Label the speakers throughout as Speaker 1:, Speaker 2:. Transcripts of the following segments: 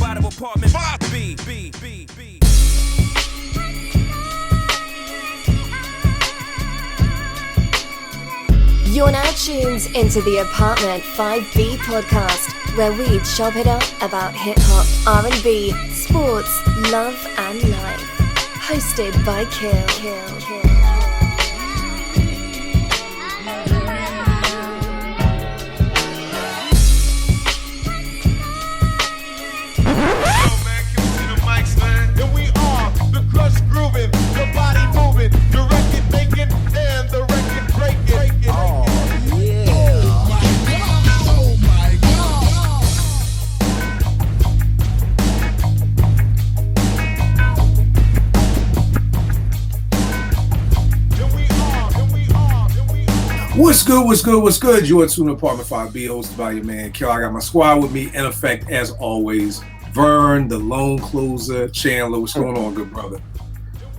Speaker 1: out of apartment 5B.
Speaker 2: You're now tuned into the Apartment 5B podcast, where we chop it up about hip-hop, R&B, sports, love and life. Hosted by Kill.
Speaker 3: Grooving, your body moving, the record making, and the record breaking. Oh, yeah. Oh my God.
Speaker 4: What's good? You're tuned to Apartment 5B, hosted by your man, Kill. I got my squad with me, in effect, as always. Vern, the lone closer, Chandler. What's going on, good brother?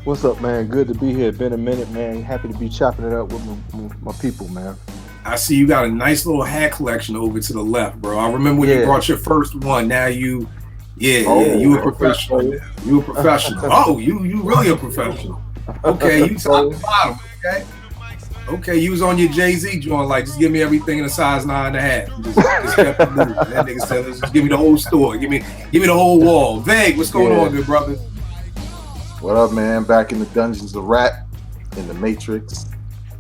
Speaker 5: What's up, man? Good to be here. Been a minute, man. Happy to be chopping it up with my people, man.
Speaker 4: I see you got a nice little hat collection over to the left, bro. I remember when you brought your first one. Now you a professional. You a professional. Oh, you really a professional. Okay, you top to bottom. Okay, you was on your Jay-Z joint, like, just give me everything in a size 9.5. Just kept it moving. That nigga said, just give me the whole store. Give me the whole wall. Vague, what's going on, good brother?
Speaker 6: What up, man? Back in the dungeons of rap, in the Matrix.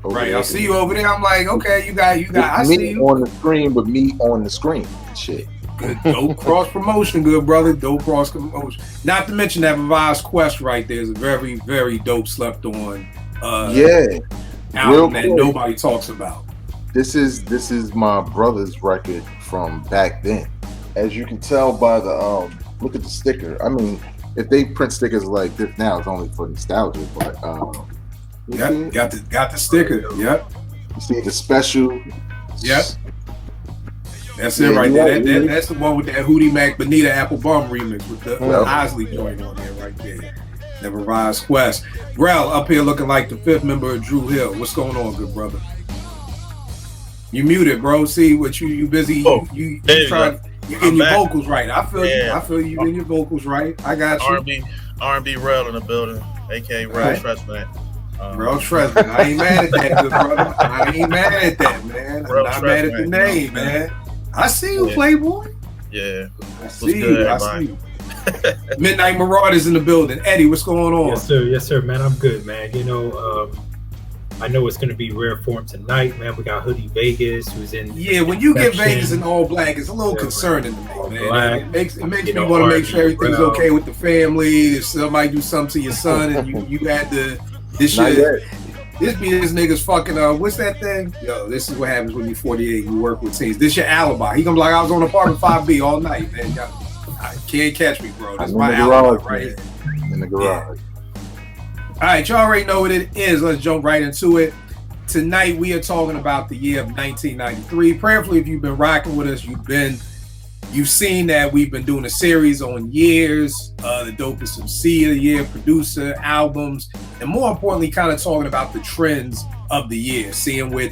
Speaker 4: Right, I see you over there. I'm like, okay, you got. I
Speaker 6: me
Speaker 4: see you
Speaker 6: on the screen, but me on the screen. Shit.
Speaker 4: Good, dope cross promotion, good brother. Dope cross promotion. Not to mention that Revised Quest right there is a very, very dope slept on. Album that nobody talks about.
Speaker 6: This is my brother's record from back then. As you can tell by the look at the sticker. I mean, if they print stickers like this now, it's only for nostalgia. But
Speaker 4: got the sticker. Yep.
Speaker 6: You see the special.
Speaker 4: Yep. That's it right there. That's the one with that Hootie Mac Bonita Apple Bum remix with the Isley joint on there right there. The Revised Quest. Rel up here looking like the fifth member of Drew Hill. What's going on, good brother? You muted, bro. See what you busy. You trying. You getting your vocals right. I feel you. I feel you getting your vocals right. I got you.
Speaker 7: R&B Rel in the building, aka Rel Tressman.
Speaker 4: Rel Tressman. I ain't mad at that, good brother. I ain't mad at that, man. I'm not mad at the name, man. I see you, Playboy.
Speaker 7: Yeah.
Speaker 4: I see you. Midnight Marauders in the building. Eddie, what's going on?
Speaker 8: Yes, sir, man. I'm good, man. You know, I know it's going to be rare form tonight, man. We got Hoodie Vegas, who's in. Yeah,
Speaker 4: when you get Vegas in all black, it's a little concerning to me, man. It makes me want to make sure everything's okay with the family. If somebody do something to your son and you had to, this nigga's fucking, what's that thing? Yo, this is what happens when you're 48 and you work with teens. This your alibi. He gonna be like, I was on Apartment 5B all night, man. I can't catch me, bro. That's my alibi right here.
Speaker 6: In the garage.
Speaker 4: All right, y'all already know what it is. Let's jump right into it. Tonight, we are talking about the year of 1993. Prayerfully, if you've been rocking with us, you've seen that we've been doing a series on years, the dopest MC of the year, producer, albums, and more importantly, kind of talking about the trends of the year, seeing where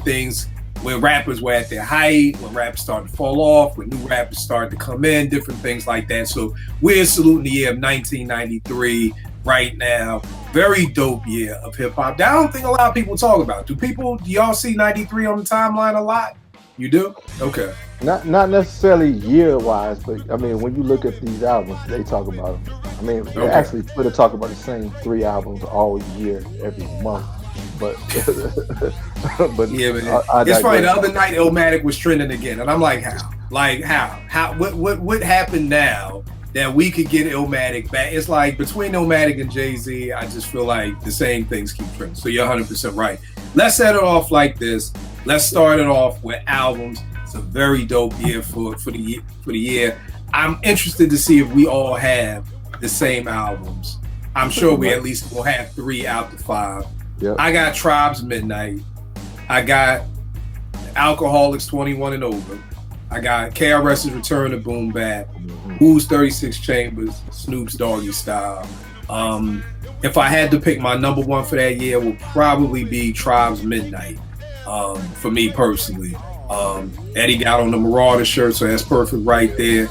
Speaker 4: rappers were at their height, when rappers started to fall off, when new rappers started to come in, different things like that. So we're saluting the year of 1993 right now. Very dope year of hip hop that I don't think a lot of people talk about. Do y'all see 93 on the timeline a lot? You do? Okay.
Speaker 5: Not necessarily year wise, but I mean, when you look at these albums, they talk about them. I mean, they actually Twitter talk about the same 3 albums all year, every month. But
Speaker 4: yeah, man. It's funny. The other night, Illmatic was trending again, and I'm like, how? Like, how? What happened now that we could get Illmatic back? It's like between Illmatic and Jay-Z, I just feel like the same things keep trending. So you're 100% right. Let's set it off like this. Let's start it off with albums. It's a very dope year for the year. I'm interested to see if we all have the same albums. I'm sure we at least will have 3 out of 5. Yep. I got Tribe's Midnight. I got Alcoholics 21 and Over. I got KRS's Return to Boom Bap. Who's 36 Chambers, Snoop's Doggy Style. If I had to pick my number 1 for that year, would probably be Tribe's Midnight. For me personally. Eddie got on the Marauder shirt, so that's perfect right there.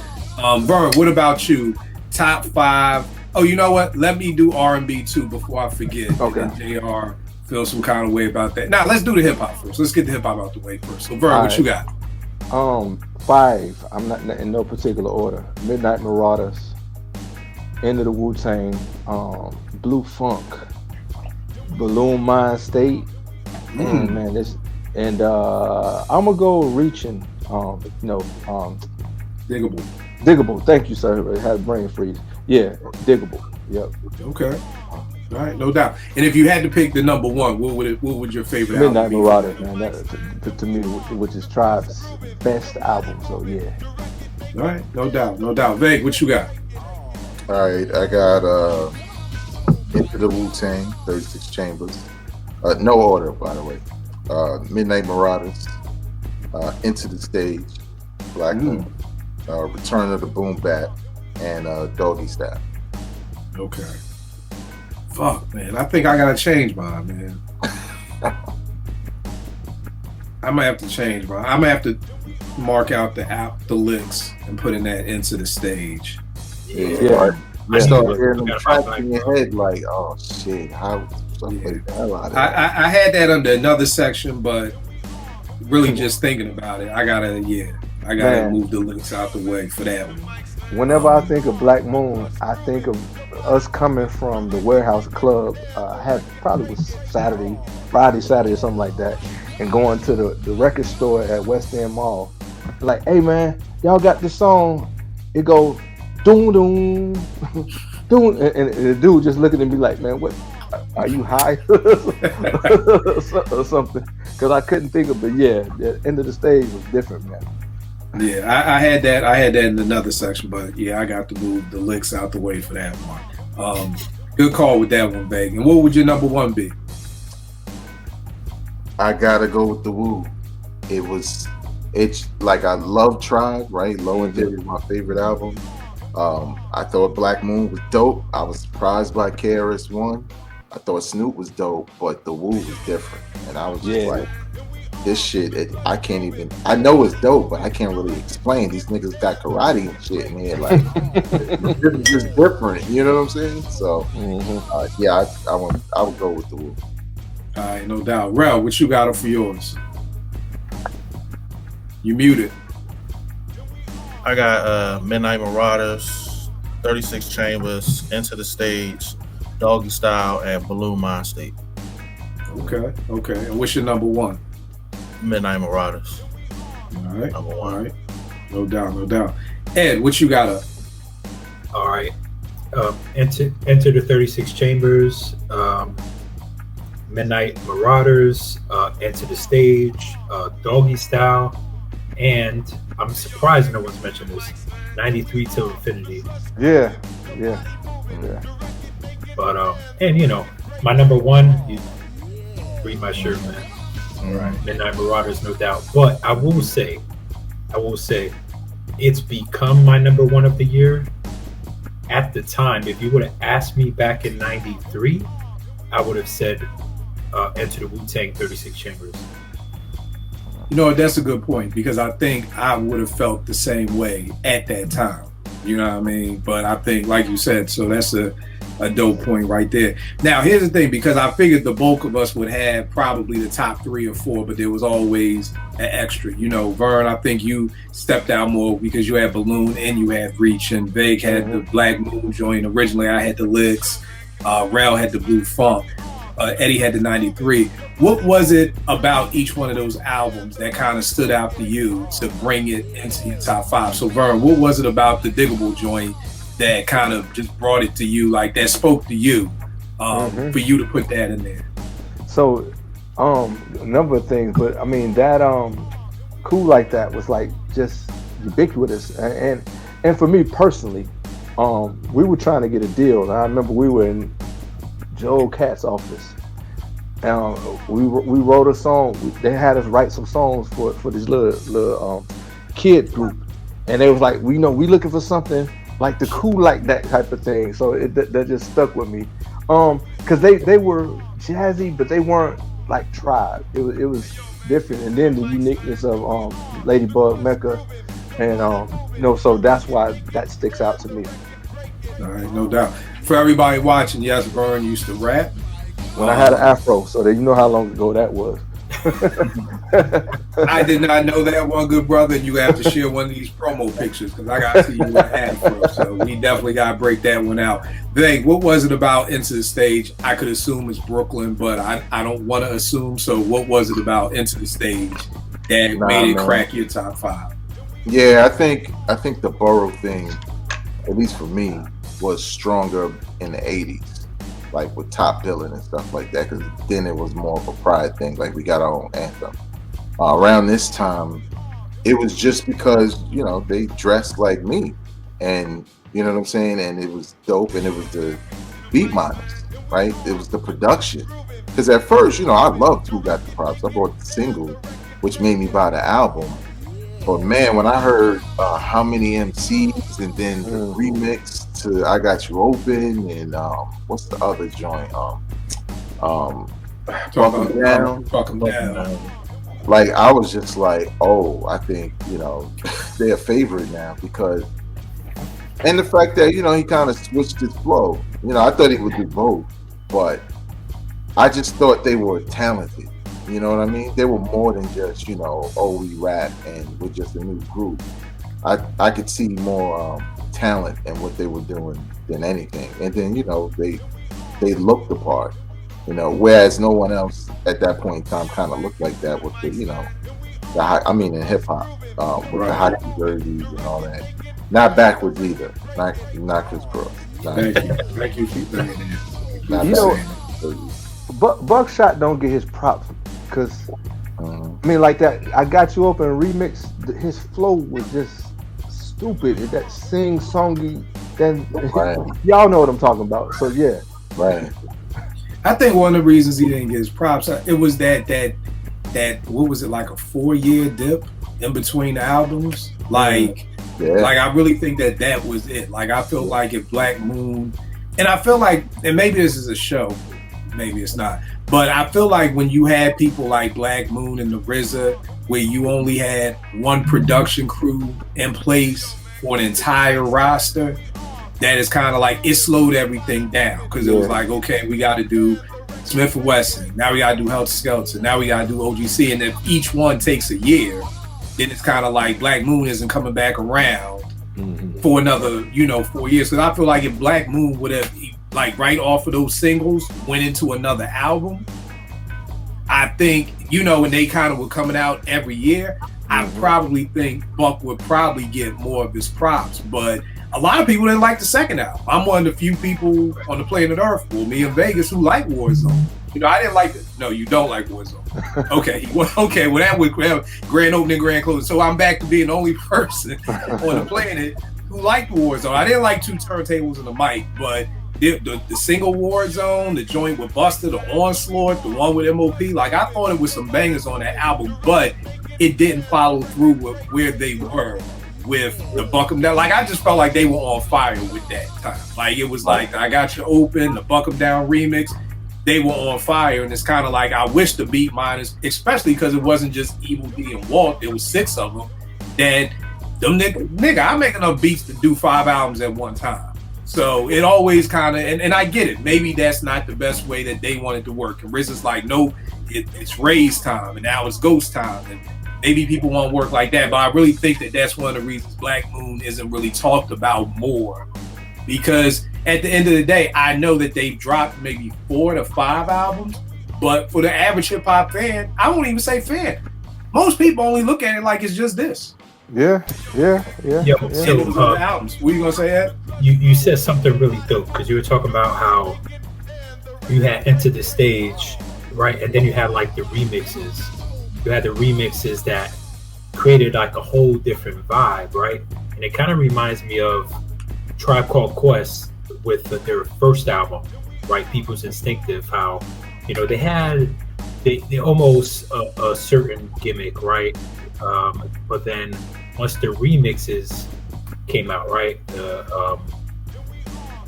Speaker 4: Vern, what about you? top 5. Oh, you know what? Let me do R&B too before I forget.
Speaker 5: Okay.
Speaker 4: And JR feels some kind of way about that. Now let's do the hip hop first. Let's get the hip hop out the way first. So Vern, what you got?
Speaker 5: 5. I'm not in no particular order. Midnight Marauders, End of the Wu-Tang, Blue Funk, Balloon Mind State, and man, this, and I'm gonna go Reaching. Diggable. Thank you, sir. I had a brain freeze. Yeah, Diggable. Yep.
Speaker 4: Okay. All right, no doubt. And if you had to pick the number 1, what would your favorite
Speaker 5: Midnight
Speaker 4: album be?
Speaker 5: Marauders, man. That to me, which is Tribe's best album. So yeah.
Speaker 4: All right, no doubt. Veg, what you got?
Speaker 6: All right, I got Into the Wu-Tang, 36 Chambers. No order, by the way. Midnight Marauders, Into the Stage, Black Moon, Return of the Boom Bap, and Doggy Style.
Speaker 4: Okay. Fuck, man. I think I gotta change mine, man. I might have to change mine. I'm gonna have to mark out the licks and put in that Into the Stage.
Speaker 6: Yeah. I start hearing them tracks in your head like, oh shit, how the hell out of that?
Speaker 4: I had that under another section, but really just thinking about it, I gotta move the licks out the way for that one.
Speaker 5: Whenever I think of Black Moon, I think of us coming from the Warehouse Club. Probably was Friday, Saturday, or something like that, and going to the record store at West End Mall. Like, hey man, y'all got this song? It goes doom doom doom, and the dude just looking at me like, man, what? Are you high or something? Because I couldn't think of it. Yeah, the End of the Stage was different, man.
Speaker 4: Yeah, I had that in another section, but yeah, I got to move the licks out the way for that one. Good call with that one, Veg. And what would your number 1 be?
Speaker 6: I gotta go with the Wu. It's like, I love Tribe, right? Low and Diddy is my favorite album. I thought Black Moon was dope. I was surprised by KRS-One. I thought Snoop was dope, but the Wu was different, and I was just like, this shit, I can't even, I know it's dope, but I can't really explain. These niggas got karate and shit in here, like, it's just different, you know what I'm saying? So, I would go with the Wu.
Speaker 4: All right, no doubt. Rel, what you got for yours? You muted.
Speaker 7: I got Midnight Marauders, 36 Chambers, Into the Stage, Doggy Style, and Balloon Mind State.
Speaker 4: Okay. And what's your number 1?
Speaker 7: Midnight Marauders.
Speaker 4: All right.
Speaker 7: Number 1.
Speaker 4: All right. No doubt. Ed, what you got up?
Speaker 8: All right. Enter the 36 Chambers, Midnight Marauders, Enter the Stage, Doggy Style, and I'm surprised no one's mentioned this, 93 Till Infinity.
Speaker 5: Yeah.
Speaker 8: But and my number 1, you read my shirt, man. All right, Midnight Marauders, no doubt. But I will say, it's become my number 1 of the year. At the time, if you would have asked me back in '93, I would have said Enter the Wu-Tang 36 Chambers.
Speaker 4: You know, that's a good point, because I think I would have felt the same way at that time. You know what I mean? But I think, like you said, so that's a dope point right there. Now, here's the thing, because I figured the bulk of us would have probably the top 3 or 4, but there was always an extra. Vern, I think you stepped out more because you had Balloon and you had Reach, and Veg had the Black Moon joint. Originally, I had the Licks. Rel had the Blue Funk. Eddie had the 93. What was it about each one of those albums that kind of stood out to you to bring it into your top 5? So Vern, what was it about the Diggable joint that kind of just brought it to you, like that spoke to you, for you to put that in there?
Speaker 5: So, a number of things, but I mean that Cool Like That was like just ubiquitous, and for me personally, we were trying to get a deal. And I remember we were in Joe Cat's office. We wrote a song. They had us write some songs for this little kid group, and they was like, we looking for something like the Cool Like That type of thing. So that just stuck with me, because they were jazzy, but they weren't like Tribe. It was different, and then the uniqueness of Ladybug Mecca, and so that's why that sticks out to me.
Speaker 4: All right, no doubt. For everybody watching, yes, Vern used to rap.
Speaker 5: When I had an afro, so that you know how long ago that was.
Speaker 4: I did not know that, one good brother. You have to share one of these promo pictures because I got to see you with an afro. So we definitely got to break that one out. Dang, what was it about Into the Stage? I could assume it's Brooklyn, but I don't want to assume. So what was it about Into the Stage that made it crack your top 5?
Speaker 6: Yeah, I think the borough thing, at least for me, was stronger in the 80s, like with Top Billin' and stuff like that, because then it was more of a pride thing, like we got our own anthem. Around this time, it was just because, you know, they dressed like me, and you know what I'm saying, and it was dope, and it was the beat miners, right? It was the production, because at first, you know, I loved Who Got the Props. I bought the single, which made me buy the album. But man, when I heard How Many MCs and then the remix to I Got You Open and what's the other joint? Talking Down. Like, I was just like, oh, I think, you know, they're a favorite now because, and the fact that, you know, he kind of switched his flow. You know, I thought he would do both, but I just thought they were talented. You know what I mean? They were more than just, you know, oh, we rap and we're just a new group. I could see more talent in what they were doing than anything. And then, you know, they looked the part, you know, whereas no one else at that point in time kind of looked like that with the, you know, in hip hop, with the hockey jerseys and all that. Not backwards either. Not Chris Cross.
Speaker 4: Thank you. Keep that in.
Speaker 5: You know, Buckshot don't get his props. Because, I mean, like that, I Got You Open remix, his flow was just stupid. That sing-songy, then y'all know what I'm talking about. So, yeah.
Speaker 6: Right.
Speaker 4: I think one of the reasons he didn't get his props, it was that what was it, like a 4-year dip in between the albums? Like, like I really think that was it. Like, I feel like if Black Moon, and I feel like, and maybe this is a show, maybe it's not, but I feel like when you had people like Black Moon and the RZA, where you only had one production crew in place for an entire roster, that is kind of like, it slowed everything down, because it was like, okay, we got to do Smith & Wesson, now we got to do Helter Skelter, now we got to do OGC, and if each one takes a year, then it's kind of like Black Moon isn't coming back around for another, 4 years. Because I feel like if Black Moon would have, like, right off of those singles, went into another album, I think, when they kind of were coming out every year, I probably think Buck would probably get more of his props. But a lot of people didn't like the second album. I'm one of the few people on the planet Earth, well, me in Vegas, who like Warzone. I didn't like it. No, you don't like Warzone. Okay, well, that would grand opening, grand closing. So I'm back to being the only person on the planet who liked Warzone. I didn't like Two Turntables and the Mic, but the single Warzone, the joint with Busta, the Onslaught, the one with MOP, like, I thought it was some bangers on that album, but it didn't follow through with where they were with the Buck 'Em Down. Like, I just felt like they were on fire with that time. Like, it was like I Got You Open, the Buck 'Em Down remix, they were on fire. And it's kind of like, I wish the beat miners, especially because it wasn't just Evil D and Walt, there was 6 of them, that them nigga, I make enough beats to do 5 albums at one time. So it always kind of, and I get it, maybe that's not the best way that they wanted to work. And RZA's like, no, it's Ray's time, and now it's Ghost time, and maybe people won't work like that. But I really think that that's one of the reasons Black Moon isn't really talked about more, because at the end of the day, I know that they've dropped maybe 4 to 5 albums, but for the average hip hop fan, I won't even say fan. Most people only look at it like it's just this.
Speaker 5: Yeah.
Speaker 4: Albums. What are you gonna say, Ed?
Speaker 8: You said something really dope, because you were talking about how you had Enter the Stage, right? And then you had like the remixes. You had the remixes that created like a whole different vibe, right? And it kind of reminds me of Tribe Called Quest with their first album, right? People's Instinctive, how, they almost a certain gimmick, right? But then once the remixes came out, right, the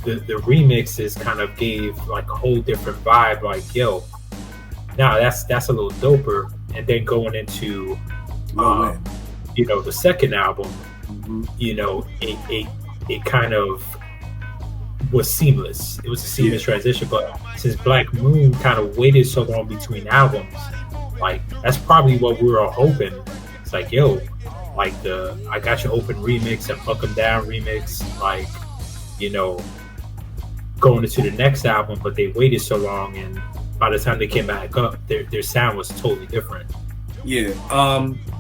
Speaker 8: remixes kind of gave like a whole different vibe. Like, yo, now that's a little doper. And then going into the second album, it kind of was seamless. It was a seamless transition. But since Black Moon kind of waited so long between albums, like that's probably what we were all hoping. It's like, yo, like the I Got You Open remix and Fuck 'Em Down remix, like, you know, going into the next album, but they waited so long, and by the time they came back up, their sound was totally different.
Speaker 4: Yeah,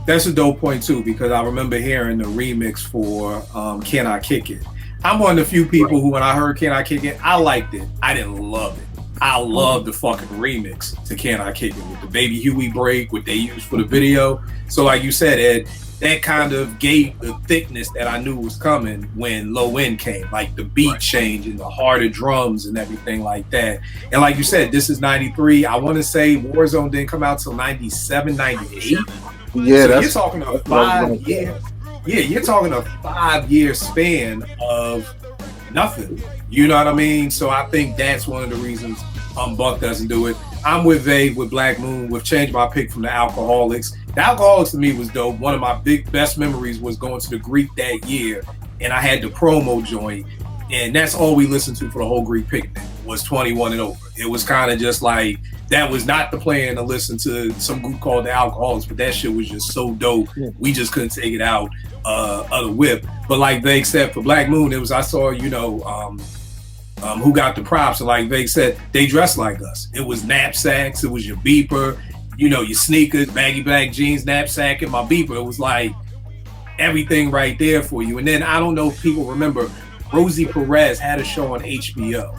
Speaker 4: that's a dope point too, because I remember hearing the remix for Can I Kick It? I'm one of the few people who, when I heard Can I Kick It, I liked it. I didn't love it. I love the fucking remix to Can I Kick It with the Baby Huey break, what they used for the video. So like you said, Ed, that kind of gave the thickness that I knew was coming when Low End came, like the beat change and the harder drums and everything like that. And like you said, this is 93. I want to say Warzone didn't come out till 97, 98.
Speaker 6: Yeah,
Speaker 4: so you're talking a 5 year. Yeah, you're talking a 5 year span of nothing. You know what I mean? So I think that's one of the reasons Buck doesn't do it. I'm with Vague with Black Moon. We've changed my pick from the Alcoholics. The Alcoholics to me was dope. One of my best memories was going to the Greek that year, and I had the promo joint, and that's all we listened to for the whole Greek picnic was 21 and over. It was kind of just like, that was not the plan to listen to some group called the Alcoholics, but that shit was just so dope. Yeah. We just couldn't take it out of the whip. But like Vague said, for Black Moon, it was, I saw, you know, Who Got the Props, and like Vague said, they dressed like us. It was knapsacks, it was your beeper, you know, your sneakers, baggy black jeans, knapsack, and my beeper. It was like everything right there for you. And then I don't know if people remember, Rosie Perez had a show on HBO,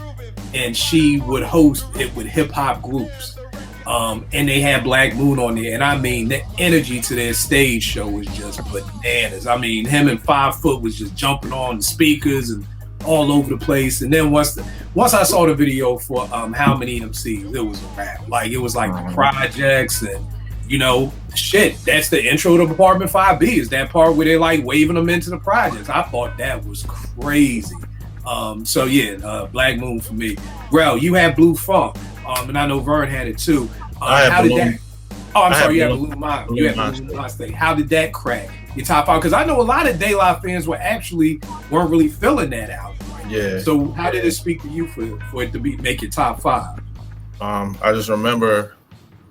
Speaker 4: and she would host it with hip hop groups. And they had Black Moon on there. And I mean, the energy to their stage show was just bananas. I mean, him and 5 Foot was just jumping on the speakers and all over the place. And then once I saw the video for How Many MCs, it was a wrap. Like, it was like the projects and, you know, shit, that's the intro to Apartment 5B, is that part where they're like waving them into the projects. I thought that was crazy. So yeah, Black Moon for me. Rel, you had Blue Funk, and I know Vern had it too. How did that? Oh, I'm sorry, you had Blue Mind. You had Blue Mind State. How did that crack your top 5? Because I know a lot of De La fans weren't really feeling that album.
Speaker 7: Yeah.
Speaker 4: So how did it speak to you for it to make your top 5?
Speaker 7: I just remember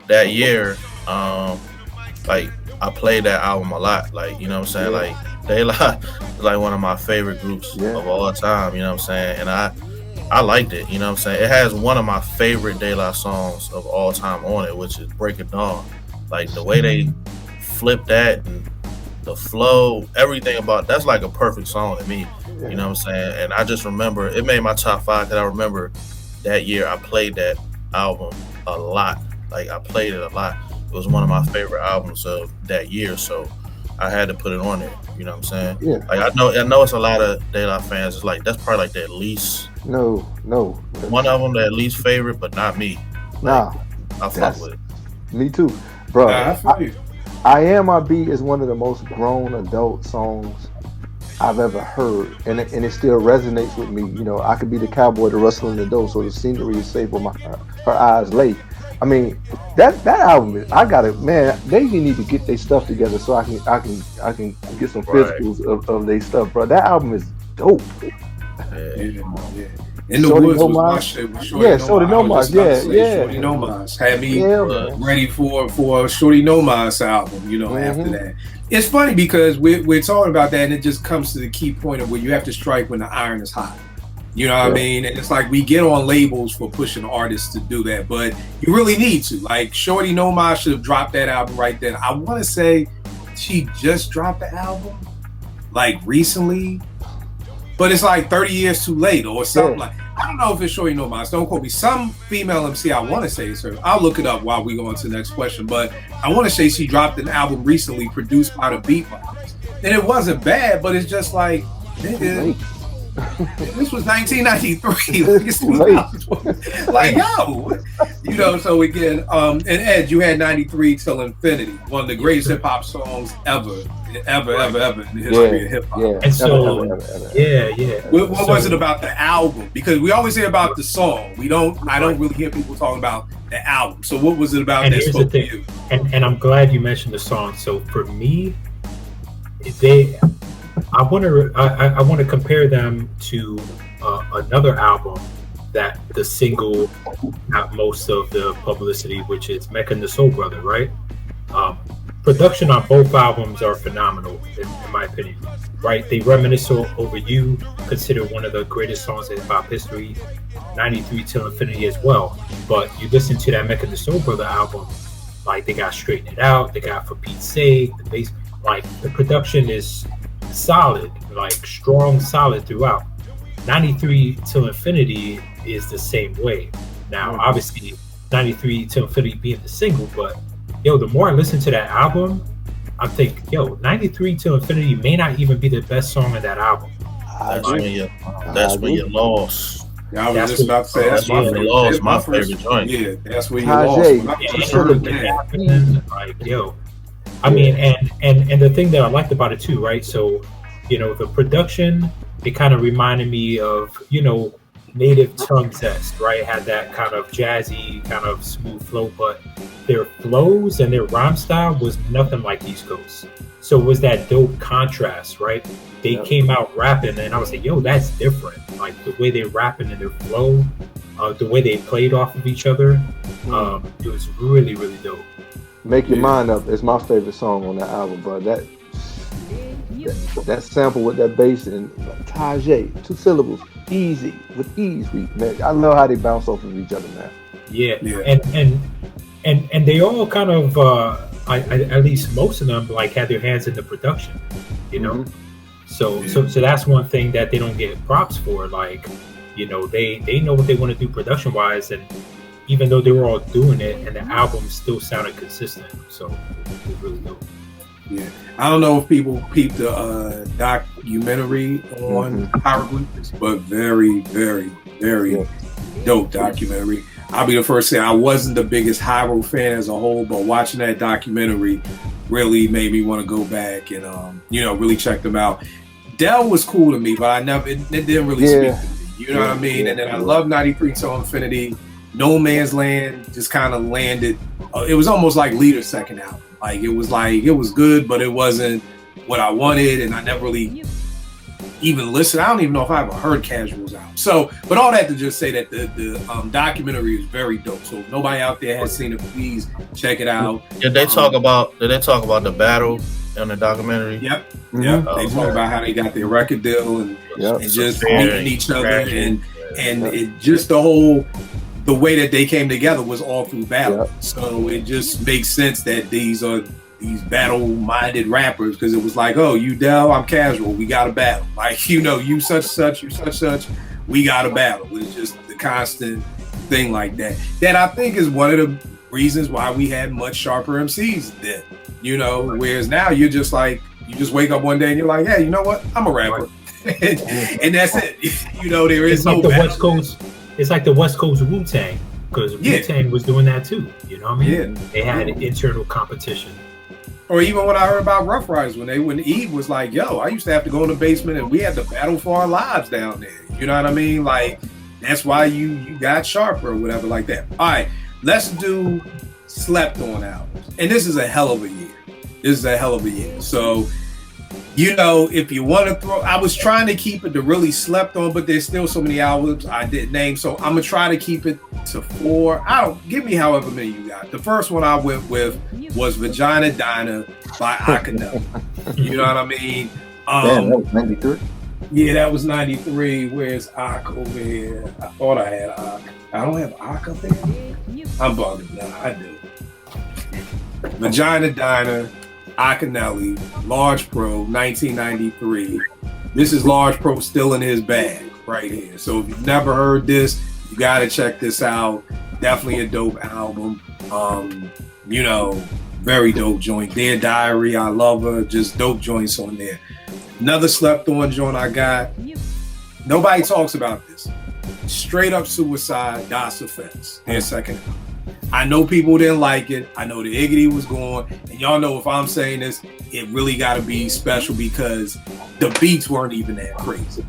Speaker 7: that year, like I played that album a lot. Like, you know what I'm saying? Like De La is like one of my favorite groups of all time, you know what I'm saying? And I liked it, you know what I'm saying? It has one of my favorite De La songs of all time on it, which is Break of Dawn. Like the way they flip that and the flow, everything about that's like a perfect song to me. You know what I'm saying? And I just remember it made my top 5 because I remember that year I played that album a lot. Like I played it a lot. It was one of my favorite albums of that year, so I had to put it on there. You know what I'm saying? Yeah. Like I know it's a lot of De La fans. It's like that's probably like their least.
Speaker 5: No.
Speaker 7: One of them their least favorite, but not me.
Speaker 5: Nah,
Speaker 7: I fuck with it.
Speaker 5: Me too, bro.
Speaker 4: I feel you.
Speaker 5: I Am I Be is one of the most grown adult songs I've ever heard, and it still resonates with me. You know, I could be the cowboy, the rustling the dough, so the scenery is safe where her eyes lay. I mean, that album, I got it, man. They need to get their stuff together so I can get some physicals of their stuff, bro. That album is dope.
Speaker 4: Yeah. In the Woods was my shit with Shorty No Mas. Shorty No Mas had me ready for Shorty No Mas album, you know, after that. It's funny because we're talking about that, and it just comes to the key point of where you have to strike when the iron is hot. You know what I mean? And it's like we get on labels for pushing artists to do that, but you really need to. Like Shorty No Mas should have dropped that album right then. I want to say she just dropped the album like recently, but it's like 30 years too late or something. Like, I don't know if it's Shorty No Mas. Don't quote me. Some female MC, I want to say it's her. I'll look it up while we go on to the next question. But I want to say she dropped an album recently produced by the Beatbox. And it wasn't bad, but it's just like, nigga, this was 1993. Like, yo, you know. So again, and Ed, you had 93 till infinity, one of the greatest hip hop songs ever in the history of hip hop.
Speaker 8: Yeah. And so,
Speaker 4: What was it about the album? Because we always hear about the song. I don't really hear people talking about the album. So what was it about that spoke to you?
Speaker 8: And I'm glad you mentioned the song. So for me, I want to compare them to another album that the single got most of the publicity, which is Mecca and the Soul Brother, right? Production on both albums are phenomenal, in my opinion, right? They reminisce over You, considered one of the greatest songs in hip hop history, 93 Till Infinity as well. But you listen to that Mecca and the Soul Brother album, like they got Straighten It Out, they got For Pete's Sake, the bass, like the production is solid, like strong, solid throughout. 93 Till Infinity is the same way. Now, obviously, 93 Till Infinity being the single, but yo, the more I listen to that album, I think, yo, 93 Till Infinity may not even be the best song of that album.
Speaker 7: That's when you lost.
Speaker 4: Yeah, I was just about to say that's my favorite.
Speaker 7: Lost my favorite joint.
Speaker 4: Yeah, that's where you lost.
Speaker 8: Like, yo, I mean, and the thing that I liked about it too, right? So, you know, the production, it kind of reminded me of, you know, Native Tongue Zest, right? It had that kind of jazzy, kind of smooth flow, but their flows and their rhyme style was nothing like East Coast. So it was that dope contrast, right? They came out rapping, and I was like, yo, that's different. Like the way they rapping and their flow, the way they played off of each other, it was really, really dope.
Speaker 5: Make Your Mind Up is my favorite song on that album, bro. That sample with that bass and Tajay, 2 syllables, easy with ease. Man, I love how they bounce off of each other, man.
Speaker 8: Yeah. And they all kind of, at least most of them, like had their hands in the production, you know. So that's one thing that they don't get props for. Like, you know, they know what they want to do production wise, and even though they were all doing it, and the album still sounded consistent. So it was really dope.
Speaker 4: Yeah, I don't know if people peeped the documentary on Hieroglyphics, but very, very, very dope documentary. I'll be the first to say I wasn't the biggest Hyro fan as a whole, but watching that documentary really made me want to go back and you know, really check them out. Del was cool to me, but it didn't really speak to me. You know what I mean? And then I love 93 Till Infinity. No Man's Land just kind of landed. It was almost like Leader's second album. Like it was good, but it wasn't what I wanted, and I never really even listened. I don't even know if I ever heard Casuals out. So, but all that to just say that the documentary is very dope. So if nobody out there has seen it, please check it out.
Speaker 7: Did they talk about the battle in the documentary?
Speaker 4: Yep. They talk about how they got their record deal and just meeting each other and it just the way that they came together was all through battle. So it just makes sense that these are these battle-minded rappers, because it was like, oh, you Del, I'm Casual, we got to battle. Like, you know, you such, we got to battle. It's just the constant thing like that. That I think is one of the reasons why we had much sharper MCs then, you know, whereas now you're just like, you just wake up one day and you're like, hey, you know what? I'm a rapper. And that's it. You know, there is no battle.
Speaker 8: West Coast. It's like the West Coast Wu-Tang, because Wu-Tang was doing that too. You know what I mean? They had internal competition.
Speaker 4: Or even when I heard about Rough Riders, when Eve was like, yo, I used to have to go in the basement and we had to battle for our lives down there. You know what I mean? Like, that's why you got sharper or whatever like that. All right, let's do slept on albums. And this is a hell of a year. So, you know, if you want to throw, I was trying to keep it to really slept on, but there's still so many albums I didn't name. So I'm gonna try to keep it to 4. Give me however many you got. The first one I went with was Vagina Diner by Akhenaten. You know what I mean?
Speaker 6: Damn, that was 93.
Speaker 4: Yeah, that was 93. Where's Ak over here? I thought I had Ak. I don't have Ak up there. I'm bugging. Nah, I do. Vagina Diner, Akhenaten, Large Pro, 1993. This is Large Pro still in his bag right here. So if you've never heard this, you gotta check this out. Definitely a dope album. You know, very dope joint. Dear Diary, I Love Her, just dope joints on there. Another slept on joint I got. Nobody talks about this. Straight Up Suicide, Das Offense, their second album. I know people didn't like it. I know the Iggity was gone. And y'all know if I'm saying this, it really got to be special because the beats weren't even that crazy.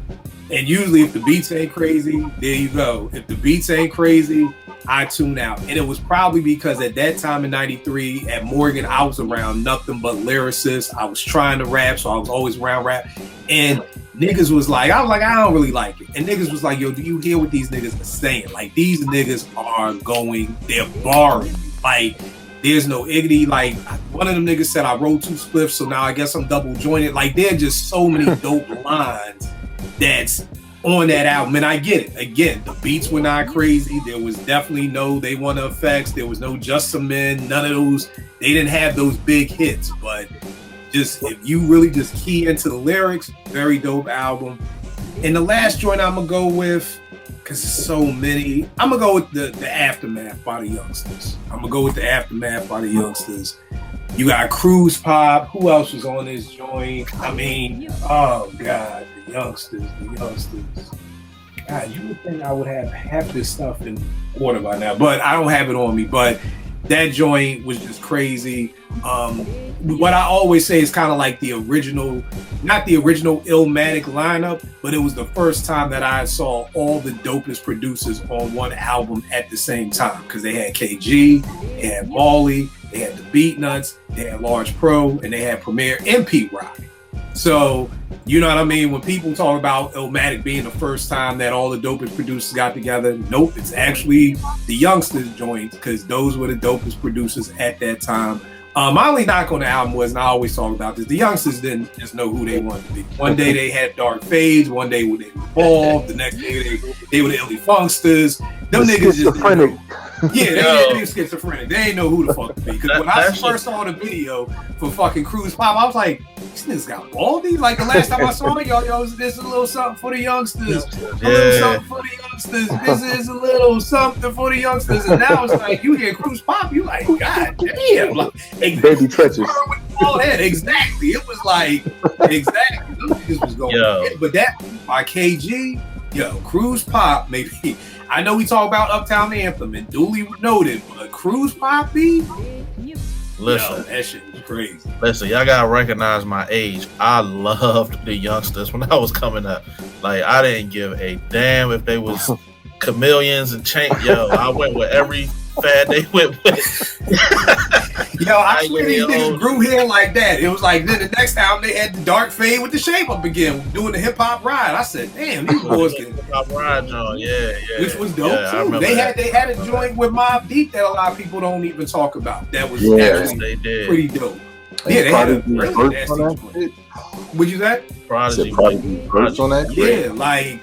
Speaker 4: And usually if the beats ain't crazy, there you go. If the beats ain't crazy, I tune out. And it was probably because at that time in 93 at Morgan, I was around nothing but lyricists. I was trying to rap, so I was always around rap. And niggas was like, I was like, I don't really like it. And niggas was like, yo, do you hear what these niggas are saying? Like, these niggas are they're barring. Like, there's no iggity. Like, one of them niggas said, I wrote 2 spliffs, so now I guess I'm double jointed. Like, there are just so many dope lines that's on that album. And I get it. Again, the beats were not crazy. There was definitely no They Want Effects. There was no Just Some Men. None of those. They didn't have those big hits. But just, if you really just key into the lyrics, very dope album. And the last joint I'm going to go with, because there's so many, I'm going to go with the Aftermath by the Youngsters. I'm going to go with the Aftermath by the Youngsters. You got Cruise Pop. Who else was on this joint? I mean, oh, God, the Youngsters. God, you would think I would have half this stuff in order by now, but I don't have it on me. But that joint was just crazy. What I always say is kind of like the original, not the original Illmatic lineup, but it was the first time that I saw all the dopest producers on one album at the same time, because they had KG, they had Molly, they had the Beat Nuts, they had Large Pro, and they had Premier and Pete Rock. So, you know what I mean? When people talk about Illmatic being the first time that all the dopest producers got together, nope, it's actually the Youngsters joints, because those were the dopest producers at that time. My only knock on the album was, and I always talk about this, the Youngsters didn't just know who they wanted to be. One day they had Dark Fades, one day they were Evolved, the next day they were the Illy Funksters. Them niggas just didn't know. Yeah, they schizophrenic. They ain't know who the fuck to be. Because when I first saw the video for fucking Cruise Pop, I was like, these niggas got baldy. Like the last time I saw it, yo, this is a little something for the youngsters. A little something for the youngsters. This is a little something for the youngsters. And now it's like, you hear Cruise Pop, you like, God damn. Like,
Speaker 5: Baby Treacherous.
Speaker 4: All that, exactly. It was like, exactly. Those niggas was going. But that by KG, Cruise Pop, maybe. I know we talk about Uptown Anthem and duly noted, but Cruise Pop beat?
Speaker 7: Listen,
Speaker 4: that shit was crazy.
Speaker 7: Listen, y'all gotta recognize my age. I loved the Youngsters when I was coming up. Like, I didn't give a damn if they was chameleons and chain. I went with every fad they went with.
Speaker 4: I swear these niggas grew hair like that. It was like, then the next time they had the dark fade with the shape up again, doing the hip hop ride. I said, damn, these boys can
Speaker 7: hip hop ride, John. Yeah.
Speaker 4: Which was dope too. They had a joint with Mobb Deep that a lot of people don't even talk about. That was actually pretty dope. Yeah, they had a really nasty joint. What'd you say?
Speaker 7: Prodigy
Speaker 6: first on that?
Speaker 4: Yeah, like,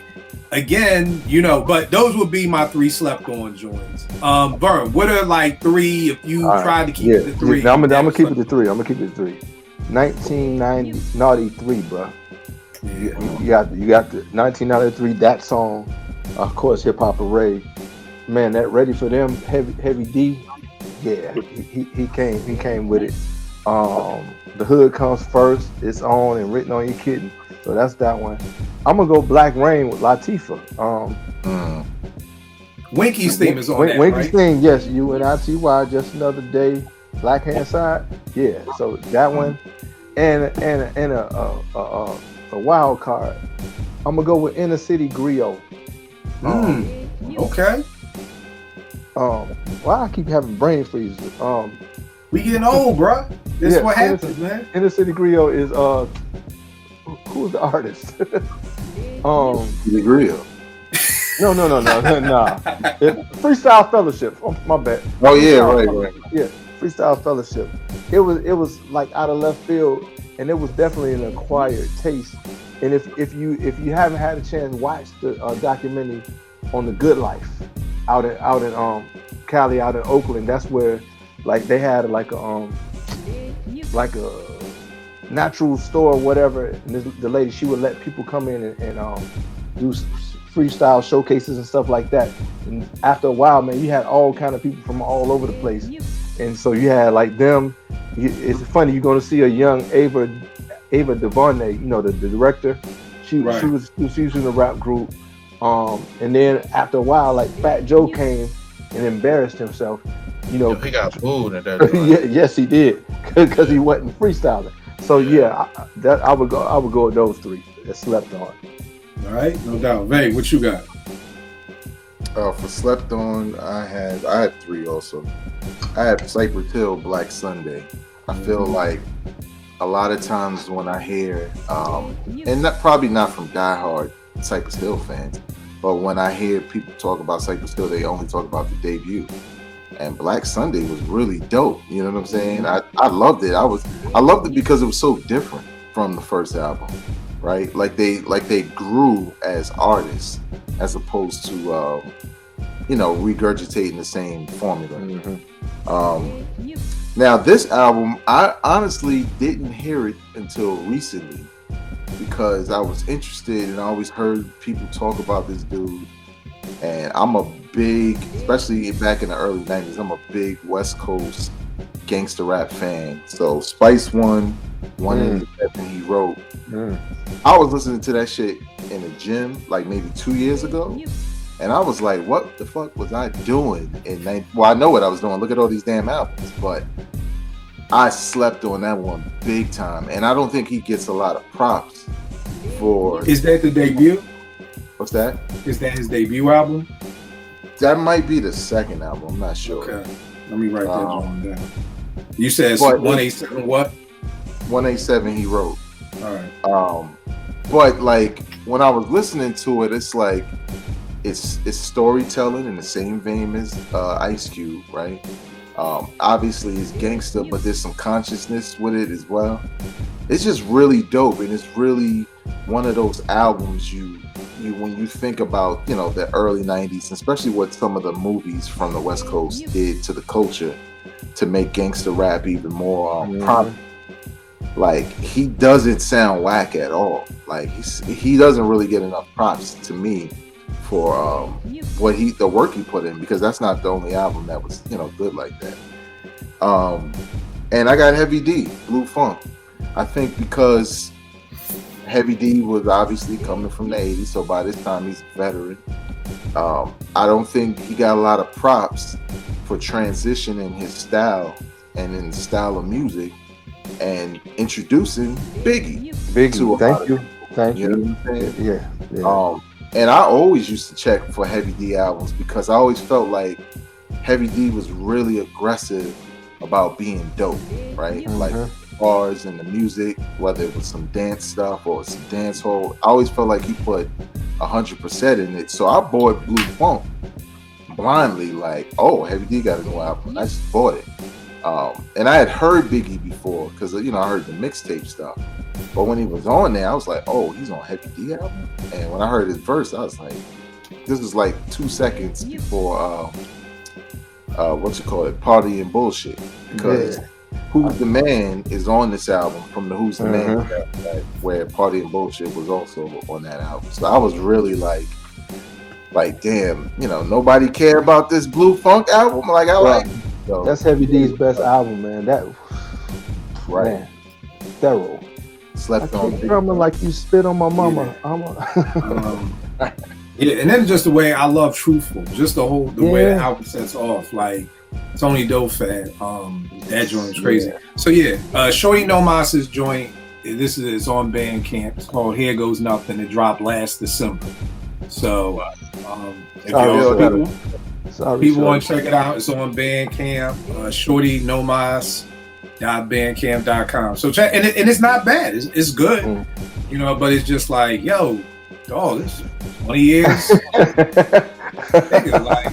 Speaker 4: again, but those would be my 3 slept on joints. Vern, what are like 3 if you tried to keep it to 3?
Speaker 5: I'm gonna keep it to 3. 1993, bro. You got the 1993, that song, of course, Hip Hop Array. Man, that Ready for Them, Heavy D. Yeah, he came with it. The Hood Comes First. It's on and Written on Your Kitten. So that's that one. I'm gonna go Black Rain with Latifah.
Speaker 4: Winky's theme is on that,
Speaker 5: Winky's theme, yes. UNITY, Just Another Day, Black Hand Side. Yeah. So that one, and a wild card. I'm gonna go with Inner City Griot.
Speaker 4: Okay.
Speaker 5: Why I keep having brain freezes?
Speaker 4: We getting old, bro. This is what happens, man.
Speaker 5: Inner City Griot is who's the artist?
Speaker 6: The Griot.
Speaker 5: No. Freestyle Fellowship. Oh, my bad.
Speaker 6: Oh yeah, right.
Speaker 5: Yeah, Freestyle Fellowship. It was like out of left field, and it was definitely an acquired taste. And if you haven't had a chance, watch the documentary on The Good Life out in Cali, out in Oakland. That's where like they had like a natural store or whatever, and the lady, she would let people come in and do freestyle showcases and stuff like that. And after a while, man, you had all kind of people from all over the place, and so you had like them. It's funny, you're going to see a young Ava DuVernay, the director. She was in the rap group, and then after a while, like Fat Joe came and embarrassed himself.
Speaker 7: He got booed at that time.
Speaker 5: Yes, he did, because he wasn't freestyling. So I would go with those 3 that slept on.
Speaker 4: All right, no doubt. Vay, what you got?
Speaker 6: For slept on, I had 3 also. I had Cypress Hill, Black Sunday. I feel like a lot of times when I hear, and probably not from diehard Cypress Hill fans, but when I hear people talk about Cypress Hill, they only talk about the debut. And Black Sunday was really dope. You know what I'm saying? I loved it. I loved it because it was so different from the first album, right? Like they grew as artists as opposed to regurgitating the same formula. Now this album, I honestly didn't hear it until recently because I was interested and I always heard people talk about this dude. And I'm a big, especially back in the early 90s, I'm a big West Coast gangster rap fan. So Spice One and he wrote. I was listening to that shit in the gym like maybe 2 years ago. And I was like, what the fuck was I doing well, I know what I was doing. Look at all these damn albums. But I slept on that one big time. And I don't think he gets a lot of props for...
Speaker 4: Is that the debut?
Speaker 6: What's that?
Speaker 4: Is that his debut album?
Speaker 6: That might be the second album. I'm not sure.
Speaker 4: Okay. Let me write that one down. You said 187 what?
Speaker 6: 187 he wrote.
Speaker 4: All right.
Speaker 6: But like when I was listening to it, it's like it's storytelling in the same vein as Ice Cube, right? Obviously it's gangster, but there's some consciousness with it as well. It's just really dope, and it's really one of those albums you when you think about the early 90s, especially what some of the movies from the West Coast did to the culture to make gangster rap even more prominent. Like he doesn't sound whack at all. Like he doesn't really get enough props to me for the work he put in, because that's not the only album that was good like that. And I got Heavy D, Blue Funk. I think because Heavy D was obviously coming from the 80s, so by this time he's a veteran. I don't think he got a lot of props for transitioning his style and in the style of music and introducing Biggie.
Speaker 5: Thank you.
Speaker 6: You know what I'm saying?
Speaker 5: Yeah.
Speaker 6: And I always used to check for Heavy D albums because I always felt like Heavy D was really aggressive about being dope, right? Like bars and the music, whether it was some dance stuff or some dance hall, I always felt like he put 100% in it. So I bought Blue Funk blindly, like, oh, Heavy D got a new album. And I just bought it. And I had heard Biggie before because I heard the mixtape stuff. But when he was on there, I was like, oh, he's on Heavy D album. And when I heard his verse, I was like, this was like 2 seconds before Party and Bullshit, because Who's the Man is on this album from the Who's the Man, where Party and Bullshit was also on that album. So I was really like damn, nobody care about this Blue Funk album. Like I like. So,
Speaker 5: that's Heavy D's best album, man. That man, thorough.
Speaker 6: Slept on.
Speaker 5: Drumming like you spit on my mama.
Speaker 4: Yeah, and then just the way I love Truthful, just the way the album sets off, like Tony Dofat, that joint is crazy. So Shorty No Mas's joint, this is on Bandcamp. It's called Here Goes Nothing. It dropped last December. So if people want to check it out, it's on Bandcamp. ShortyNoMas.bandcamp.com. So check, and it's not bad. It's good, but it's just like, yo, dog, this 20 years. Nigga, like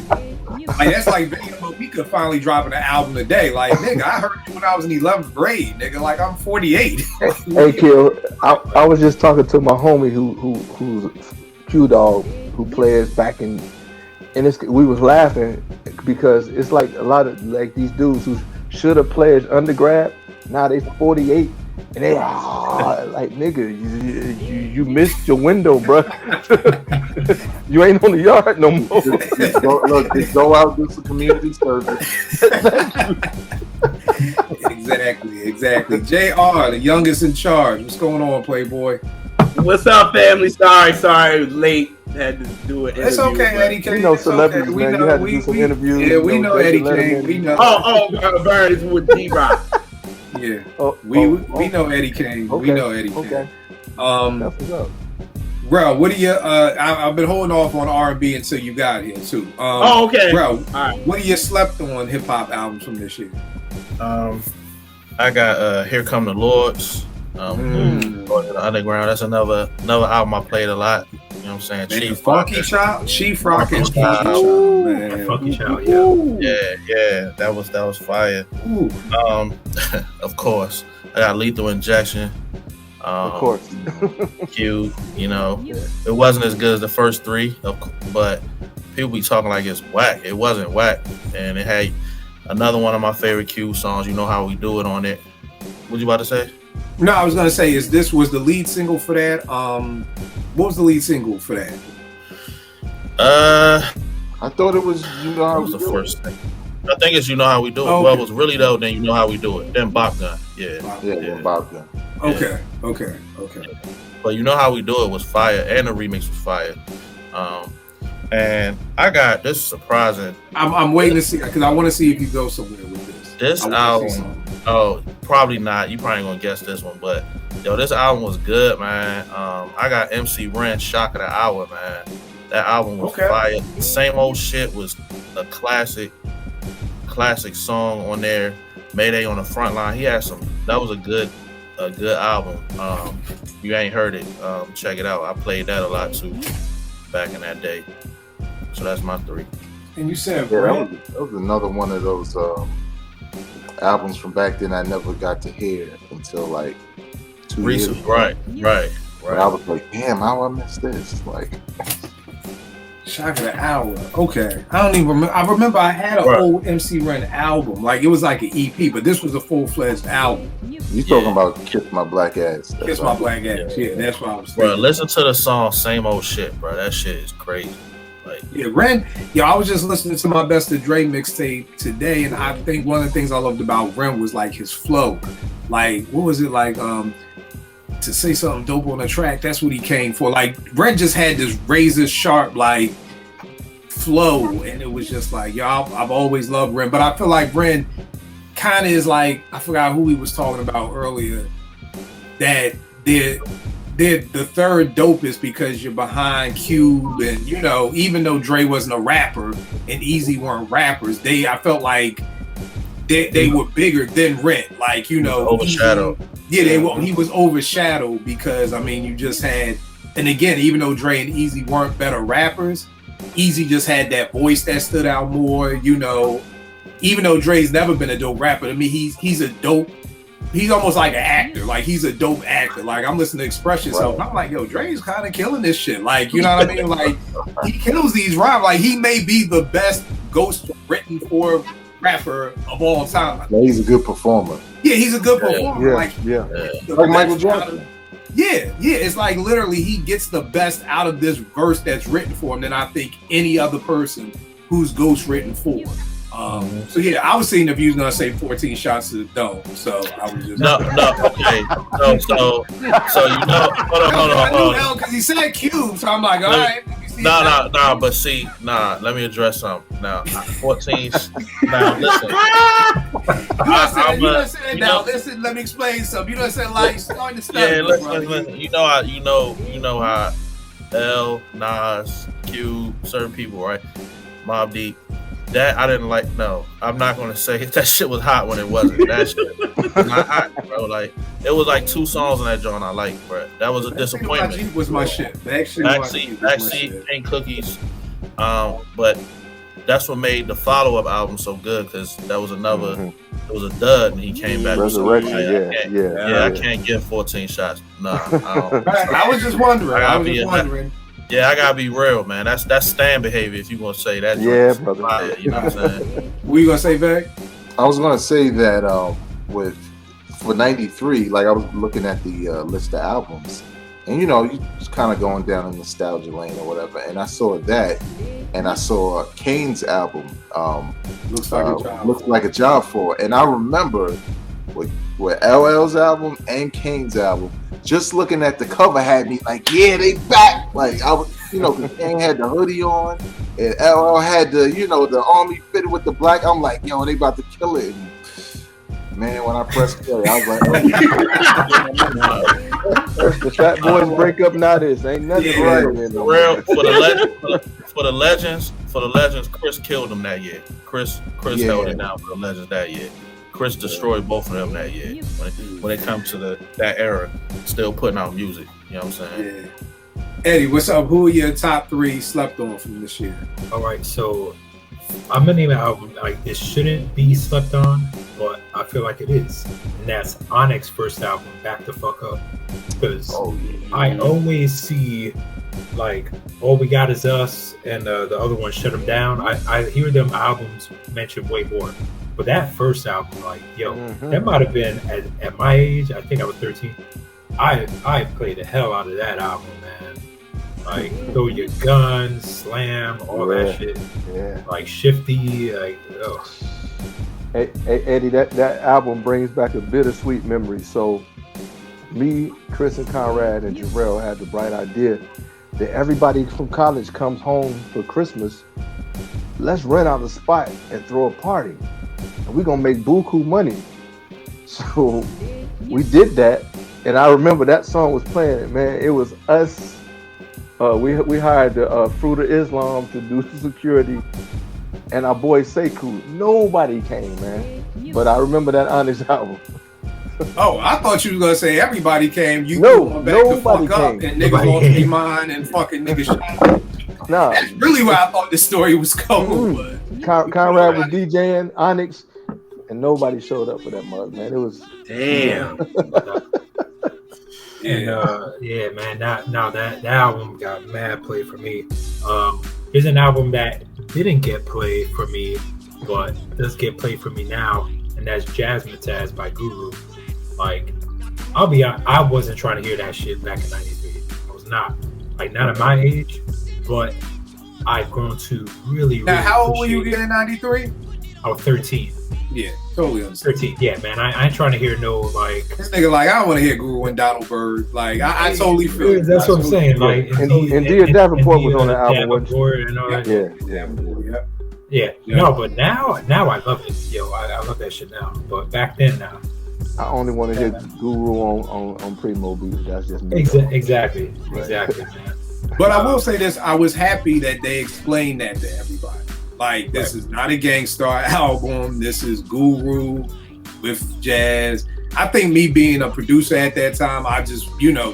Speaker 4: that's like we could finally drop an album today. Like, nigga, I heard you when I was in 11th grade, nigga. Like, I'm 48.
Speaker 5: Hey, Kill, I was just talking to my homie who's Q Dog, who plays back in, and we was laughing because it's like a lot of like these dudes who should have played undergrad, now they 48. And they like, nigga, you missed your window, bro. You ain't on the yard no more.
Speaker 6: Just go out, do some community service.
Speaker 4: Exactly. JR, the youngest in charge. What's going on, Playboy?
Speaker 9: What's up, family? Sorry, it was late. Had to do it.
Speaker 4: It's okay, Eddie King.
Speaker 5: You know celebrities, okay. Man. You had to do some interviews.
Speaker 4: Yeah, we know Eddie King. We know.
Speaker 9: Vern is with D-Rock.
Speaker 4: Yeah, we know Eddie King.
Speaker 5: Okay.
Speaker 4: We know Eddie King.
Speaker 5: Okay.
Speaker 4: That's what's up. Bro, what do you? I've been holding off on R&B until you got here too.
Speaker 9: Okay.
Speaker 4: Bro, all right. What do you slept on hip hop albums from this year?
Speaker 7: I got Here Come the Lords. Underground. That's another album I played a lot. You know what I'm saying?
Speaker 4: Chief Funky Child, Chief Rockin' Child, man.
Speaker 8: Funky Child, yeah.
Speaker 7: Yeah. That was fire. Of course, I got Lethal Injection.
Speaker 5: Of course.
Speaker 7: Q. You know, it wasn't as good as the first three, but people be talking like it's whack. It wasn't whack, and it had another one of my favorite Q songs. You Know How We Do It on it. What you about to say?
Speaker 4: No, I was gonna say this was the lead single for that. What was the lead single for that?
Speaker 6: I thought it was You Know How
Speaker 7: was
Speaker 6: We
Speaker 7: the
Speaker 6: Do
Speaker 7: first
Speaker 6: It.
Speaker 7: thing. I think it's You Know How We Do It.
Speaker 4: Okay.
Speaker 7: Well, it was really though. Then You Know How We Do It. Then Bop Gun. Yeah.
Speaker 6: Bop Gun.
Speaker 4: Okay.
Speaker 7: But You Know How We Do It was fire, and the remix was fire. And I got this is surprising.
Speaker 4: I'm waiting to see because I want to see if you go somewhere with this.
Speaker 7: This album. Oh, probably not. You probably gonna guess this one, but yo, this album was good, man. I got MC Ren Shock of the Hour, man. That album was fire. Same Old Shit was a classic song on there. Mayday on the Front Line. He had some. That was a good album. You ain't heard it? Check it out. I played that a lot too back in that day. So that's my 3.
Speaker 4: And you said
Speaker 6: that was another one of those albums from back then I never got to hear until like 2 years ago.
Speaker 7: Right.
Speaker 6: I was like, damn, how I missed this? Like,
Speaker 4: Shock of the Hour. Okay. I don't even remember. I remember I had an old MC Ren album. Like it was like an EP, but this was a full-fledged album.
Speaker 6: You talking about Kiss My Black Ass.
Speaker 4: Kiss My Black Ass. Yeah, that's what I was thinking.
Speaker 7: Bro, listen to the song Same Old Shit, bro. That shit is crazy. Like,
Speaker 4: yeah, Ren. Yo, I was just listening to my Best of Dre mixtape today, and I think one of the things I loved about Ren was like his flow. Like, what was it like? To say something dope on the track, that's what he came for. Like, Ren just had this razor sharp like flow, and it was just like, yo, I've always loved Ren, but I feel like Ren kind of is like, I forgot who he was talking about earlier, that they're the third dopest because you're behind Cube, and you know, even though Dre wasn't a rapper and Eazy weren't rappers, I felt like they were bigger than Ren. Like, you know,
Speaker 7: overshadowed.
Speaker 4: He was overshadowed because I mean, you just had, and again, even though Dre and Eazy weren't better rappers, Eazy just had that voice that stood out more. You know, even though Dre's never been a dope rapper, I mean, he's a dope. He's almost like an actor. Like, he's a dope actor. Like, I'm listening to Express Yourself. I'm like, yo, Dre's kind of killing this shit. Like, you know what I mean? Like, he kills these rhymes. Like, he may be the best ghost written for rapper of all time.
Speaker 6: Yeah, he's a good performer.
Speaker 4: Yeah, he's a good performer.
Speaker 6: Like Michael Jackson.
Speaker 4: Yeah. It's like literally he gets the best out of this verse that's written for him than I think any other person who's ghost written for. So yeah, I was seeing if you was gonna say 14 shots to the dome. So I was just
Speaker 7: okay. So you know, hold on.
Speaker 4: Because he said cube, so I'm like, all right.
Speaker 7: No, but see, let me address something. Now, 14. Now, listen.
Speaker 4: Listen, let me explain something. You know what I'm saying? Like, starting to step.
Speaker 7: Yeah, listen. You know how L, Nas, Q, certain people, right? Mobb Deep. That I didn't like. No, I'm not gonna say that shit was hot when it wasn't. That shit was not hot, bro. Like, it was like 2 songs on that joint I liked, bro. That was a disappointment.
Speaker 4: Backseat was my shit.
Speaker 7: Backseat, Ain't Cookies. But that's what made the follow-up album so good, because that was another. It was a dud, and he came back.
Speaker 5: Resurrection,
Speaker 7: I can't give 14 shots. No,
Speaker 4: I was just wondering.
Speaker 7: Yeah, I gotta be real, man. That's Stan behavior if you gonna say that.
Speaker 5: Yeah, brother.
Speaker 7: Fire, you know what I'm saying?
Speaker 4: What you gonna say, Veg?
Speaker 6: I was gonna say that for '93, like I was looking at the list of albums, and you know, you just kind of going down a nostalgia lane or whatever, and I saw that, and I saw Kane's album. Looks like a job for, and I remember with LL's album and Kane's album. Just looking at the cover had me like, yeah, they back. Like, I was, you know, because Kane had the hoodie on and LL had the, you know, the army fitted with the black. I'm like, yo, they about to kill it. And man, when I pressed play, I was like, oh.
Speaker 5: The Fat Boys breakup now this. Ain't nothing right in
Speaker 7: for real. For the legends, Chris killed him that year. Chris held it down for the legends that year. Chris destroyed both of them that year. When it comes to that era, still putting out music. You know what I'm saying?
Speaker 4: Yeah. Eddie, what's up? Who are your top 3 slept on from this year?
Speaker 8: All right, so I'm gonna name an album like it shouldn't be slept on, but I feel like it is, and that's Onyx's first album, Back the Fuck Up, because I always see like All We Got Is Us and the other one, Shut 'Em Down. I hear them albums mentioned way more, but that first album, like that might have been at my age. I think I was 13. I played the hell out of that album, man. Like Throw Your Guns, Slam, all that shit. Yeah. Like Shifty, like
Speaker 5: Hey, Eddie, that album brings back a bittersweet memory. So me, Chris, and Conrad and Jarrell had the bright idea that everybody from college comes home for Christmas. Let's rent out a spot and throw a party. And we're gonna make buku money. So we did that. And I remember that song was playing, man. It was us. We hired the Fruit of Islam to do the security, and our boy Sekou. Nobody came, man. But I remember that Onyx album.
Speaker 4: Oh, I thought you were gonna say everybody came. You
Speaker 5: nobody
Speaker 4: the fuck
Speaker 5: came.
Speaker 4: Up and niggas lost their mind and fucking niggas shot.
Speaker 5: Nah,
Speaker 4: that's really where I thought the story was going.
Speaker 5: Conrad was DJing Onyx, and nobody showed up for that mug, man. It was
Speaker 9: damn.
Speaker 8: And man, now that album got mad play for me. Here's an album that didn't get played for me, but does get played for me now, and that's Jazzmatazz by Guru. Like, I'll be honest, I wasn't trying to hear that shit back in '93. I was not. Like, not at my age, but I've grown to really.
Speaker 4: Now, how old were you in '93?
Speaker 8: I was 13.
Speaker 4: Yeah, totally understand.
Speaker 8: 13. Yeah, man. I ain't trying to hear no like.
Speaker 4: This nigga like I don't want to hear Guru and Donald Byrd. Like I totally feel.
Speaker 8: Yeah, that's what I'm saying. Like,
Speaker 5: and Dia Davenport was on the album.
Speaker 8: And all that. Yeah. No, but now I love it. Yo, I love that shit now. But back then, now.
Speaker 5: I only want to hear Guru on Primo beats. That's just me.
Speaker 8: Exactly, man.
Speaker 4: But I will say this: I was happy that they explained that to everybody. Like, this is not a Gangstar album. This is Guru with Jazz. I think me being a producer at that time, I just,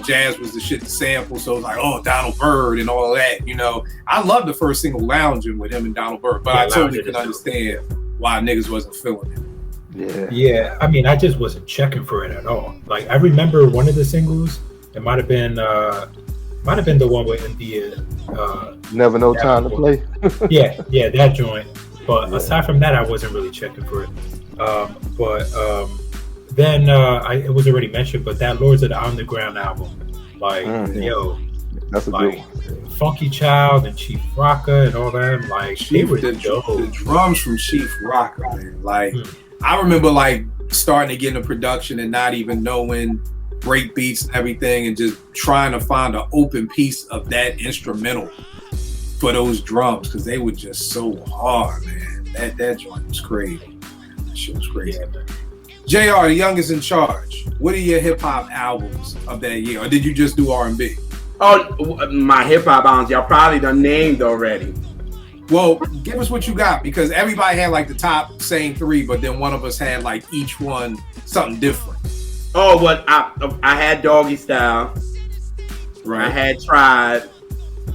Speaker 4: Jazz was the shit to sample. So it was like, oh, Donald Byrd and all that, I love the first single, Lounging, with him and Donald Byrd. But I totally can understand why niggas wasn't feeling it.
Speaker 8: Yeah. I mean, I just wasn't checking for it at all. Like, I remember one of the singles. It might have been the one with India.
Speaker 5: Never No Time to Play.
Speaker 8: yeah, that joint. But aside from that, I wasn't really checking for it. Then it was already mentioned, but that Lords of the Underground album, like,
Speaker 5: that's a good one.
Speaker 8: Funky Child and Chief Rocker and all that, like, they were dope.
Speaker 4: The drums from Chief Rocker, man. Like, I remember like starting to get into production and not even knowing break beats and everything, and just trying to find an open piece of that instrumental for those drums, because they were just so hard, man. That joint was crazy. That shit was crazy. JR, the youngest in charge, what are your hip-hop albums of that year? Or did you just do R&B?
Speaker 9: Oh, my hip-hop albums, y'all probably done named already.
Speaker 4: Well, give us what you got, because everybody had like the top same 3, but then one of us had like each one something different.
Speaker 9: Oh, but I had Doggy Style.
Speaker 4: Right.
Speaker 9: I had Tribe.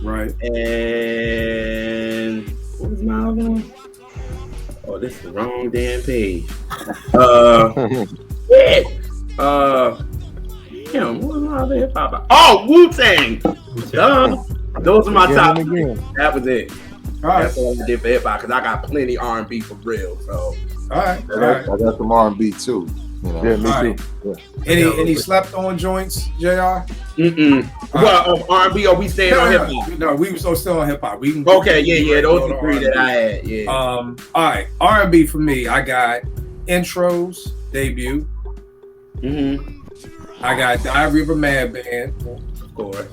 Speaker 4: Right.
Speaker 9: And what was my other one? Oh, this is the wrong damn page. Damn, what was my other hip hop? Oh, Wu-Tang. Those are my top 3. That was it.
Speaker 4: All right.
Speaker 9: That's all I did for hip hop, because I got plenty R&B for real. So.
Speaker 4: All right.
Speaker 6: I got some R&B too.
Speaker 5: Yeah, me too. Yeah.
Speaker 4: Any slept on joints, JR?
Speaker 9: Well, R&B, or we staying on hip hop?
Speaker 4: No, we were still on hip hop. We can
Speaker 9: okay, yeah. Those are 3 that I had. Yeah.
Speaker 4: All right, R&B for me. I got Intro's debut. I got Diary of a Madman,
Speaker 9: of course.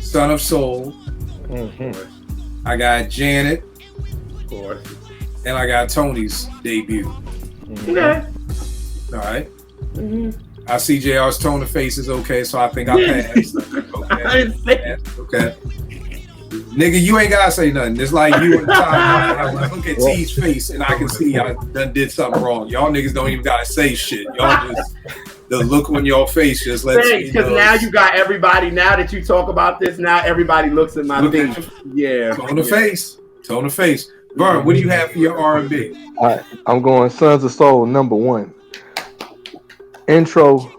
Speaker 4: Son of Soul. I got Janet,
Speaker 9: of course,
Speaker 4: and I got Tony's debut.
Speaker 9: Okay.
Speaker 4: All right. I see JR's tone of face is okay, so I think I passed. Okay. Nigga, you ain't gotta say nothing. It's like you and Tom. I look at T's face and I can see I done did something wrong. Y'all niggas don't even gotta say shit. Y'all just the look on your face just lets me know.
Speaker 9: Because now you got everybody. Now that you talk about this, now everybody looks at my face. Yeah.
Speaker 4: Tone the face. Tone the face. Vern, what do you have for your R&B?
Speaker 5: All right, I'm going Sons of Soul #1. Intro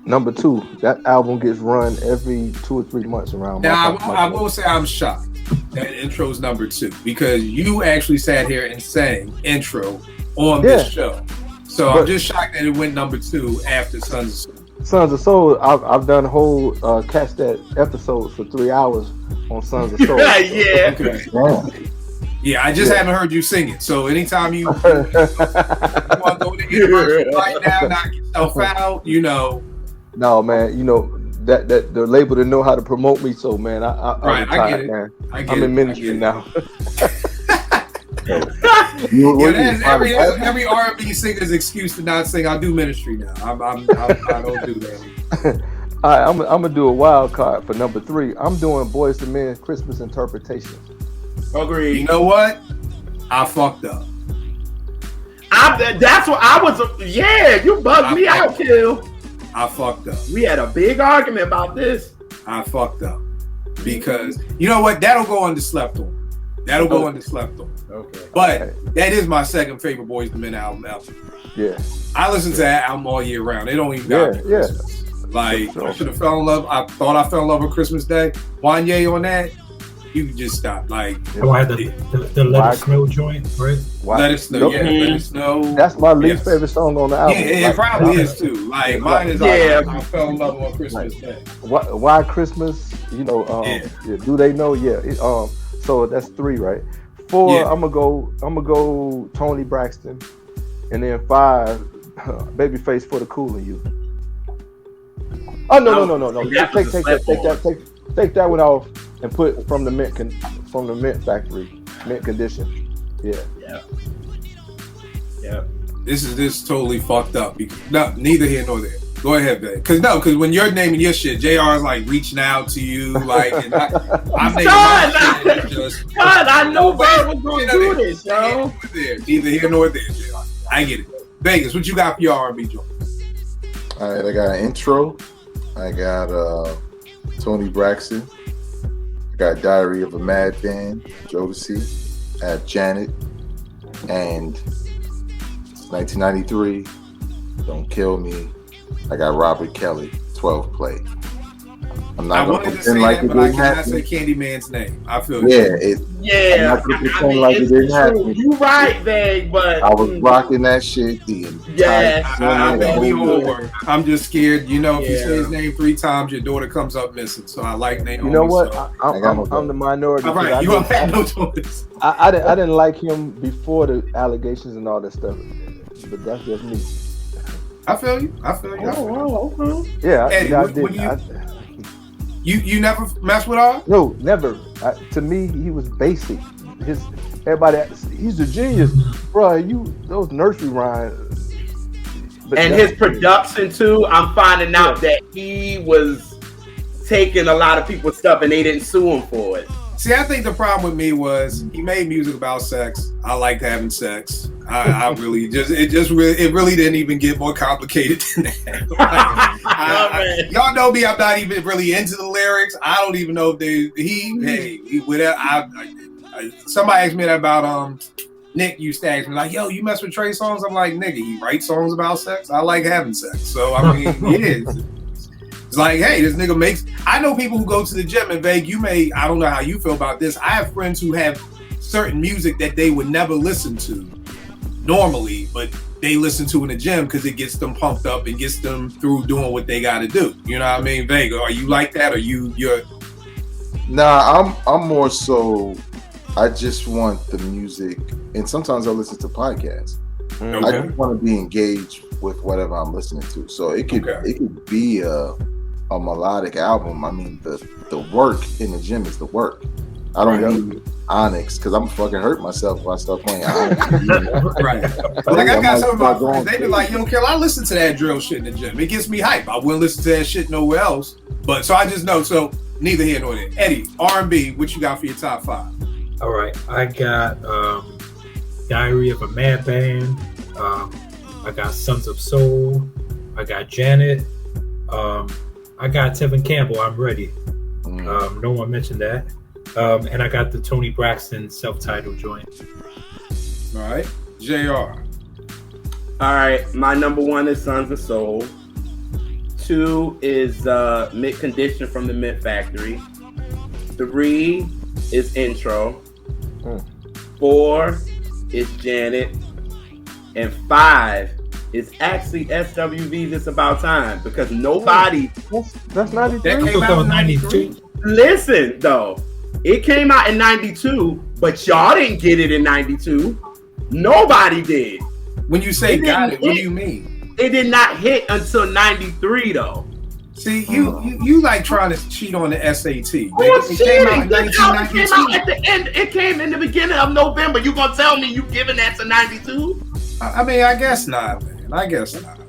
Speaker 5: #2. That album gets run every 2 or 3 months around.
Speaker 4: Now I will say I'm shocked that intro's #2 because you actually sat here and sang intro on this show. So I'm just shocked that it went #2 after Sons of Soul.
Speaker 5: Sons of Soul, I've done whole Catch That episodes for 3 hours on Sons of Soul.
Speaker 9: Yeah.
Speaker 4: Okay. Yeah, I just haven't heard you sing it. So anytime you want to go to the right now, knock yourself out, you know.
Speaker 5: No, man, you know that the label didn't know how to promote me. So man, I get it, man. I'm in ministry now.
Speaker 4: Every R&B singer's excuse to not sing. I do ministry now. I don't do that.
Speaker 5: All right, I'm gonna do a wild card for #3. I'm doing Boyz II Men Christmas Interpretation.
Speaker 9: Agreed.
Speaker 4: You know what? I fucked up.
Speaker 9: That's what I was. Yeah, you bugged me out, Kill.
Speaker 4: I fucked up.
Speaker 9: We had a big argument about this.
Speaker 4: I fucked up because you know what? That'll go underslept on. That'll go underslept on.
Speaker 9: Okay.
Speaker 4: But that is my second favorite Boyz II Men album ever.
Speaker 5: Yeah.
Speaker 4: I listen to that album all year round. They don't even got me Christmas. Like I should have fell in love. I thought I fell in love with Christmas Day. Wanye on that. You can just stop. Like
Speaker 8: I had the Let It Snow joint, right?
Speaker 4: Let It Snow. Yeah, Let It Snow.
Speaker 5: That's my least favorite song on the album.
Speaker 4: Yeah, it probably is too. Like mine is. I fell in love on Christmas Day.
Speaker 5: Why Christmas? You know. Do they know? Yeah. So that's 3, right? 4. I'm gonna go Toni Braxton, and then 5. Babyface for the Coolin' You. Oh no! Take that one off. And put from the mint factory, mint condition. Yeah.
Speaker 4: This totally fucked up. No, neither here nor there. Go ahead, babe. Because when you're naming your shit, JR is like reaching out to you, like, and I'm naming my shit.
Speaker 9: God, I know Vern was going to do this, yo.
Speaker 4: Neither here nor there, JR. I get it. Vegas, what you got for your R&B joint?
Speaker 6: All right, I got an intro. I got Toni Braxton. I got Diary of a Madman, Jodeci. I have Janet. And 1993, Don't Kill Me. I got Robert Kelly, 12 Play. I'm not going to pretend like it didn't happen. I
Speaker 4: say Candyman's name. I feel
Speaker 6: I'm not going to pretend like it didn't happen.
Speaker 9: You right, Big, but
Speaker 6: I was rocking that shit the entire
Speaker 4: I think we all were. I'm just scared. You know, if you say his name 3 times, your daughter comes up missing. So I like Naomi.
Speaker 5: You know what?
Speaker 4: So.
Speaker 5: I'm the minority.
Speaker 4: All right, you don't have no choice.
Speaker 5: I didn't like him before the allegations and all that stuff, but that's just me.
Speaker 4: I feel you.
Speaker 5: Okay. Yeah,
Speaker 4: Eddie,
Speaker 5: I did.
Speaker 4: You never mess with her?
Speaker 5: No, never. To me, he was basic. He's a genius, bro. Those nursery rhymes.
Speaker 9: And his production too. I'm finding out that he was taking a lot of people's stuff and they didn't sue him for it.
Speaker 4: See, I think the problem with me was he made music about sex. I liked having sex. I really it really didn't even get more complicated than that. Y'all know me. I'm not even really into the lyrics. I don't even know if somebody asked me that about Nick used to ask me like, yo, you mess with Trey songs? I'm like, nigga, he writes songs about sex. I like having sex. So I mean, it's like, hey, this nigga makes. I know people who go to the gym and Vague. I don't know how you feel about this. I have friends who have certain music that they would never listen to normally, but they listen to in the gym because it gets them pumped up and gets them through doing what they got to do. You know what I mean, Vega? Are you like that? Or you're?
Speaker 6: Nah, I'm more so. I just want the music, and sometimes I listen to podcasts. Okay. I just want to be engaged with whatever I'm listening to. So it could be a melodic album. I mean, the work in the gym is the work. I don't need Onyx because I'm fucking hurt myself when I start playing Onyx.
Speaker 4: Right. Like I got some of my friends, they be like, yo, Kel, I listen to that drill shit in the gym. It gets me hype. I wouldn't listen to that shit nowhere else. But so I just know. So neither here nor there. Eddie, R&B, what you got for your top 5?
Speaker 8: All right, I got Diary of a Madman. I got Sons of Soul. I got Janet. I got Tevin Campbell. I'm Ready. No one mentioned that. And I got the Toni Braxton self-titled joint.
Speaker 4: All right, JR.
Speaker 9: All right, my number 1 is Sons of Soul. 2 is Mid Condition from the Mid Factory. 3 is Intro. 4 is Janet. And 5 is actually SWV's It's About Time, because nobody...
Speaker 5: That's 93?
Speaker 4: That came out in 92.
Speaker 9: Listen, though. It came out in 92, but y'all didn't get it in 92. Nobody did.
Speaker 4: When you say got it, what do you mean?
Speaker 9: It did not hit until 93, though.
Speaker 4: See, you like trying to cheat on the SAT.
Speaker 9: It came out in 1992. It came out at the end. It came in the beginning of November. You gonna tell me you giving that to 92?
Speaker 4: I mean, I guess not, man. I guess not.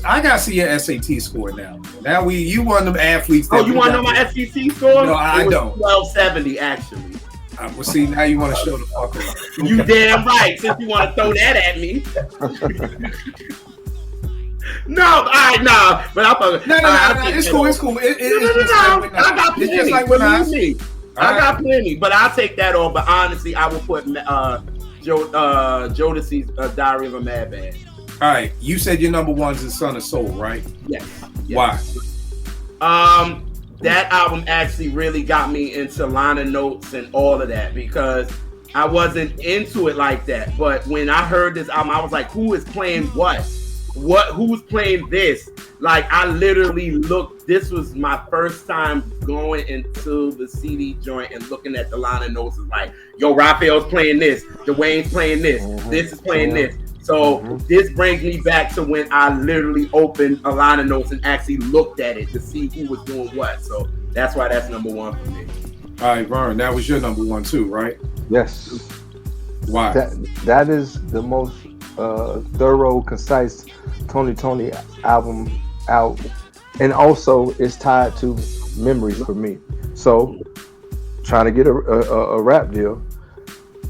Speaker 4: I gotta see your SAT score now. Now you one of them athletes.
Speaker 9: Oh, you want to know my SAT score?
Speaker 4: No, I don't.
Speaker 9: 1270 actually.
Speaker 4: Well, see, now you want to show the fuck around.
Speaker 9: You damn right. Since you want to throw that at me. No, all right, no. But I thought
Speaker 4: no. It's cool. It's cool.
Speaker 9: No. I got plenty.
Speaker 4: It's just like
Speaker 9: what do you
Speaker 4: I
Speaker 9: mean? I got plenty, but I'll take that off. But honestly, I will put Jodeci's Diary of a Madman.
Speaker 4: All right, you said your number 1 is Son of Soul, right?
Speaker 9: Yes.
Speaker 4: Why?
Speaker 9: That album actually really got me into liner notes and all of that, because I wasn't into it like that. But when I heard this album, I was like, who is playing what? Who's playing this? Like, I literally looked. This was my first time going into the CD joint and looking at the liner notes. It's like, yo, Raphael's playing this, Dwayne's playing this, this is playing this. So this brings me back to when I literally opened a line of notes and actually looked at it to see who was doing what. So that's why that's number 1 for me.
Speaker 4: All right, Vern, that was your number 1 too, right?
Speaker 5: Yes.
Speaker 4: Why?
Speaker 5: That is the most thorough, concise Tony album out, and also it's tied to memories for me. So trying to get a rap deal,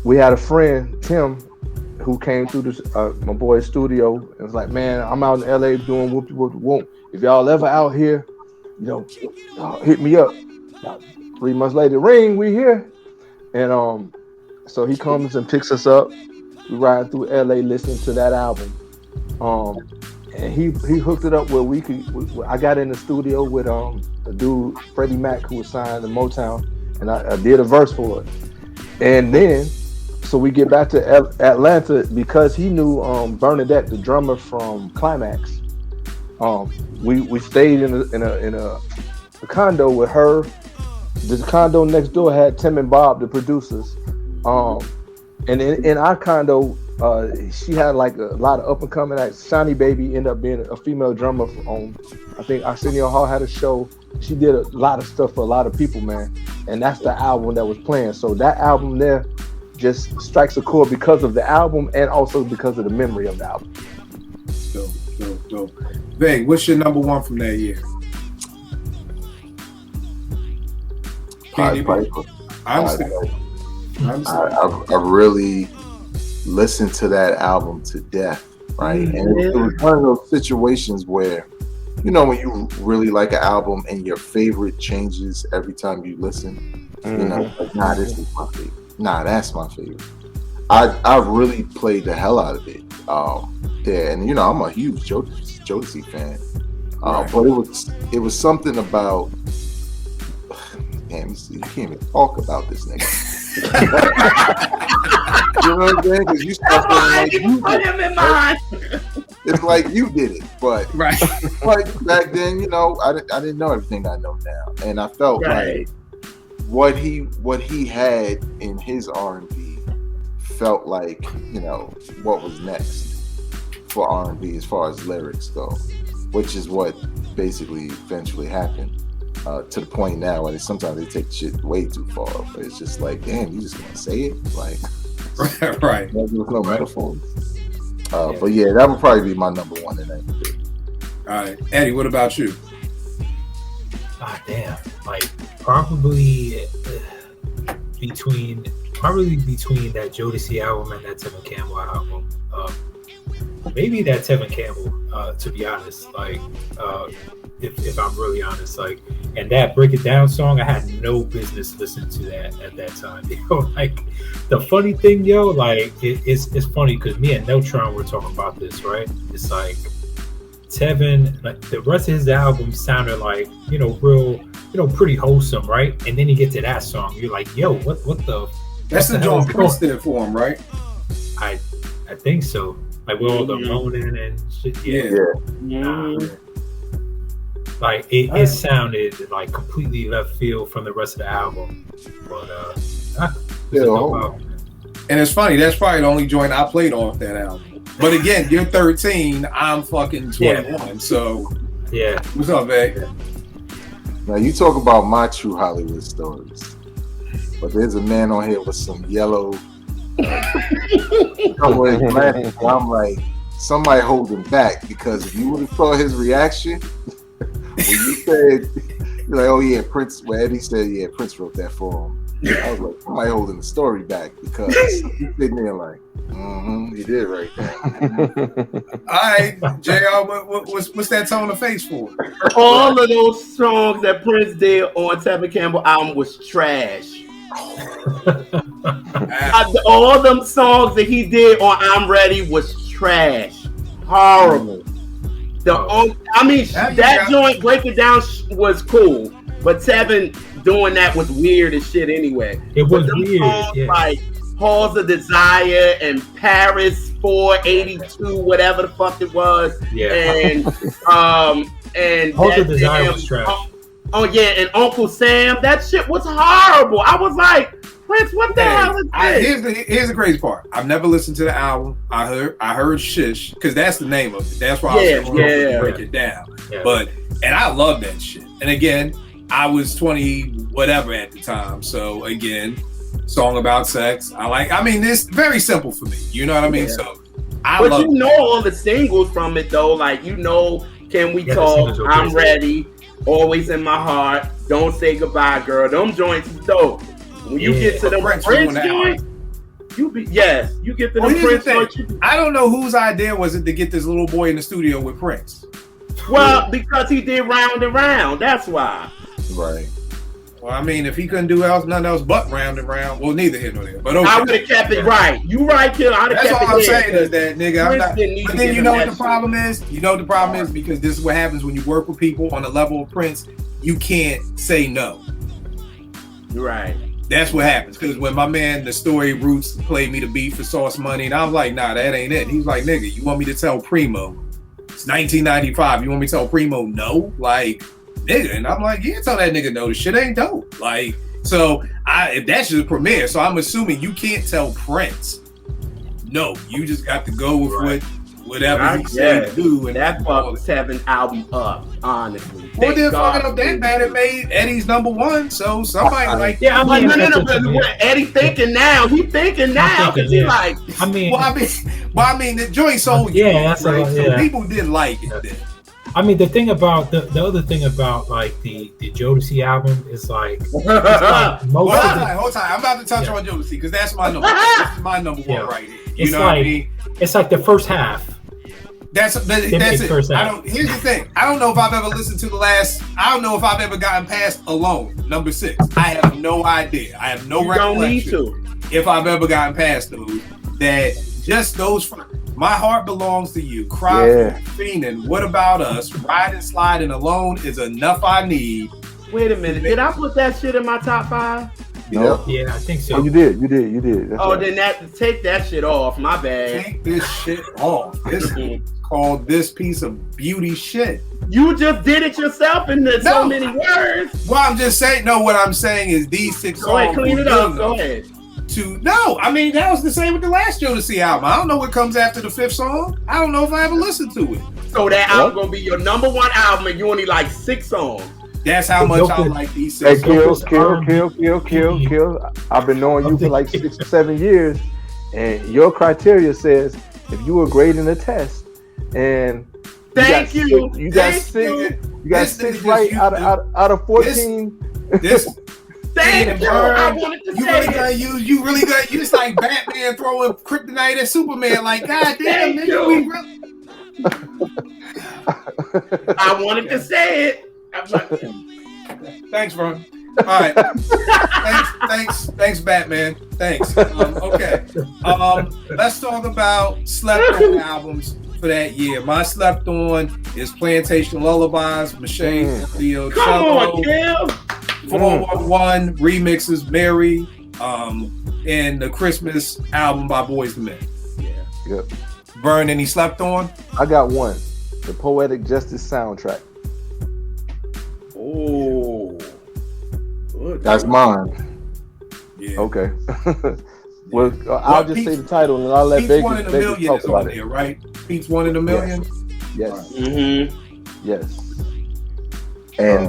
Speaker 5: we had a friend, Tim, who came through this my boy's studio and was like, man, I'm out in LA doing whoop whoop whoop. If y'all ever out here, hit me up. About 3 months later, ring, we here. And so he comes and picks us up. We ride through LA listening to that album. And he hooked it up where we could. I got in the studio with a dude, Freddie Mac, who was signed to Motown, and I did a verse for it. And then, so we get back to Atlanta, because he knew Bernadette, the drummer from Climax. We stayed in a condo with her. The condo next door had Tim and Bob, the producers. And in our condo, she had like a lot of up and coming acts. Shiny Baby ended up being a female drummer on, I think Arsenio Hall had a show. She did a lot of stuff for a lot of people, man. And that's the album that was playing. So that album there just strikes a chord because of the album and also because of the memory of the album.
Speaker 4: Dope. Veg, what's your number 1 from that year?
Speaker 6: I really listened to that album to death, right? And it was one of those situations where, when you really like an album and your favorite changes every time you listen, like, this is my favorite. That's my favorite. I really played the hell out of it. And I'm a huge Jodeci fan. But it was something about. Damn, you can't even talk about this nigga. You know what I'm saying? Because you start like you put him in mind. It's like you did it, but
Speaker 4: right.
Speaker 6: Like back then, I didn't know everything I know now, and I felt like what he had in his R&B felt like what was next for R&B as far as lyrics go, which is what basically eventually happened. To the point now where sometimes they take shit way too far. But it's just like, damn, you just gonna say it? Like,
Speaker 4: right.
Speaker 6: There's no metaphors. But yeah, that would probably be my number 1 in that.
Speaker 4: All right, Eddie, what about you?
Speaker 8: damn, like probably between that Jodeci album and that Tevin Campbell album. Maybe that Tevin Campbell, to be honest, like, if I'm really honest, like, and that Break It Down song, I had no business listening to that at that time. Like, the funny thing, like, it's funny because me and Neutron were talking about this, right? It's like, Tevin, like, the rest of his album sounded like, real, pretty wholesome, right? And then you get to that song, you're like, yo, what the?
Speaker 4: That's the John Prince did for him, right?
Speaker 8: I think so. Like with all the moaning and shit. Like it sounded like completely left field from the rest of the album. But
Speaker 4: and it's funny, that's probably the only joint I played off that album. But again, you're 13, I'm fucking 21. So
Speaker 8: yeah.
Speaker 4: What's up, Vic?
Speaker 6: Now you talk about my true Hollywood stories, but there's a man on here with some yellow. I'm like, somebody hold him back, because if you would have thought his reaction when you said, you're like, oh yeah, Prince. Well, Eddie said, yeah, Prince wrote that for him. I was like, somebody holding the story back, because he's sitting there like, he did right there.
Speaker 4: All right, JR, what's that tone of face for?
Speaker 9: All of those songs that Prince did on Tevin Campbell album was trash. All them songs that he did on I'm Ready was trash, horrible. That joint Break It Down was cool, but Tevin doing that was weird as shit anyway.
Speaker 8: It was weird,
Speaker 9: like Halls of Desire and Paris 482, whatever the fuck it was, and
Speaker 8: Halls of Desire was trash.
Speaker 9: Oh yeah, and Uncle Sam, that shit was horrible. I was like, Prince, what the hell is this?
Speaker 4: Here's the crazy part. I've never listened to the album. I heard Shish, because that's the name of it. That's why I was going to break it down. Yeah. And I love that shit. And again, I was 20 whatever at the time. So again, song about sex. It's very simple for me. You know what I mean?
Speaker 9: Yeah.
Speaker 4: So
Speaker 9: But you know all the singles from it though. Like, Can We Talk? I'm Ready. Always in My Heart. Don't Say Goodbye, Girl. Them joints is dope. When you get to them Prince joints, you get to them Prince joints.
Speaker 4: I don't know whose idea was it to get this little boy in the studio with Prince.
Speaker 9: Well, because he did Round and Round. That's why.
Speaker 6: Right.
Speaker 4: Well, if he couldn't do nothing else but Round and Round, well, neither here nor there. But okay.
Speaker 9: I would have kept it right. You right, kid.
Speaker 4: That's all I'm saying is that, nigga. I'm not. But then you know what the problem is? You know what the problem is? Because this is what happens when you work with people on the level of Prince. You can't say no.
Speaker 9: Right.
Speaker 4: That's what happens. Because when my man, the Story Roots, played me the beat for Sauce Money, and I was like, nah, that ain't it. He's like, nigga, you want me to tell Primo? It's 1995. You want me to tell Primo no? Like, nigga. And I'm like, yeah, tell that nigga no. The shit ain't dope. Like, so if that's just a premiere, so I'm assuming you can't tell Prince no. You just got to go with whatever he said to do. And
Speaker 9: that fucked Tevin album up, honestly.
Speaker 4: Well, then fuck it up that bad. It made Eddie's #1. So somebody like,
Speaker 9: yeah, I'm like, no. Eddie thinking now. He thinking now because he like.
Speaker 4: The joint sold. So people did like it. Then.
Speaker 8: The thing about the other thing about like the Jodeci album is like, hold on.
Speaker 4: I'm about to touch on Jodeci because that's my number. This is my #1 right here. You know what I mean?
Speaker 8: It's like the first half.
Speaker 4: That's it. Here's the thing. I don't know if I've ever listened to the last. I don't know if I've ever gotten past Alone, #6. I have no idea. I have no recollection if I've ever gotten past those. That just those. My Heart Belongs to You, Cry for Fiendin', What About Us, Riding, Sliding, Alone is Enough I Need.
Speaker 9: Wait a minute, did I put that shit in my top 5?
Speaker 5: No.
Speaker 8: Yeah, I think so.
Speaker 5: Oh, you did. That's right.
Speaker 9: Then take that shit off. My bad.
Speaker 4: Take this shit off. This is called This Piece of Beauty Shit.
Speaker 9: You just did it yourself in so many words.
Speaker 4: Well, I'm just saying. No, what I'm saying is these 6 songs.
Speaker 9: Go ahead, clean it up. Go ahead.
Speaker 4: That was the same with the last Jodeci album. I don't know what comes after the 5th song. I don't know if I ever listened to it.
Speaker 9: So that album gonna be your #1 album, and you only like 6 songs.
Speaker 4: That's how much I like these 6 songs.
Speaker 5: Kill. I've been knowing you for like 6 or 7 years, and your criteria says if you were grading a test and
Speaker 9: you got
Speaker 5: You got 6 right out of 14.
Speaker 4: This
Speaker 9: Thank you. I wanted to say
Speaker 4: you really got use like Batman throwing kryptonite at Superman. Like, God damn, nigga, we really.
Speaker 9: I wanted to say it.
Speaker 4: Thanks, Vern. All right. Thanks, Batman. Thanks. Okay. Let's talk about slept on albums for that year. My slept on is Plantation Lullabies, Machine, Leo,
Speaker 9: Come on, Kim.
Speaker 4: 411 remixes, Mary, and the Christmas album by Boyz II Men.
Speaker 5: Yep.
Speaker 4: Vern, any slept on?
Speaker 5: I got one. The Poetic Justice soundtrack.
Speaker 9: Oh.
Speaker 6: That's mine.
Speaker 4: Yeah.
Speaker 5: Okay. Well, I'll just say the title and I'll let
Speaker 4: Pete's
Speaker 5: Vegas,
Speaker 4: One in a
Speaker 5: Vegas
Speaker 4: Million
Speaker 5: talk
Speaker 4: is
Speaker 5: about
Speaker 4: on
Speaker 5: it.
Speaker 4: there, right? Pete's One in a Million?
Speaker 5: Yes.
Speaker 9: Mm-hmm.
Speaker 5: Yes.
Speaker 6: And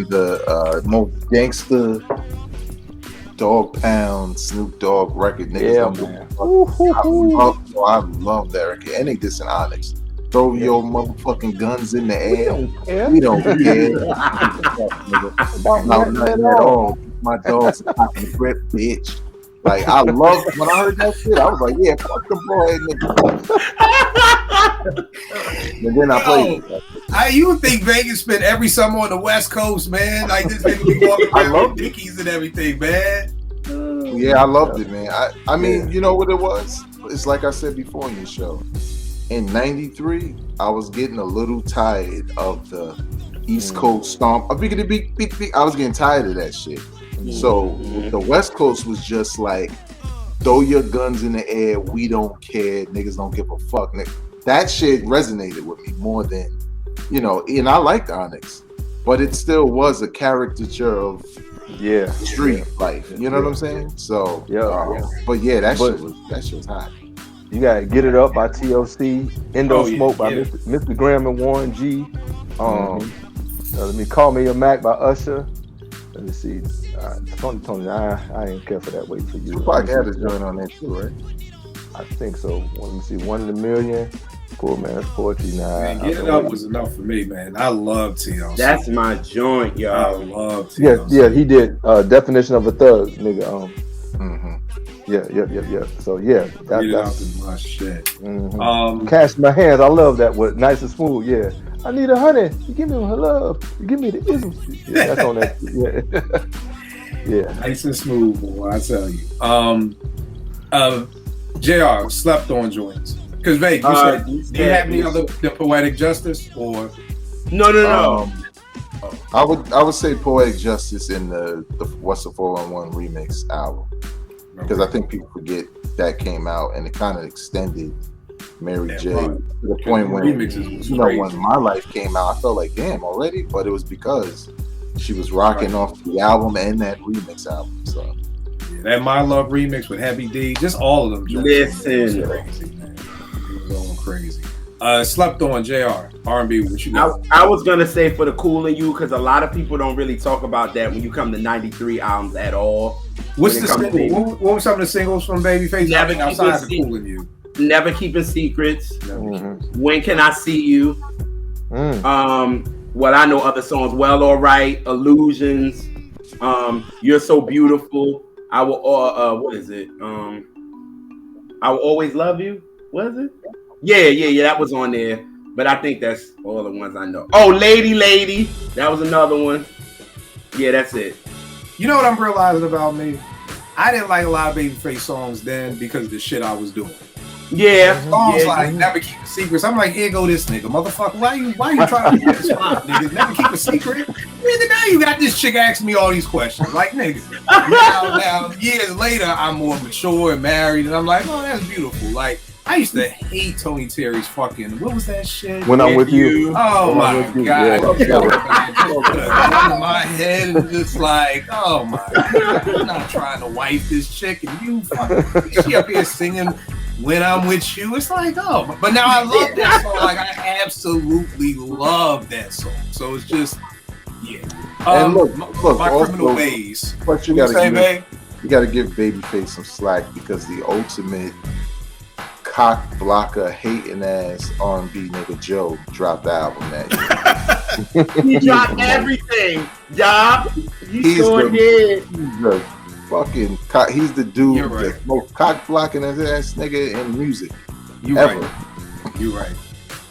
Speaker 6: the most gangster Dog Pound Snoop Dogg record, niggas.
Speaker 5: Yeah,
Speaker 6: don't
Speaker 5: man.
Speaker 6: I love that record. And they dissing Onyx. Throw your motherfucking guns in the air. We don't care. About nothing at all. My dog's fucking grip, bitch. Like, I love when I heard that shit. I was like, yeah, fuck the boy, nigga. And then I played it.
Speaker 4: You would think Vegas spent every summer on the West Coast, man. Like, this nigga be walking around with Dickies and everything, man.
Speaker 6: Yeah, I loved it, man. I mean, you know what it was? It's like I said before in your show. In '93, I was getting a little tired of the East Coast stomp. I was getting tired of that shit. So the West Coast was just like, throw your guns in the air. We don't care. Niggas don't give a fuck. That shit resonated with me more than, and I liked Onyx, but it still was a caricature of street life. You know what I'm saying? So but yeah, that shit was hot.
Speaker 5: You gotta Get It Up by TLC, Endo Smoke by Mr. Graham and Warren G. Let me Call Me Your Mac by Usher. Let me see. Tony, I ain't care for that. Wait for you.
Speaker 6: Tupac had a joint on that too, right?
Speaker 5: I think so. Let me see. 1 in a Million. Poor Man's Poetry.
Speaker 4: Man, Get It Up was enough for me, man. I love TLC.
Speaker 9: That's my joint, y'all.
Speaker 4: I love TLC.
Speaker 5: Yeah, he did. Definition of a Thug, nigga. Yeah. So that's
Speaker 4: my shit.
Speaker 5: Cash in My Hands. I love that. With Nice and Smooth. Yeah. I need 100. You give me her love. You give me the ism. Yeah, that's on that. Yeah.
Speaker 4: Nice and Smooth, boy. I tell you. JR, slept on joints. Because Vay, you said, do you have any other the Poetic Justice or?
Speaker 9: No.
Speaker 6: I would say Poetic Justice in the What's the 411 remix album. Because I think people forget that came out and it kind of extended Mary J to the point when when My Life came out, I felt like damn already, but it was because she was rocking off the album and that remix album. So
Speaker 4: that My Love remix with Heavy D, just all of them.
Speaker 9: Listen,
Speaker 4: it was crazy, man. It was going crazy. Slept on JR R&B. What you got?
Speaker 9: I was gonna say For the Cool in You because a lot of people don't really talk about that when you come to '93 albums at all.
Speaker 4: What's the single? What were some of the singles from Babyface?
Speaker 9: Never
Speaker 4: outside the Cool in You.
Speaker 9: Never Keeping Secrets. When Can I See You? What I know other songs. Well, Alright. Illusions. You're So Beautiful. I will. What is it? I Will Always Love You. What is it? Yeah. That was on there. But I think that's all the ones I know. Oh, Lady. That was another one. Yeah, that's it.
Speaker 4: You know what I'm realizing about me? I didn't like a lot of Babyface songs then because of the shit I was doing.
Speaker 9: Yeah.
Speaker 4: Songs like Never Keep a Secret. I'm like, here go this nigga, motherfucker. Why you trying to get this spot, nigga? Never keep a secret. Nigga, now you got this chick asking me all these questions. Like, nigga. Now, years later, I'm more mature and married, and I'm like, oh, that's beautiful. Like, I used to hate Tony Terry's fucking, what was that shit?
Speaker 5: When I'm With You.
Speaker 4: Oh my God. Put a gun in my head and just like, oh my God. I'm not trying to wife this chick and you fucking, she up here singing When I'm With You. It's like, oh, but now I love that song. Like, I absolutely love that song. So it's just, yeah.
Speaker 6: And look,
Speaker 4: My
Speaker 6: also,
Speaker 4: Criminal Ways.
Speaker 6: But you gotta give Babyface some slack because the ultimate cock blocker hating ass R&B nigga Joe dropped the album that year.
Speaker 9: He dropped everything, y'all. He sure did.
Speaker 6: He's the fucking he's the dude that's most cock blocking his ass nigga in music.
Speaker 4: You
Speaker 6: ever.
Speaker 4: right.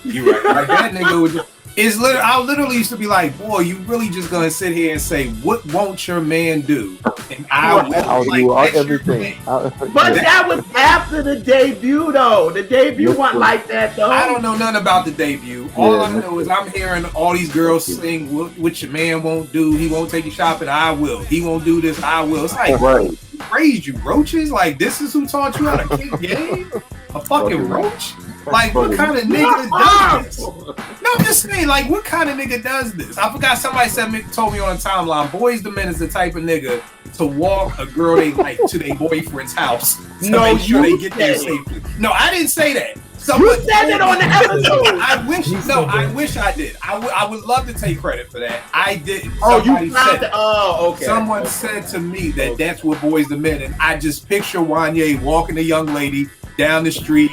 Speaker 4: You right. Like that nigga would just, I literally used to be like, boy, you really just gonna sit here and say, what won't your man do? And
Speaker 5: I'll do everything.
Speaker 9: But that was after the debut, though. The debut wasn't like that, though.
Speaker 4: I don't know nothing about the debut. All I know is I'm hearing all these girls sing, what your man won't do. He won't take you shopping. I will. He won't do this. I will. It's like, raised you roaches? Like, this is who taught you how to kick game? A fucking roach? Like, what kind of nigga does this? No, I'm just saying, like, what kind of nigga does this? I forgot somebody told me on the timeline, Boyz II Men is the type of nigga to walk a girl they like to their boyfriend's house to make sure they get there safely. No, I didn't say that.
Speaker 9: You said it on the episode.
Speaker 4: I wish I did. I would love to take credit for that. I didn't.
Speaker 9: Oh, you found it. Oh, okay.
Speaker 4: Someone said to me that that's what Boyz II Men, and I just picture Wanye walking a young lady down the street,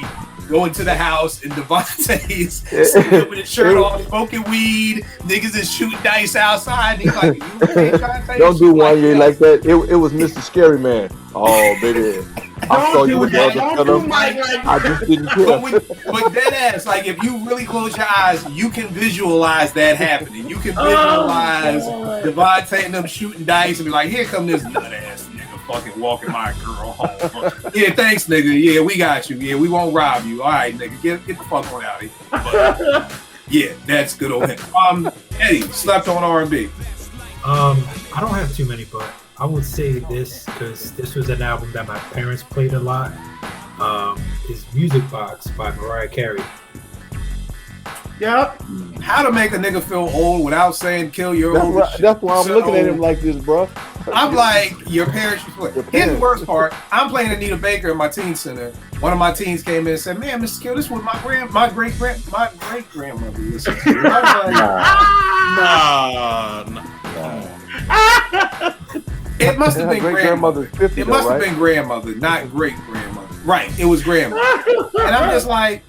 Speaker 4: going to the house, and Devontae's sitting with his shirt off, smoking weed. Niggas is shooting dice outside. He's like,
Speaker 5: don't do Wanye like that. It was Mr. Scary Man. Oh, baby. I saw you with the other I just didn't care.
Speaker 4: But dead ass, like, if you really close your eyes, you can visualize that happening. You can visualize Devontae and them shooting dice and be like, here come this nut ass nigga fucking walking my girl home. Yeah, thanks, nigga. Yeah, we got you. Yeah, we won't rob you. All right, nigga, get the fuck on out of here. But, yeah, that's good old him. Eddie, slept on R&B.
Speaker 8: I don't have too many, but I would say this because this was an album that my parents played a lot. Is Music Box by Mariah Carey.
Speaker 9: Yep.
Speaker 4: How to make a nigga feel old without saying kill your old.
Speaker 5: That's why I'm looking at him like this, bro.
Speaker 4: I'm like, your parents should play. Here's the worst part. I'm playing Anita Baker in my teen center. One of my teens came in and said, man, Mr. Kill, this was my great grandmother listened to. It must have been grandmother. It must have been grandmother, not great grandmother. Right, it was grandmother. And I'm just like,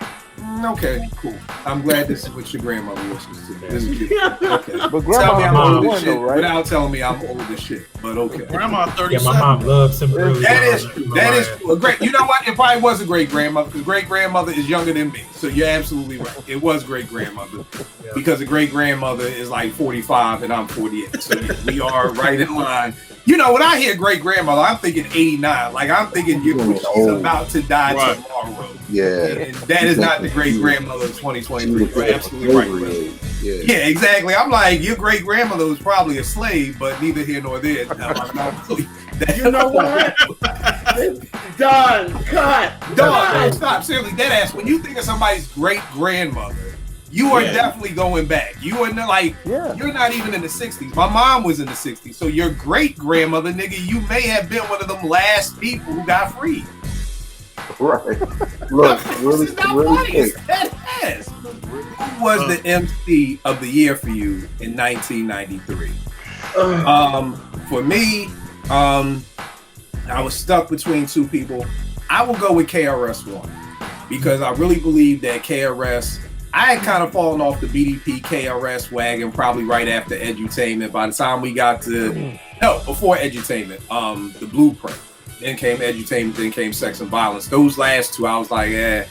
Speaker 4: okay, cool. I'm glad this is what your grandmother listens to. This is cute. Okay.
Speaker 5: But grandma,
Speaker 4: I'm old as shit without telling me I'm old as shit. But okay.
Speaker 7: Grandma 37.
Speaker 8: Yeah, my mom loves some early.
Speaker 4: That is true. That is true. Great. You know what? It probably was a great grandmother because great grandmother is younger than me. So you're absolutely right. It was great grandmother because a great grandmother is like 45 and I'm 48. So yeah, we are right in line. You know, when I hear great grandmother, I'm thinking 89. Like I'm thinking she's about to die tomorrow.
Speaker 6: Yeah.
Speaker 4: And that is not the great grandmother of 2023. You're absolutely right. Yeah, exactly. I'm like, your great grandmother was probably a slave, but neither here nor there.
Speaker 9: You know what? Done. Cut.
Speaker 4: Done. Stop. Seriously, dead ass. When you think of somebody's great grandmother, you are definitely going back. You are you're not even in the 60s. My mom was in the 60s. So your great grandmother, nigga, you may have been one of them last people who got free.
Speaker 6: Right. Look, really quick.
Speaker 4: Who was the MC of the year for you in 1993? For me, I was stuck between two people. I will go with KRS-One because I really believe that KRS. I had kind of fallen off the BDP KRS wagon probably right after Edutainment. By the time we got to before Edutainment, the Blueprint. Then came Edutainment, then came Sex and Violence. Those last two, I was like, I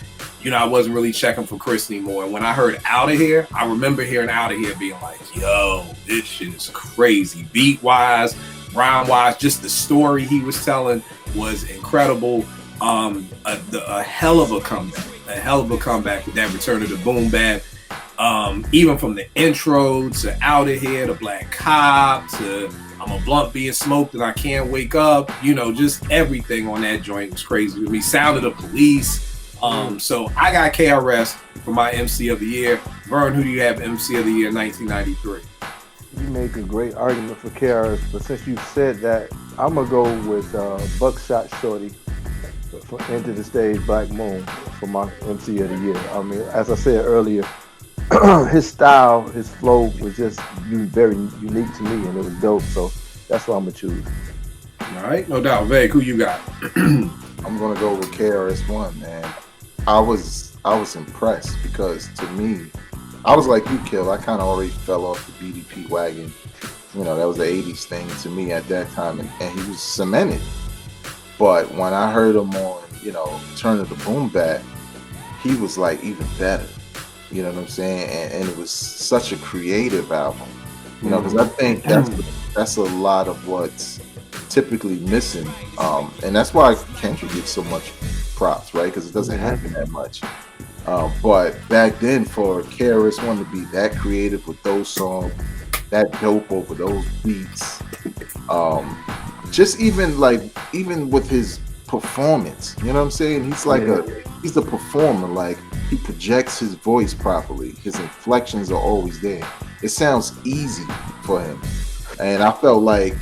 Speaker 4: wasn't really checking for Chris anymore. And when I heard Outta Here, I remember hearing Outta Here being like, yo, this shit is crazy. Beat-wise, rhyme-wise, just the story he was telling was incredible. A hell of a comeback. A hell of a comeback with that return of the boom bap. Even from the intro to Outta Here, to Black Cop, to I'm a blunt being smoked and I can't wake up. Just everything on that joint was crazy to me. Sound of the Police. So I got KRS for my MC of the year. Vern, who do you have MC of the year 1993?
Speaker 5: You make a great argument for KRS, but since you said that, I'm gonna go with Buckshot Shorty for Enter the Stage Black Moon for my MC of the year. I mean, as I said earlier, his style, his flow was just very unique to me, and it was dope. So that's what I'm gonna choose.
Speaker 4: All right, no doubt. Veg, who you got?
Speaker 6: I'm gonna go with KRS-One, man. I was impressed because to me, I was like you, Kill. I kind of already fell off the BDP wagon. You know, that was the 80s thing to me at that time, and he was cemented. But when I heard him on, you know, Turn of the Boom Bap, he was like even better. You know what I'm saying? And it was such a creative album. You know, because I think that's a lot of what's typically missing. And that's why Kendrick gets so much props, right? Because it doesn't happen that much. But back then, for KRS-One to be that creative with those songs, that dope over those beats, just even with his performance, you know what I'm saying? He's like he's a performer. Like, he projects his voice properly. His inflections are always there. It sounds easy for him. And I felt like,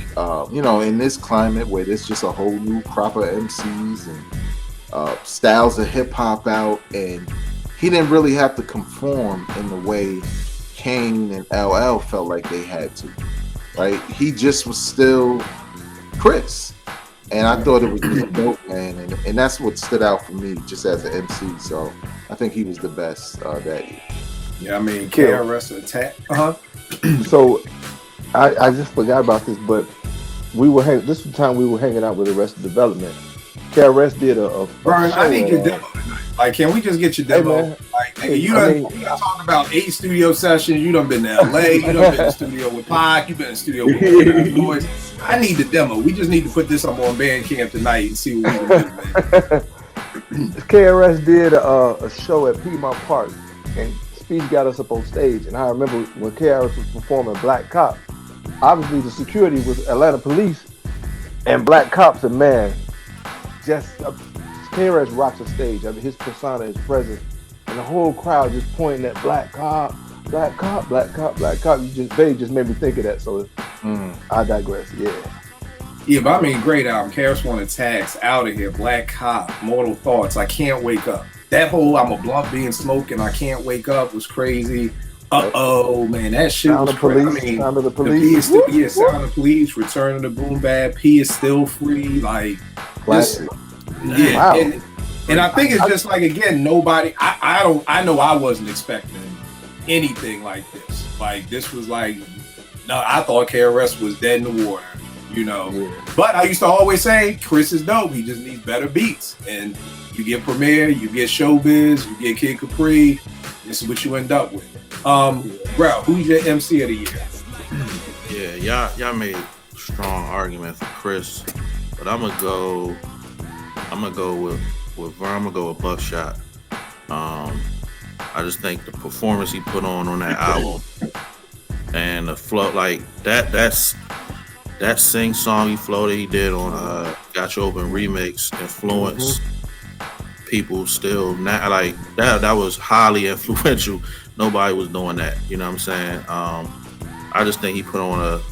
Speaker 6: you know, in this climate where there's just a whole new crop of MCs and styles of hip hop out, and he didn't really have to conform in the way Kane and LL felt like they had to, right? He just was still Chris. And I thought it was just dope, man. And that's what stood out for me just as an MC. So I think he was the best that year.
Speaker 4: Yeah, I mean, KRS attack.
Speaker 5: So I just forgot about this, but this was the time we were hanging out with Arrested Development. KRS did a
Speaker 4: Vern, I need your demo tonight. Like, can we just get your demo? Hey, like, nigga, you done talked about 8 studio sessions. You done been to LA. You done been in the studio with Pac. You been in the studio with Boys. I need the demo. We just need to put this up on Bandcamp tonight and see what we can do, man.
Speaker 5: KRS did a show at Piedmont Park, and Speed got us up on stage. And I remember when KRS was performing Black Cop, obviously the security was Atlanta police and Black Cops, and man, just KRS rocks the stage. I mean, his persona, his presence, and the whole crowd just pointing at Black Cop, Black Cop, Black Cop, Black Cop. They just made me think of that. So I digress.
Speaker 4: Yeah, but I mean, great album. KRS-One Attacks, Out of Here, Black Cop, Mortal Thoughts, I Can't Wake Up. That whole I'm a blunt being smoking, I Can't Wake Up was crazy. Man, that shit
Speaker 5: Sound
Speaker 4: was
Speaker 5: crazy.
Speaker 4: I mean,
Speaker 5: Sound of the Police.
Speaker 4: Sound of the Police, Return of the Boom Bap, P is Still Free, like
Speaker 5: Classic.
Speaker 4: Wow. And I think it's just like, again, nobody. I know I wasn't expecting anything like this. Like, this was like, no, I thought KRS was dead in the water, you know. Yeah. But I used to always say, Chris is dope. He just needs better beats. And you get Premier, you get Showbiz, you get Kid Capri. This is what you end up with. Bro, who's your MC of the year?
Speaker 7: Yeah, y'all made a strong argument for Chris, but I'm gonna go with Vern. I'm gonna go with Buckshot. I just think the performance he put on that album and the flow, like that sing song he did on Got You Open remix influenced people still now. Like that was highly influential. Nobody was doing that. You know what I'm saying? I just think he put on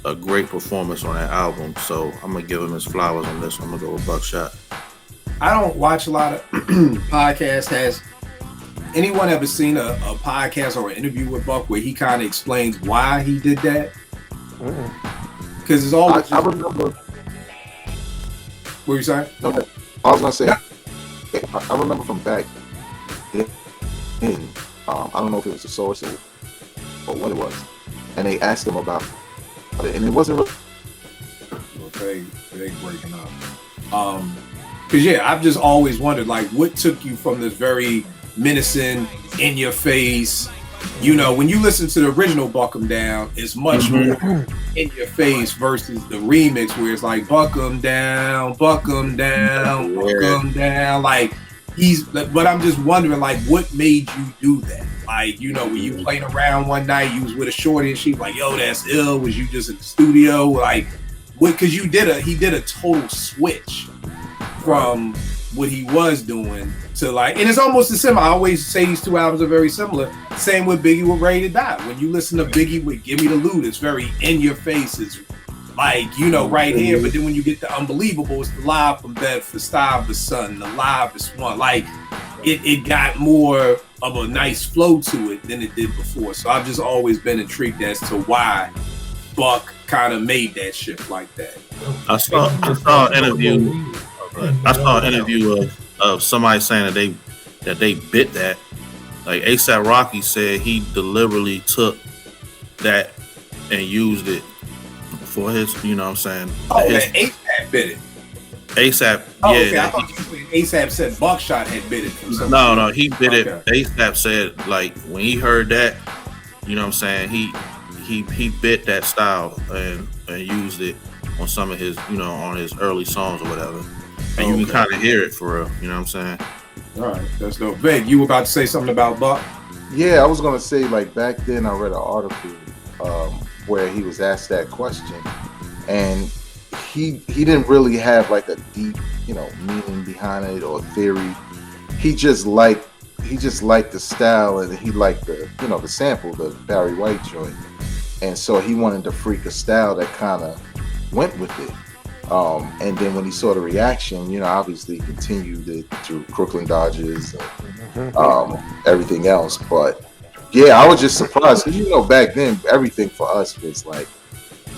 Speaker 7: a great performance on that album. So I'm gonna give him his flowers on this one. I'm gonna go with Buckshot.
Speaker 4: I don't watch a lot of podcasts. Has anyone ever seen a podcast or an interview with Buck where he kind of explains why he did that? Because it's always.
Speaker 6: I remember.
Speaker 4: What were you saying?
Speaker 6: No, I was gonna say. I remember from back then. I don't know if it was the source or what it was, and they asked him about it, and it wasn't really.
Speaker 4: They breaking up. Because I've just always wondered, like, what took you from this very menacing, in your face, you know, when you listen to the original Buck 'Em Down, it's much more in your face versus the remix where it's like Buck 'Em Down, Buck 'Em Down, Buck 'Em Down. Like, but I'm just wondering, like, what made you do that? Like, you know, were you playing around one night, you was with a shorty and she's like, yo, that's ill. Was you just in the studio? Like, what? Because he did a total switch from what he was doing to, like, and it's almost as similar. I always say these two albums are very similar. Same with Biggie with Ready to Die. When you listen to Biggie with Give Me the Loot, it's very in your face. It's like, you know, right here. But then when you get the Unbelievable, it's the Live from Bedford Stuyvesant, the Live is one. Like, it got more of a nice flow to it than it did before. So I've just always been intrigued as to why Buck kind of made that shift like that.
Speaker 7: I saw an interview of somebody saying that they bit that Like ASAP Rocky said, he deliberately took that and used it for his, you know what I'm saying?
Speaker 4: Oh, that ASAP bit it.
Speaker 7: ASAP,
Speaker 4: oh,
Speaker 7: yeah.
Speaker 4: Okay. I thought ASAP said Buckshot had bit it from something.
Speaker 7: No, he bit it. ASAP said, like, when he heard that, you know what I'm saying, he bit that style and used it on some of his, you know, on his early songs or whatever. And you can kind of hear it for real, you know what I'm saying?
Speaker 4: All right, that's dope. Vic, you were about to say something about Buck?
Speaker 6: Yeah, I was gonna say, like, back then I read an article where he was asked that question, and he didn't really have like a deep, you know, meaning behind it or theory. He just liked the style, and he liked the, you know, the sample, the Barry White joint, and so he wanted to freak a style that kind of went with it. And then when he saw the reaction, you know, obviously he continued it through Crooklyn Dodgers and everything else. But yeah, I was just surprised because, you know, back then everything for us was like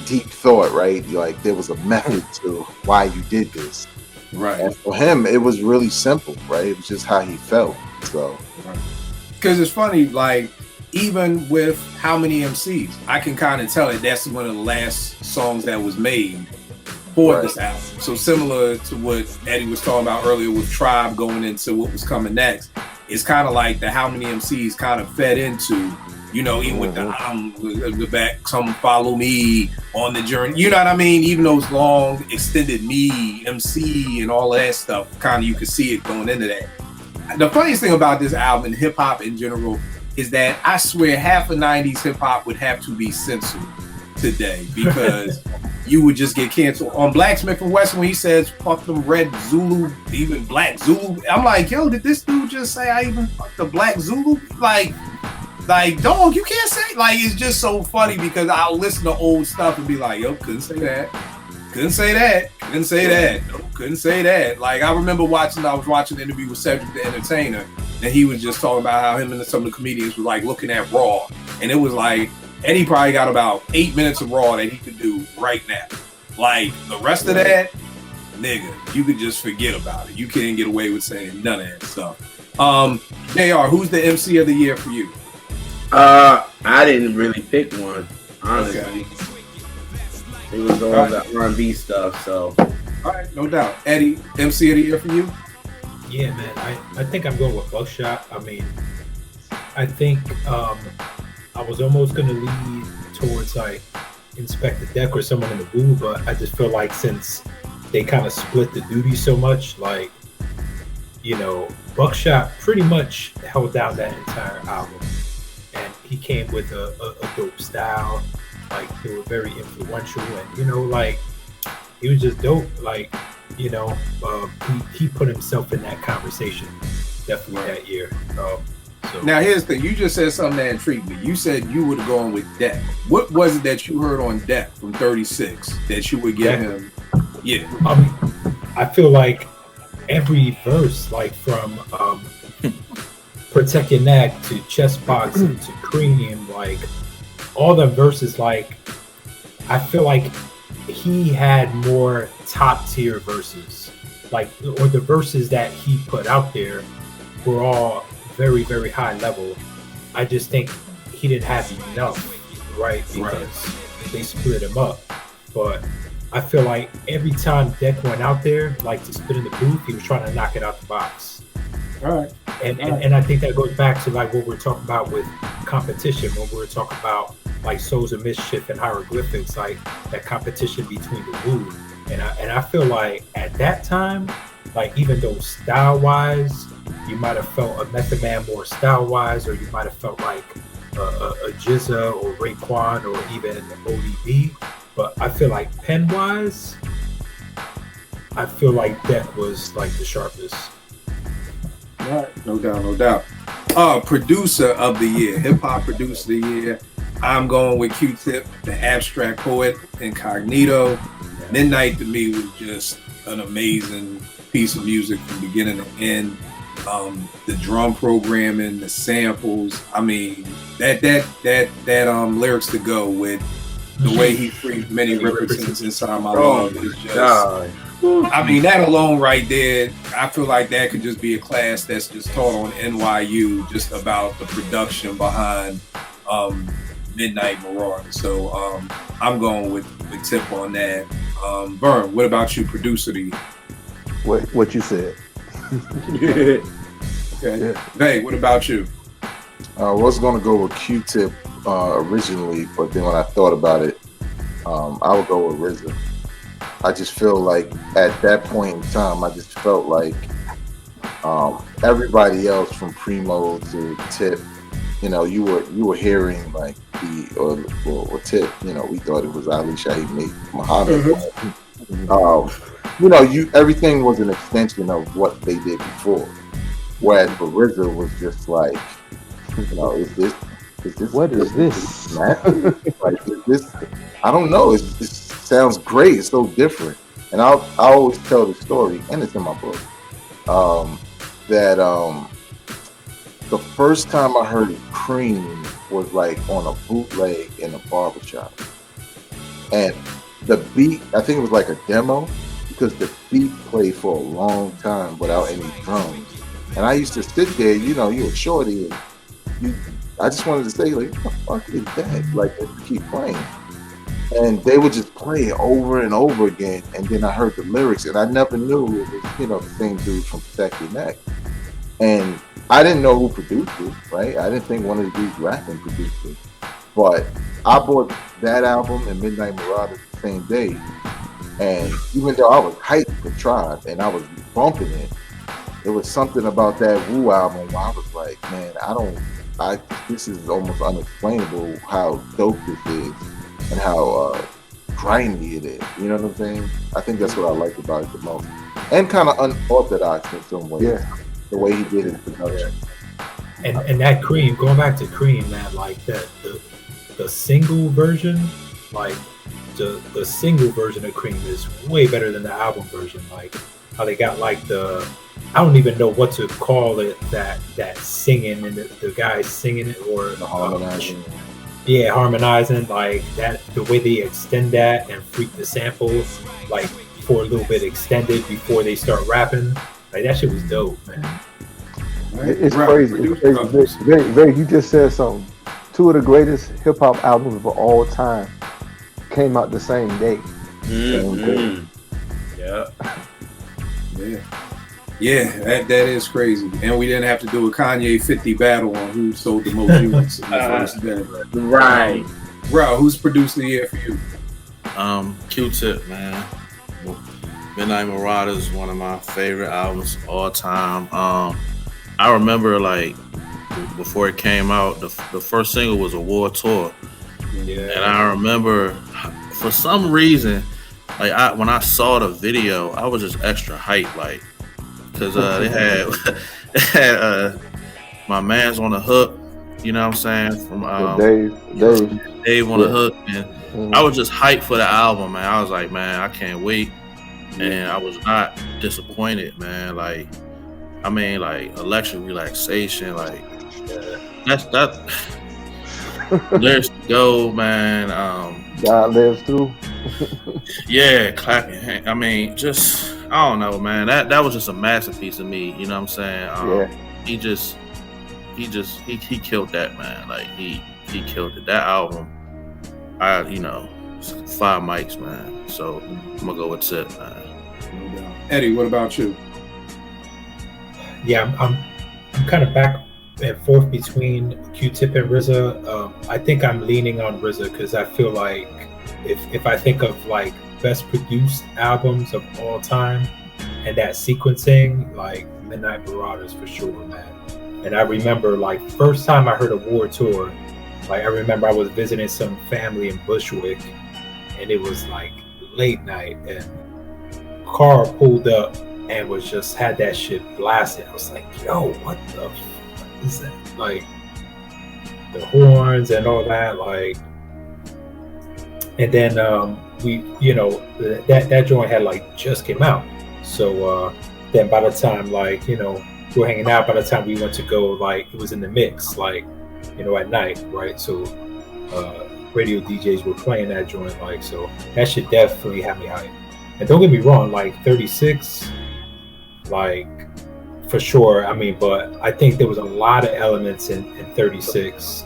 Speaker 6: deep thought, right? Like there was a method to why you did this.
Speaker 4: Right.
Speaker 6: And for him, it was really simple, right? It was just how he felt. So,
Speaker 4: because it's funny, like even with How Many MCs, I can kind of tell it that's one of the last songs that was made for this album. So similar to what Eddie was talking about earlier with Tribe going into what was coming next, it's kind of like the How Many MCs kind of fed into, you know, even with the back, Come Follow Me on the Journey, you know what I mean? Even those long extended Me, MC and all of that stuff, kind of you could see it going into that. The funniest thing about this album and hip hop in general is that I swear half of 90s hip hop would have to be censored today because you would just get canceled. On Blacksmith and West, when he says fuck them Red Zulu, even Black Zulu, I'm like, yo, did this dude just say I even fuck the Black Zulu? Like dog, you can't say, like, it's just so funny because I'll listen to old stuff and be like, yo, couldn't say that, nope, couldn't say that. Like I remember I was watching an interview with Cedric the Entertainer, and he was just talking about how him and some of the comedians were like looking at Raw, and it was like Eddie probably got about 8 minutes of Raw that he could do right now. Like the rest of that, nigga, you could just forget about it. You can't get away with saying none of that stuff. JR, who's the MC of the year for you?
Speaker 9: I didn't really pick one, honestly. Okay. It was all the R&B stuff, so.
Speaker 4: All right, no doubt. Eddie, MC of the year for you?
Speaker 8: Yeah, man. I think I'm going with Buckshot. I mean, I think I was almost going to lead towards like Inspector Deck or someone in the Wu, but I just feel like since they kind of split the duty so much, like, you know, Buckshot pretty much held down that entire album. And he came with a dope style. Like, they were very influential, and, you know, like, he was just dope. Like, you know, he put himself in that conversation definitely that year. So.
Speaker 4: Now, here's the thing. You just said something that intrigued me. You said you would have gone with Deck. What was it that you heard on Deck from 36 that you would give him? Yeah.
Speaker 8: I feel like every verse, like from Protect Your Neck to Chest Boxing to Cream, like all the verses, like I feel like he had more top tier verses, like, or the verses that he put out there were all very, very high level. I just think he didn't have enough, right? Because they split him up. But I feel like every time Deck went out there, like to spit in the booth, he was trying to knock it out the box.
Speaker 4: All right.
Speaker 8: And I think that goes back to like what we're talking about with competition, when we're talking about like Souls of Mischief and Hieroglyphics, like that competition between the Wu. And I feel like at that time, like even though style wise, you might have felt a Method Man more style wise, or you might have felt like a Jizza or Raekwon or even ODB. But I feel like pen wise, I feel like that was like the sharpest.
Speaker 4: All right, no doubt. Producer of the year, hip hop producer of the year. I'm going with Q-Tip, the abstract poet, Incognito. Midnight to me was just an amazing piece of music from beginning to end. The drum programming, the samples. I mean, that lyrics to go with the way he freed many represents inside my love is just I mean, that alone right there, I feel like that could just be a class that's just taught on NYU, just about the production behind Midnight Marauders. So I'm going with Tip on that. Vern, what about you, producer?
Speaker 5: What you said.
Speaker 4: Okay. Yeah. Hey, what about you?
Speaker 6: I was going to go with Q-Tip originally, but then when I thought about it, I would go with RZA. I just feel like at that point in time, I just felt like everybody else from Primo to Tip, you know, you were hearing like or Tip, you know, we thought it was Ali Shaheed Muhammad. You know, everything was an extension of what they did before. Whereas for RZA was just like, you know, is this
Speaker 5: what is this?
Speaker 6: Man? Like, is this? I don't know. It sounds great. It's so different. And I always tell the story, and it's in my book, that the first time I heard Cream was like on a bootleg in a barbershop, and the beat, I think it was like a demo, because the beat played for a long time without any drums. And I used to sit there, you know, you were shorty, and I just wanted to say, like, what the fuck is that? Like, keep playing. And they would just play it over and over again. And then I heard the lyrics, and I never knew it was, you know, the same dude from Protect Your Neck. And I didn't know who produced it, right? I didn't think one of the dudes rapping produced it. But I bought that album and Midnight Marauders the same day. And even though I was hyped for Tribe and I was bumping it, there was something about that Wu album where I was like, man, this is almost unexplainable how dope this is and how grimy it is. You know what I'm saying? I think that's what I like about it the most. And kind of unorthodox in some ways. Yeah. The way he did his production.
Speaker 8: And that Cream, going back to Cream, man, like the single version, like the single version of Cream is way better than the album version. Like how they got like I don't even know what to call it, that singing and the guys singing it, or
Speaker 6: the harmonizing.
Speaker 8: Yeah, harmonizing, like that, the way they extend that and freak the samples, like for a little bit extended before they start rapping. Like that shit was dope, man.
Speaker 5: It's crazy. It's very, you just said something. Two of the greatest hip hop albums of all time came out the same day.
Speaker 4: Mm-hmm. Yeah, that is crazy. And we didn't have to do a Kanye 50 battle on who sold the most units in the first day.
Speaker 9: Right.
Speaker 4: Bro, who's produced the year for you?
Speaker 7: Q-Tip, man. Midnight Marauders is one of my favorite albums of all time. I remember, like, before it came out, the first single was a War Tour. Yeah. And I remember, for some reason, like, when I saw the video, I was just extra hyped, like, because they had my man's on the hook, you know what I'm saying? From Dave on the hook. And I was just hyped for the album, man. I was like, man, I can't wait. And I was not disappointed, man. Like, I mean, like, Electric Relaxation, like, that Lyrics to Go, man.
Speaker 5: God Lives Through.
Speaker 7: Yeah, clapping hand. I mean, just, I don't know, man. That was just a masterpiece of me. You know what I'm saying? He killed that, man. Like, he killed it. That album, 5 mics, man. So I'm gonna go with Tip, man.
Speaker 4: Eddie, what about you?
Speaker 8: Yeah, I'm kind of back and forth between Q-Tip and RZA. I think I'm leaning on RZA because I feel like if I think of like best produced albums of all time and that sequencing, like Midnight Marauders for sure, man. And I remember like first time I heard a War Tour, like I remember I was visiting some family in Bushwick and it was like late night and car pulled up and was just had that shit blasted. I was like, yo, what the fuck is that? Like the horns and all that, like. And then that joint had like just came out. So then by the time like, we were hanging out, by the time we went to go, like it was in the mix, like, at night, right? So radio DJs were playing that joint, like, so that shit definitely had me hyped. And don't get me wrong, like 36, like for sure. I mean, but I think there was a lot of elements in 36,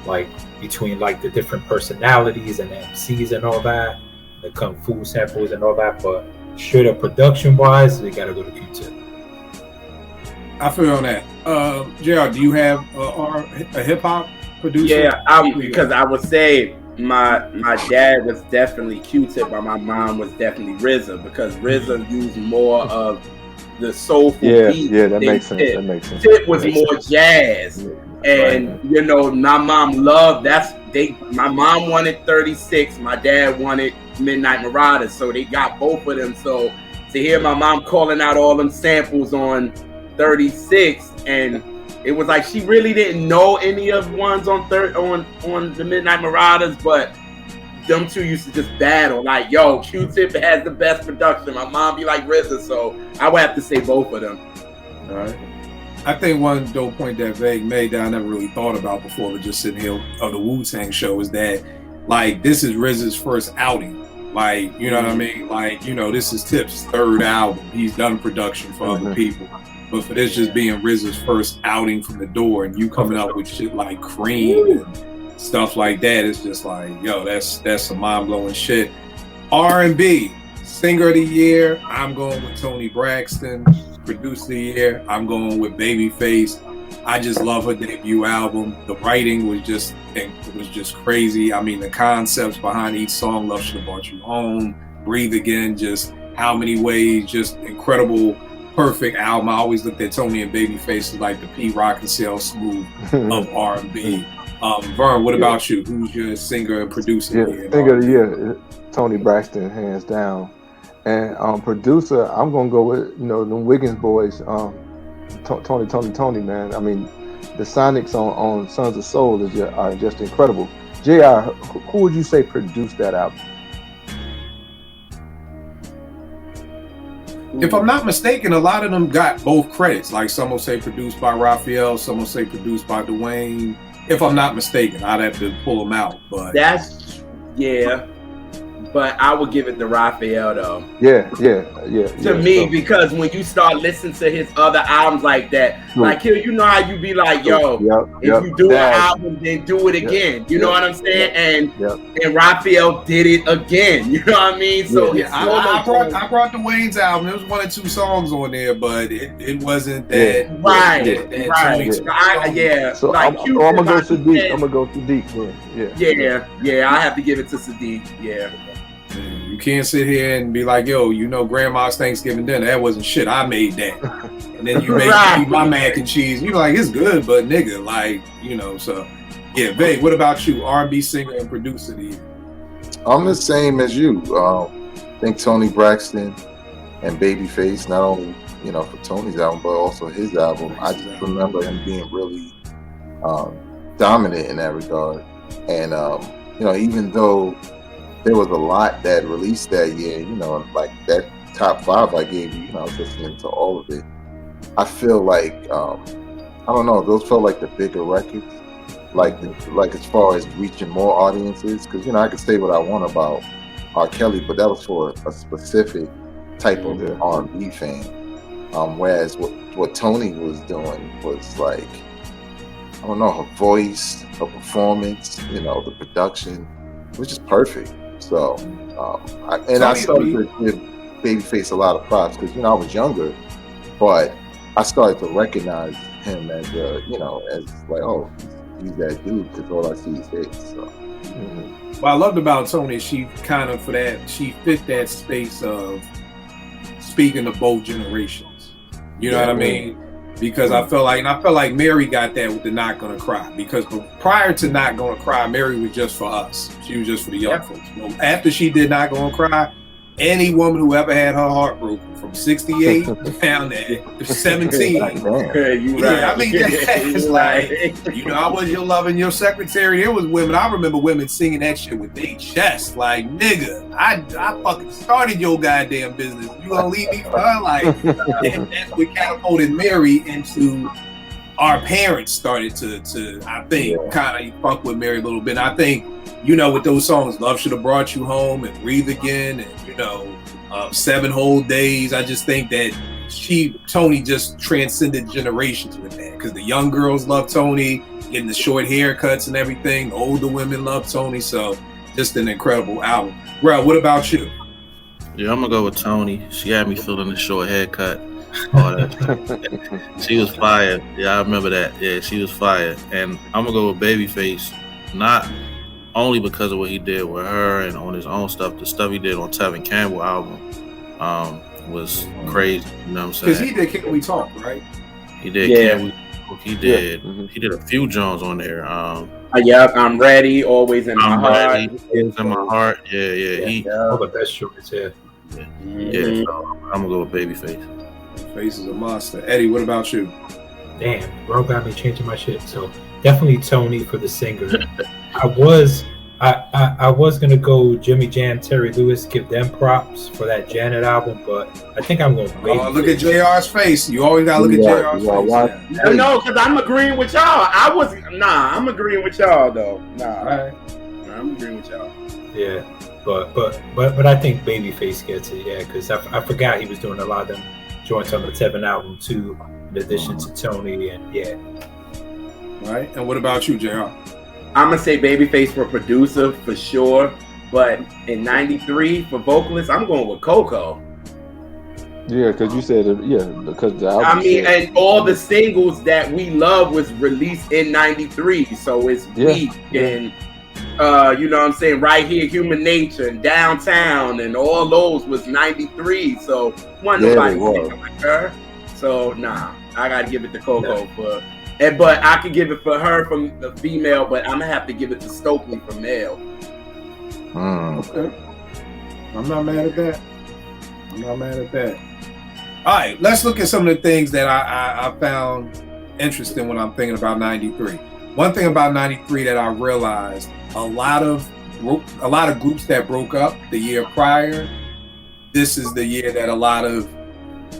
Speaker 8: like between like the different personalities and the MCs and all that, the kung fu samples and all that. But straight up production wise, they gotta go to Q-Tip.
Speaker 4: I feel on that. JR, do you have a hip hop producer?
Speaker 9: Yeah, because I would say my dad was definitely Q-Tip, but my mom was definitely RZA, because RZA used more of the soulful beats.
Speaker 5: Yeah, that makes sense. That makes sense.
Speaker 9: Tip was more jazz, and you know, my mom loved my mom wanted 36, my dad wanted Midnight Marauders, so they got both of them. So to hear my mom calling out all them samples on 36, and it was like she really didn't know any of ones on the Midnight Marauders, but them two used to just battle. Like, yo, Q-Tip has the best production. My mom be like RZA, so I would have to say both of them.
Speaker 4: All right. I think one dope point that Vague made that I never really thought about before, but just sitting here of the Wu-Tang show, is that like this is RZA's first outing. Like, you know what I mean? Like, you know, this is Tip's third album. He's done production for other people. But for this just being RZA's first outing from the door, and you coming up with shit like Cream and stuff like that, it's just like, yo, that's some mind-blowing shit. R&B, Singer of the Year, I'm going with Toni Braxton. Producer of the Year, I'm going with Babyface. I just love her debut album. The writing was just crazy. I mean, the concepts behind each song, Love Should Have Brought You Home, Breathe Again, just how many ways, just incredible, perfect album. I always looked at Toni and Babyface as like the P. Rock and CL Smooth of R&B. Vern, what about you? Who's your singer and producer of the year?
Speaker 5: Singer of the Year, Toni Braxton, hands down. And producer, I'm gonna go with, you know, the Wiggins boys, Tony, man. I mean, the Sonics on Sons of Soul are just incredible. JR, who would you say produced that album?
Speaker 4: If I'm not mistaken, a lot of them got both credits. Like some will say produced by Raphael, some will say produced by Dwayne. If I'm not mistaken, I'd have to pull them out. But
Speaker 9: but I would give it to Raphael though.
Speaker 5: Yeah.
Speaker 9: To me, because when you start listening to his other albums like that, like here, you know how you be like, yo, if you do an album, then do it again. You know what I'm saying? And Raphael did it again. You know what I mean? So
Speaker 4: I brought the Wayne's album. There was 1 or 2 songs on there, but it wasn't that.
Speaker 9: Right.
Speaker 5: So
Speaker 9: like,
Speaker 5: I'm gonna go Saadiq. I'm gonna go Saadiq.
Speaker 9: Yeah. I have to give it to Saadiq. Yeah.
Speaker 4: You can't sit here and be like, yo, you know, Grandma's Thanksgiving dinner, that wasn't shit. I made that. And then you make my mac and cheese. You're like, it's good, but nigga, like, you know, so yeah. Vague, what about you? R&B singer and producer of the year?
Speaker 6: I'm the same as you. I think Toni Braxton and Babyface, not only, you know, for Tony's album, but also his album. I just remember him being really dominant in that regard. And, you know, even though there was a lot that released that year, you know, like that top 5 I gave you, you know, I was listening to all of it. I feel like, I don't know, those felt like the bigger records, like as far as reaching more audiences, because, you know, I could say what I want about R. Kelly, but that was for a specific type of R&B fan. Whereas what Toni was doing was like, I don't know, her voice, her performance, you know, the production was just perfect. So, I started to give Babyface a lot of props because, you know, I was younger, but I started to recognize him as, you know, as like, oh, he's that dude, because all I see is face. So.
Speaker 4: What I loved about Toni, she kind of she fit that space of speaking to both generations. You know what I mean? Because I felt like Mary got that with the Not Gonna Cry. Because prior to Not Gonna Cry, Mary was just for us. She was just for the young folks. Well, after she did Not Gonna Cry, any woman who ever had her heart broken from 68 down to 17.
Speaker 9: I mean,
Speaker 4: that's like, you know, I was your love and your secretary. There was women, I remember women singing that shit with their chest. Like, nigga, I fucking started your goddamn business. You gonna leave me for her? Like, and that's what catapulted Mary into our parents started to I think, kind of fuck with Mary a little bit. I think with those songs, Love Should Have Brought You Home and Breathe Again, and 7 Whole Days. I just think that Toni just transcended generations with that, because the young girls love Toni, getting the short haircuts and everything. The older women love Toni, so just an incredible album. Bro, what about you?
Speaker 7: Yeah, I'm gonna go with Toni. She had me feeling the short haircut. All that. She was fired. Yeah, I remember that. Yeah, she was fired. And I'm gonna go with Babyface, not only because of what he did with her and on his own stuff. The stuff he did on Tevin Campbell album was crazy. You know what I'm saying?
Speaker 4: Because he did Can We Talk, right?
Speaker 7: He did. Yeah. He did. Yeah. He did a few Jones on there.
Speaker 9: Yeah, I'm ready. Always in my heart.
Speaker 7: Always in my heart. Yeah.
Speaker 8: All the best shorts. Yeah.
Speaker 7: Yeah. So I'm gonna go with Babyface.
Speaker 4: Face is a monster. Eddie, what about you?
Speaker 8: Damn, bro got me changing my shit. So definitely Toni for the singer. I was gonna go Jimmy Jam, Terry Lewis, give them props for that Janet album, but I think I'm gonna wait.
Speaker 4: Oh, look at JR's face. You always gotta look at JR's face.
Speaker 9: No, because I'm agreeing with y'all. I'm agreeing with y'all though. I'm agreeing with y'all.
Speaker 8: Yeah, but I think Babyface gets it. Yeah, because I forgot he was doing a lot of them joints on the Tevin album too, in addition to Toni, and yeah.
Speaker 4: Right. And what about you, JR?
Speaker 9: I'm gonna say Babyface for producer for sure, but in '93 for vocalist, I'm going with Coco.
Speaker 5: Yeah, because you said because the album.
Speaker 9: And all the singles that we love was released in '93, so it's weak and you know what I'm saying, Right Here, Human Nature, and Downtown, and all those was '93. So nobody like her. So I gotta give it to Coco but I could give it for her from the female, but I'm gonna have to give it to Stokely for male.
Speaker 4: Okay. I'm not mad at that. All right, let's look at some of the things that I found interesting when I'm thinking about '93. One thing about '93 that I realized, a lot of groups that broke up the year prior, this is the year that a lot of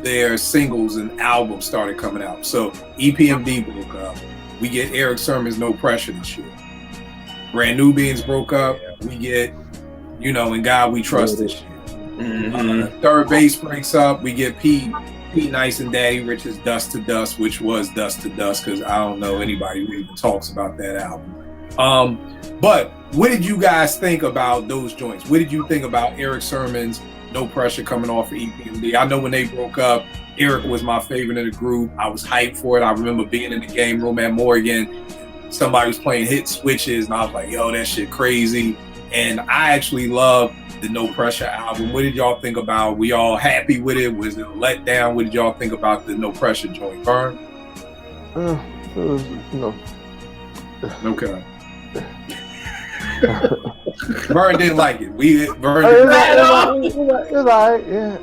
Speaker 4: their singles and albums started coming out. So EPMD broke up. We get Eric Sermon's No Pressure this year. Brand Nubians broke up. We get, In God We Trust this year. Third Base breaks up. We get Pete Nice and Daddy Rich's Dust to Dust, which was Dust to Dust, because I don't know anybody who even talks about that album. But what did you guys think about those joints? What did you think about Eric Sermon's No Pressure coming off of EPMD? I know when they broke up, Eric was my favorite in the group. I was hyped for it. I remember being in the game room at Morgan. Somebody was playing Hit Switches, and I was like, yo, that shit crazy. And I actually love the No Pressure album. What did y'all think about? Were y'all happy with it? Was it a letdown? What did y'all think about the No Pressure joint? Vern?
Speaker 5: It was,
Speaker 4: Okay. Vern didn't like it. Vern
Speaker 5: it was all right. Yeah,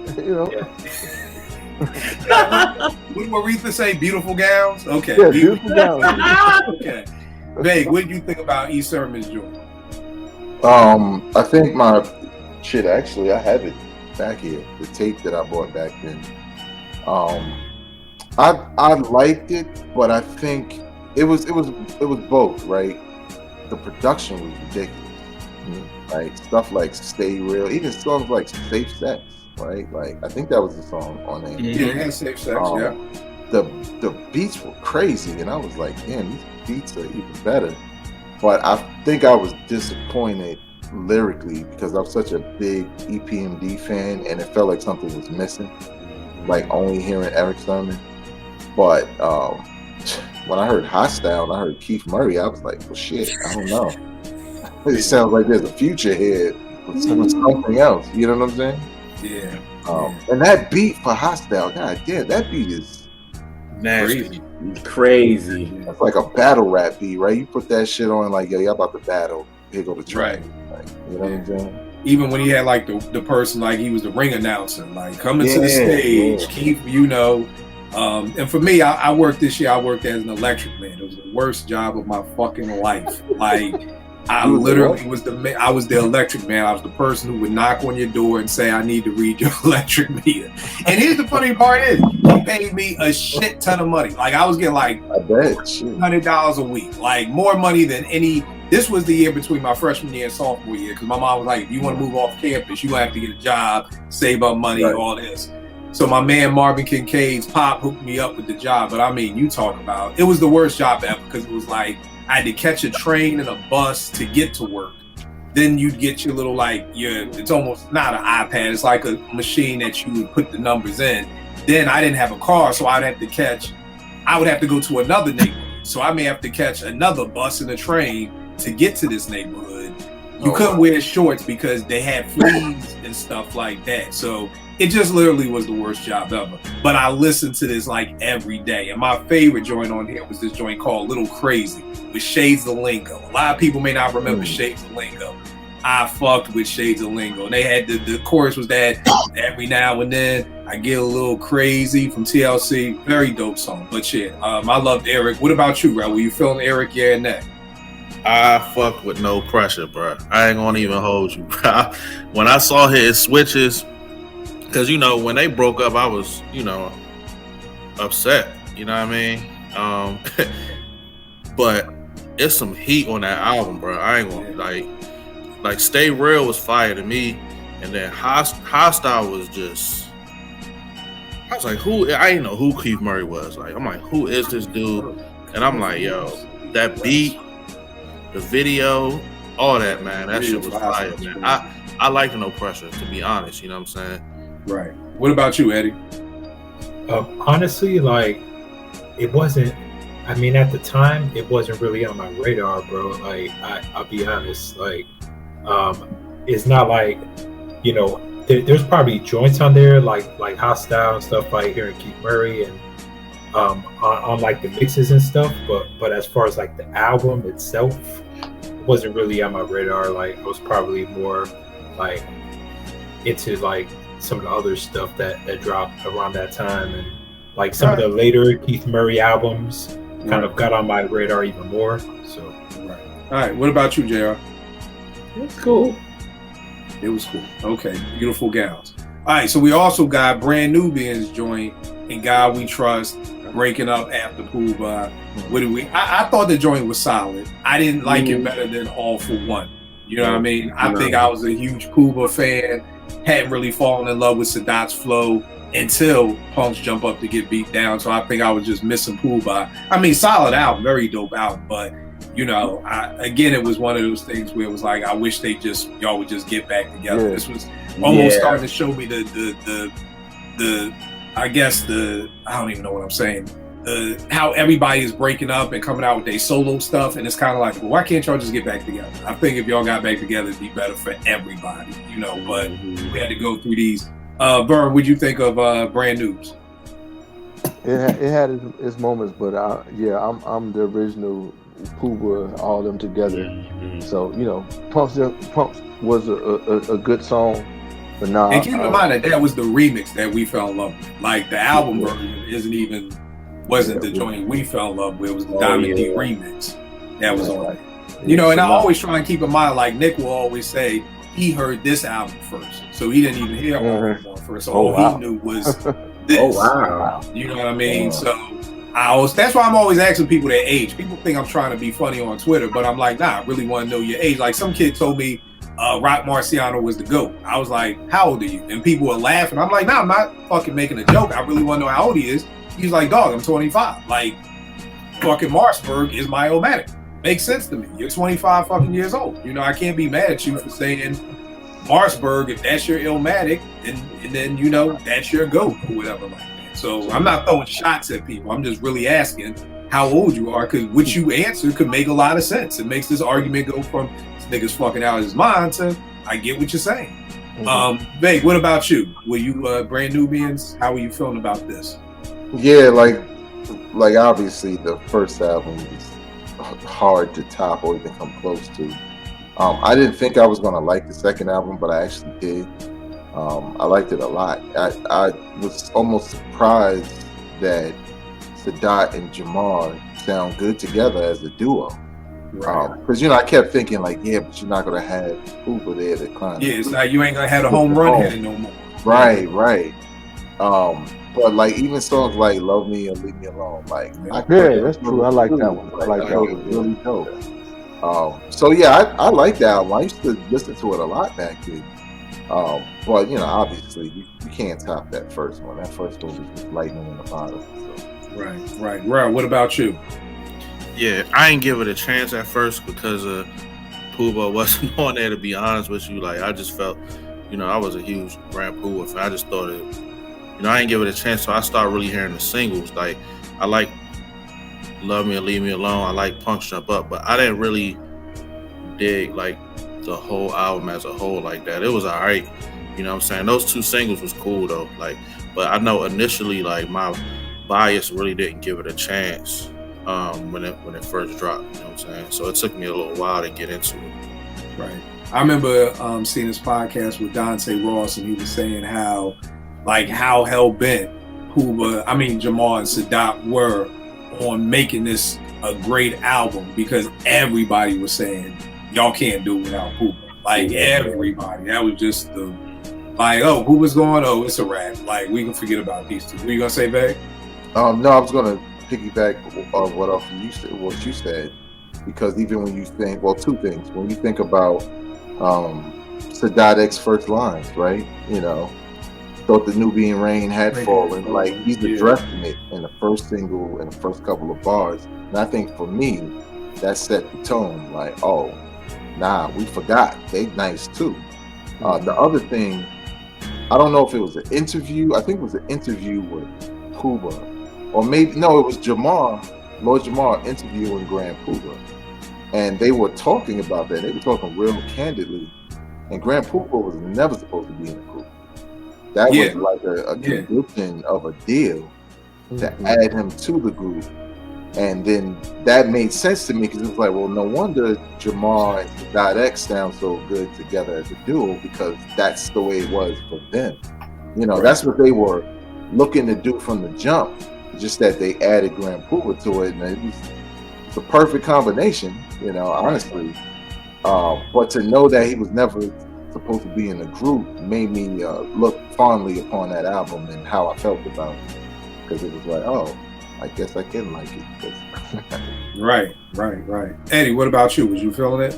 Speaker 4: What did Aretha say? Beautiful gowns? Okay.
Speaker 5: Yeah, beautiful gowns.
Speaker 4: Okay. Meg, what did you think about E. Sermon's joint?
Speaker 6: I think actually, I have it back here. The tape that I bought back then. I liked it, but I think it was both, right? The production was ridiculous. Like stuff like Stay Real, even songs like Safe Sex, right? Like I think that was the song on there.
Speaker 4: Yeah, it had Safe Sex, yeah.
Speaker 6: The beats were crazy, and I was like, damn, these beats are even better. But I think I was disappointed lyrically because I was such a big EPMD fan, and it felt like something was missing, like only hearing Eric Sermon. But when I heard Hostile and I heard Keith Murray, I was like, well, shit, I don't know. It sounds like there's a future here with something else. You know what I'm saying?
Speaker 4: Yeah.
Speaker 6: And that beat for Hostile, god damn, that beat is
Speaker 7: nasty.
Speaker 9: Crazy.
Speaker 6: That's like a battle rap beat, right? You put that shit on like, yo, y'all about to battle. Here go the track. Like, you know what I'm saying?
Speaker 4: Even when he had like the person, like he was the ring announcer, like coming to the stage, Keith, and for me, I worked this year. I worked as an electric man. It was the worst job of my fucking life. Like, I literally was the electric man. I was the person who would knock on your door and say, I need to read your electric meter. And here's the funny part is, he paid me a shit ton of money. Like, I was getting like $100 a week, like more money than any this was the year between my freshman year and sophomore year, because my mom was like, if you want to move off campus, you're going to have to get a job, save up money, all this. So my man Marvin Kincaid's pop hooked me up with the job. But I mean, you talk about, it was the worst job ever, because it was like, I had to catch a train and a bus to get to work. Then you'd get your little, like, it's almost not an iPad, it's like a machine that you would put the numbers in. Then I didn't have a car, so I would have to go to another neighborhood. So I may have to catch another bus and a train to get to this neighborhood. You couldn't wear shorts because they had fleas and stuff like that. So it just literally was the worst job ever. But I listened to this like every day. And my favorite joint on here was this joint called Little Crazy with Shades of Lingo. A lot of people may not remember Shades of Lingo. I fucked with Shades of Lingo. And they had the chorus was that every now and then I get a little crazy from TLC. Very dope song. But yeah, I loved Eric. What about you, bro? Were you feeling Eric, yeah, and that?
Speaker 7: I fucked with No Pressure, bro. I ain't gonna even hold you, bro. When I saw his switches, because, you know, when they broke up, I was, you know, upset. You know what I mean? But it's some heat on that album, bro. I ain't gonna, like Stay Real was fire to me. And then Hostile was just, I was like, I didn't know who Keith Murray was. Like, I'm like, who is this dude? And I'm like, yo, that beat, the video, all that, man, that shit was fire, man. I like No Pressure, to be honest, you know what I'm saying?
Speaker 4: Right. What about you, Eddie?
Speaker 8: Honestly, like, it wasn't, I mean, at the time, it wasn't really on my radar, bro. Like, I'll be honest, like, it's not like, you know, there's probably joints on there, like Hostile and stuff, like hearing Keith Murray and on like the mixes and stuff, but as far as like the album itself, it wasn't really on my radar. Like, I was probably more like into like some of the other stuff that dropped around that time, and like some of the later Keith Murray albums kind of got on my radar even more. So,
Speaker 4: all right, what about you, JR?
Speaker 9: It's cool.
Speaker 4: It was cool. Okay, beautiful gals. All right, so we also got Brand Nubian's joint and God We Trust breaking up after Pooh Bah. What did we? I thought the joint was solid. I didn't like it better than All for One. You know what I mean? I think I was a huge Pooh Bah fan. Hadn't really fallen in love with Sadat's flow until Punk's Jump Up to Get Beat Down. So I think I was just missing Pooh Bah. I mean, solid album, very dope album, but you know, again, it was one of those things where it was like, I wish y'all would just get back together. This was almost starting to show me I don't even know what I'm saying, how everybody is breaking up and coming out with their solo stuff, and it's kind of like, well, why can't y'all just get back together? I think if y'all got back together, it'd be better for everybody, you know, but we had to go through these. Vern, what'd you think of Brand Nubes?
Speaker 5: It had its moments, but I'm the original Pooh Bah, all of them together. So, you know, Pumps was a good song, but nah.
Speaker 4: And keep in mind that was the remix that we fell in love with. Like, the album version wasn't the joint we fell in love with. It was the Diamond D remix that was on. You know, and I always try and keep in mind, like Nick will always say, he heard this album first, so he didn't even hear All for One first. So all he knew was this. You know what I mean? So that's why I'm always asking people their age. People think I'm trying to be funny on Twitter, but I'm like, nah, I really want to know your age. Like, some kid told me Rock Marciano was the GOAT. I was like, how old are you? And people were laughing. I'm like, nah, I'm not fucking making a joke. I really want to know how old he is. He's like, dog, I'm 25. Like, fucking Marsburg is my Illmatic. Makes sense to me. You're 25 fucking years old. You know, I can't be mad at you for saying Marsburg, if that's your Illmatic, and then, you know, that's your GOAT or whatever like that. So I'm not throwing shots at people. I'm just really asking how old you are, because what you answer could make a lot of sense. It makes this argument go from this nigga's fucking out of his mind to I get what you're saying. Babe, what about you? Were you Brand Nubians? How were you feeling about this?
Speaker 6: Yeah, like obviously the first album was hard to top or even come close to. I didn't think I was gonna like the second album, but I actually did. I liked it a lot. I was almost surprised that Sadat and Jamar sound good together as a duo. Because you know, I kept thinking like, yeah, but you're not gonna have Uber there to climb.
Speaker 4: Yeah, it's like you ain't gonna have a home run hitter no more.
Speaker 6: Right. But like even songs like "Love Me" and "Leave Me Alone," like
Speaker 5: that's true. I like that one. I like that one.
Speaker 6: Really dope. So yeah, I like that album. I used to listen to it a lot back then. But you know, obviously you can't top that first one. That first one was just lightning in the bottle. So.
Speaker 4: Right. What about you?
Speaker 7: Yeah, I didn't give it a chance at first because Puba wasn't on there, to be honest with you. Like, I just felt, you know, I was a huge Grand Puba fan. I just thought it, you know, I didn't give it a chance, so I started really hearing the singles. Like, I like Love Me or Leave Me Alone. I like Punks Jump Up, but I didn't really dig, like, the whole album as a whole like that. It was all right. You know what I'm saying? Those two singles was cool, though. Like, but I know initially, like, my bias really didn't give it a chance when it first dropped. You know what I'm saying? So it took me a little while to get into it.
Speaker 4: Right. I remember seeing this podcast with Dante Ross, and he was saying how hell-bent Jamal and Sadat were on making this a great album, because everybody was saying, y'all can't do it without Puba. Like, everybody. That was just Puba's going, it's a wrap. Like, we can forget about these two. What you gonna say, Veg?
Speaker 6: No, I was gonna piggyback what you said, because even when you think, two things. When you think about Sadat X's first lines, right? You know, thought the Nubian rain had fallen. Like, he's addressing it in the first single and the first couple of bars. And I think for me, that set the tone. Like, oh, nah, we forgot. They nice too. The other thing, I don't know if it was an interview. I think it was an interview with Puba, or maybe no, it was Lord Jamar interviewing Grand Puba, and they were talking about that. They were talking real candidly, and Grand Puba was never supposed to be in the group. That was like a condition of a deal to add him to the group. And then that made sense to me, because it was like, well, no wonder Jamar and Sadat X sound so good together as a duo, because that's the way it was for them. You know, that's what they were looking to do from the jump, just that they added Grand Puba to it, and it was the perfect combination, you know, honestly. But to know that he was never supposed to be in the group made me look fondly upon that album and how I felt about it, because it was like, oh, I guess I can like it.
Speaker 4: Right. Eddie, what about you? Was you feeling it?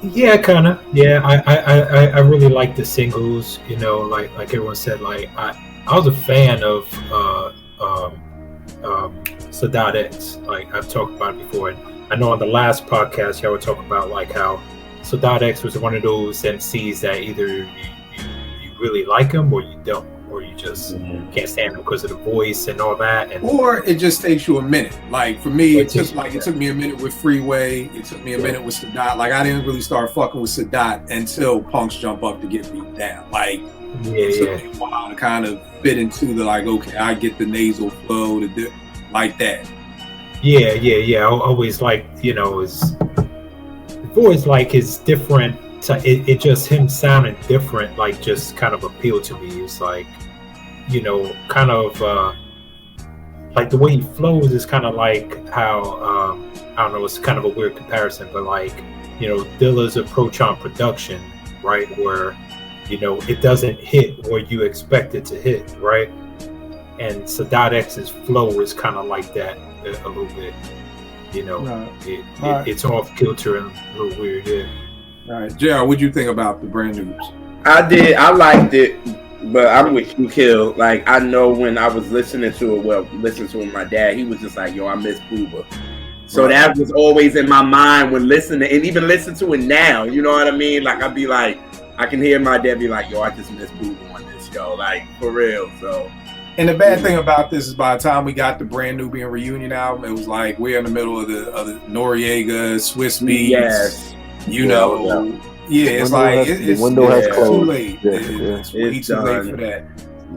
Speaker 8: Yeah, kind of. Yeah, I really like the singles. You know, like everyone said, like I was a fan of Sadat X. Like, I've talked about it before, and I know on the last podcast y'all were talking about like how Sadat X was one of those MCs that either you really like him or you don't, or you just can't stand him because of the voice and all that,
Speaker 4: or it just takes you a minute. Like, for me, it took me a minute with Freeway. It took me a minute with Sadat. Like, I didn't really start fucking with Sadat until Punks Jump Up to get beat down. Like, it took me a while to kind of fit into the, like, okay, I get the nasal flow to do like that.
Speaker 8: Yeah. I always liked, you know, his voice, like his different. It just him sounding different, like, just kind of appealed to me. It's like, you know, kind of like the way he flows is kind of like how I don't know, it's kind of a weird comparison, but like, you know, Dilla's approach on production, right, where, you know, it doesn't hit where you expect it to hit, right? And Sadat X's flow is kind of like that a little bit, you know. It's off kilter and a little weird.
Speaker 4: All right, JR, what'd you think about the brand news?
Speaker 9: I liked it, but I'm with you, Kill. Like, I know when I was listening to it with my dad, he was just like, yo, I miss Puba. So that was always in my mind when listening, and even listen to it now, you know what I mean? Like, I'd be like, I can hear my dad be like, yo, I just miss Puba on this show, like, for real. So.
Speaker 4: And the bad thing about this is, by the time we got the brand Nubian reunion album, it was like we're in the middle of the Noriega, Swiss Beats.
Speaker 9: Yes.
Speaker 4: You know, it's like it's too late. It's way too late for that.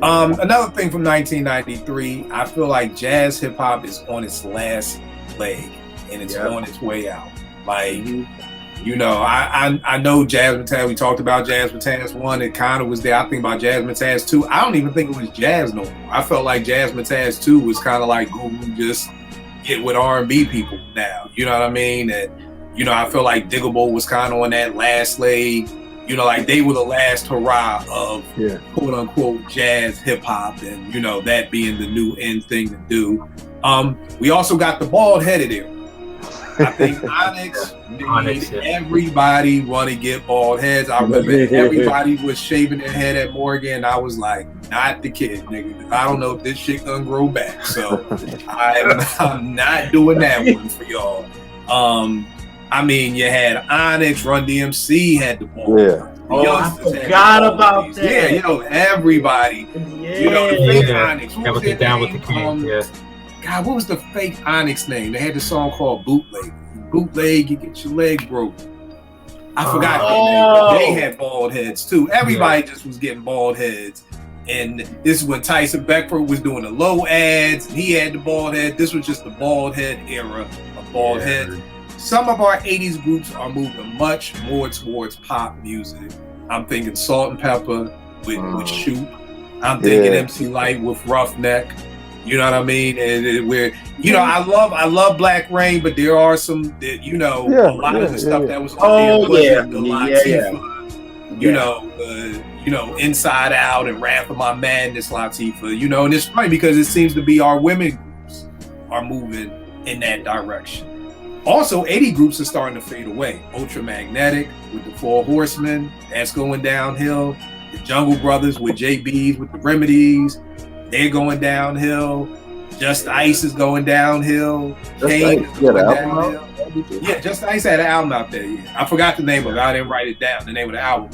Speaker 4: Another thing from 1993, I feel like jazz hip hop is on its last leg and it's on its way out. Like, you know, I know Jazzmatazz. We talked about Jazzmatazz 1. It kind of was there. I think about Jazzmatazz 2. I don't even think it was jazz no more. I felt like Jazzmatazz 2 was kind of like Guru just get with R&B people now. You know what I mean? And you know, I feel like Diggable was kind of on that last leg. You know, like they were the last hurrah of quote unquote jazz hip hop, and you know, that being the new end thing to do. We also got the bald headed era. I think Onyx made everybody want to get bald heads. I remember everybody was shaving their head at Morgan. I was like, not the kid, nigga. I don't know if this shit gonna grow back. So I'm not doing that one for y'all. I mean, you had Onyx, Run DMC had the bald.
Speaker 5: Yeah.
Speaker 9: I forgot about that.
Speaker 4: Yeah, you know, everybody.
Speaker 9: Yeah.
Speaker 4: You know, the fake Onyx.
Speaker 8: That was down with the king. Yeah.
Speaker 4: God, what was the fake Onyx name? They had the song called Bootleg. Bootleg, you get your leg broken. I forgot their name, but they had bald heads too. Everybody just was getting bald heads. And this is when Tyson Beckford was doing the low ads, and he had the bald head. This was just the bald head era of bald heads. Some of our 80s groups are moving much more towards pop music. I'm thinking Salt and Pepper with Shoot. I'm thinking MC Light with Roughneck. You know what I mean? And where, you know, I love Black Rain, but there are some that, you know, a lot of the stuff that was on you know, Inside Out and Wrath of My Madness, Latifah, you know, and it's funny because it seems to be our women groups are moving in that direction. Also, 80 groups are starting to fade away. Ultramagnetic with the Four Horsemen, that's going downhill. The Jungle Brothers with JBs with the Remedies, they're going downhill. Just Ice is going downhill. Kane is going downhill. Yeah, Just Ice had an album out there. Yeah. I forgot the name of it. I didn't write it down, the name of the album.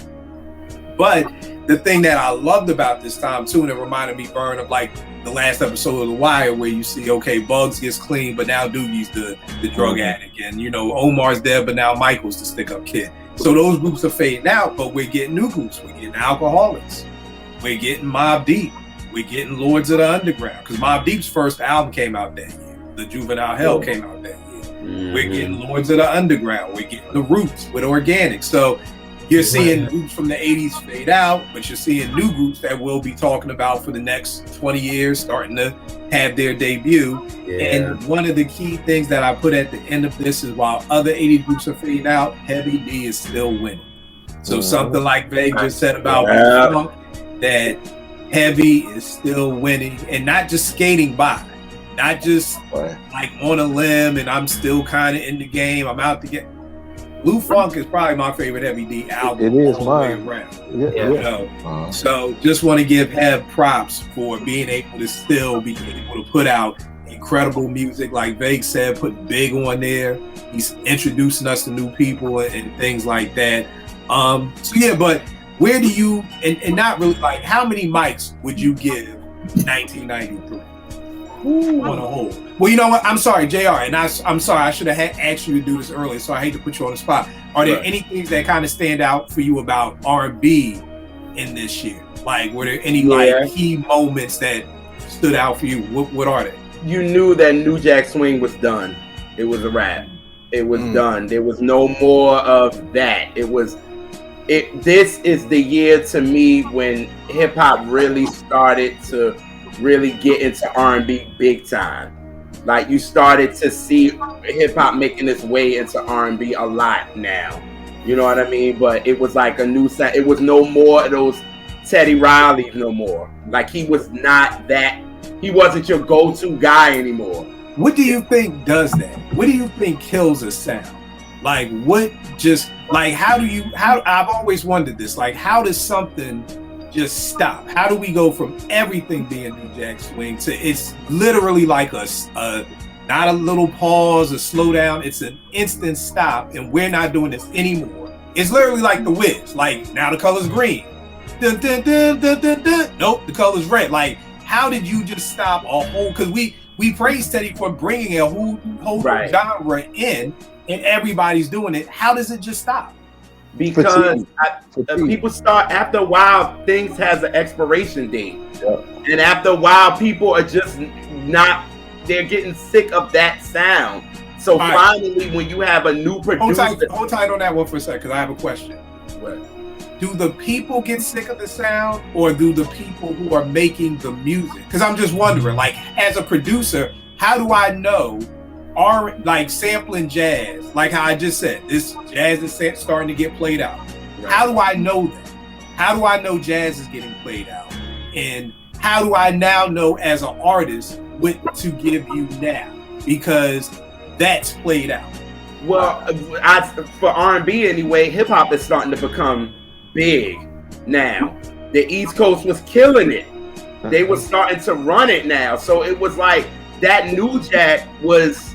Speaker 4: But the thing that I loved about this time too, and it reminded me, Vern, of like the last episode of The Wire, where you see, okay, Bugs gets clean, but now Doogie's the drug addict, and you know, Omar's dead, but now Michael's the stick-up kid. So those groups are fading out, but we're getting new groups. We're getting Alcoholics. We're getting Mobb Deep. We're getting Lords of the Underground, because Mobb Deep's first album came out that year. The Juvenile Hell came out that year. We're getting Lords of the Underground. We're getting The Roots with Organic. So you're seeing groups from the 80s fade out, but you're seeing new groups that we'll be talking about for the next 20 years starting to have their debut. And one of the key things that I put at the end of this is, while other 80 groups are fading out, Heavy D is still winning. So something like Vague just said about Funk, that Heavy is still winning, and not just skating by, not just like on a limb and I'm still kind of in the game, I'm out to get. Blue Funk is probably my favorite Heavy D album.
Speaker 5: It is mine.
Speaker 4: You know? So just want to give Hev props for being able to still be able to put out incredible music. Like Vague said, put Big on there. He's introducing us to new people and things like that. So yeah, but where do you, and not really, like, how many mics would you give 1993 on a whole? Well, you know what? I'm sorry, JR, and I'm sorry, I should have asked you to do this earlier, so I hate to put you on the spot. Are there any things that kind of stand out for you about R&B in this year? Like, were there any like key moments that stood out for you? What are they?
Speaker 9: You knew that New Jack Swing was done. It was a wrap. It was done. There was no more of that. This is the year to me when hip hop really started to really get into R&B big time. Like, you started to see hip hop making its way into R&B a lot now. You know what I mean? But it was like a new sound. It was no more of those Teddy Rileys no more. Like, he was not that. He wasn't your go-to guy anymore.
Speaker 4: What do you think does that? What do you think kills a sound? Like, what just, like, how I've always wondered this. Like, how does something just stop? How do we go from everything being New Jack Swing to it's literally like a not a little pause, a slow down, it's an instant stop, and we're not doing this anymore. It's literally like the Wiz. Like, now the color's green. Dun, dun, dun, dun, dun, dun. Nope, the color's red. Like, how did you just stop a whole, because we praise Teddy for bringing a whole genre in, and everybody's doing it. How does it just stop?
Speaker 9: Because people start, after a while, things has an expiration date. And after a while, people are just not, they're getting sick of that sound. So finally, when you have a new producer...
Speaker 4: Hold tight on that one for a second, because I have a question.
Speaker 9: What?
Speaker 4: Do the people get sick of the sound, or do the people who are making the music? Because I'm just wondering, like, as a producer, how do I know, like, sampling jazz, like how I just said, this jazz is starting to get played out. Right. How do I know that? How do I know jazz is getting played out? And how do I now know as an artist what to give you now? Because that's played out.
Speaker 9: Well, for R&B anyway, hip hop is starting to become big now. The East Coast was killing it. They were starting to run it now. So it was like that New Jack was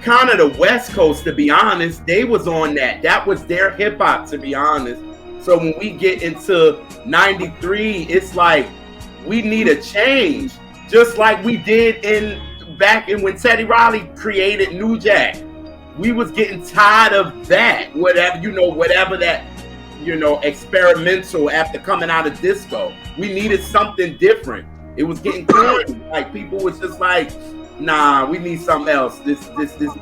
Speaker 9: kind of the West Coast, to be honest. They was on that. That was their hip hop, to be honest. So when we get into 93, it's like we need a change. Just like we did back in when Teddy Riley created New Jack. We was getting tired of that, whatever that, experimental after coming out of disco. We needed something different. It was getting corny. Like people was just like, nah, we need something else. This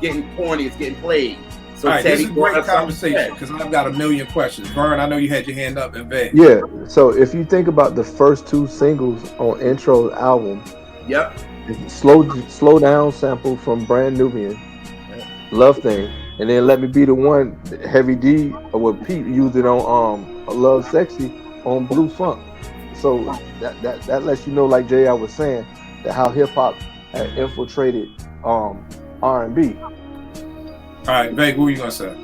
Speaker 9: getting corny. It's getting played. So
Speaker 4: all right,
Speaker 9: Teddy,
Speaker 4: this is a great conversation because I've got a million questions. Vern, I know you had your hand up in vain.
Speaker 5: Yeah. So if you think about the first two singles on Intro's album,
Speaker 9: yep,
Speaker 5: Slow Down sample from Brand Nubian, Love Thing, and then Let Me Be the One, Heavy D, or what Pete used it on Love Sexy on Blue Funk. So that lets you know, like J.I. was saying, that how hip hop had infiltrated R&B.
Speaker 4: All right, Veg, what were you gonna say?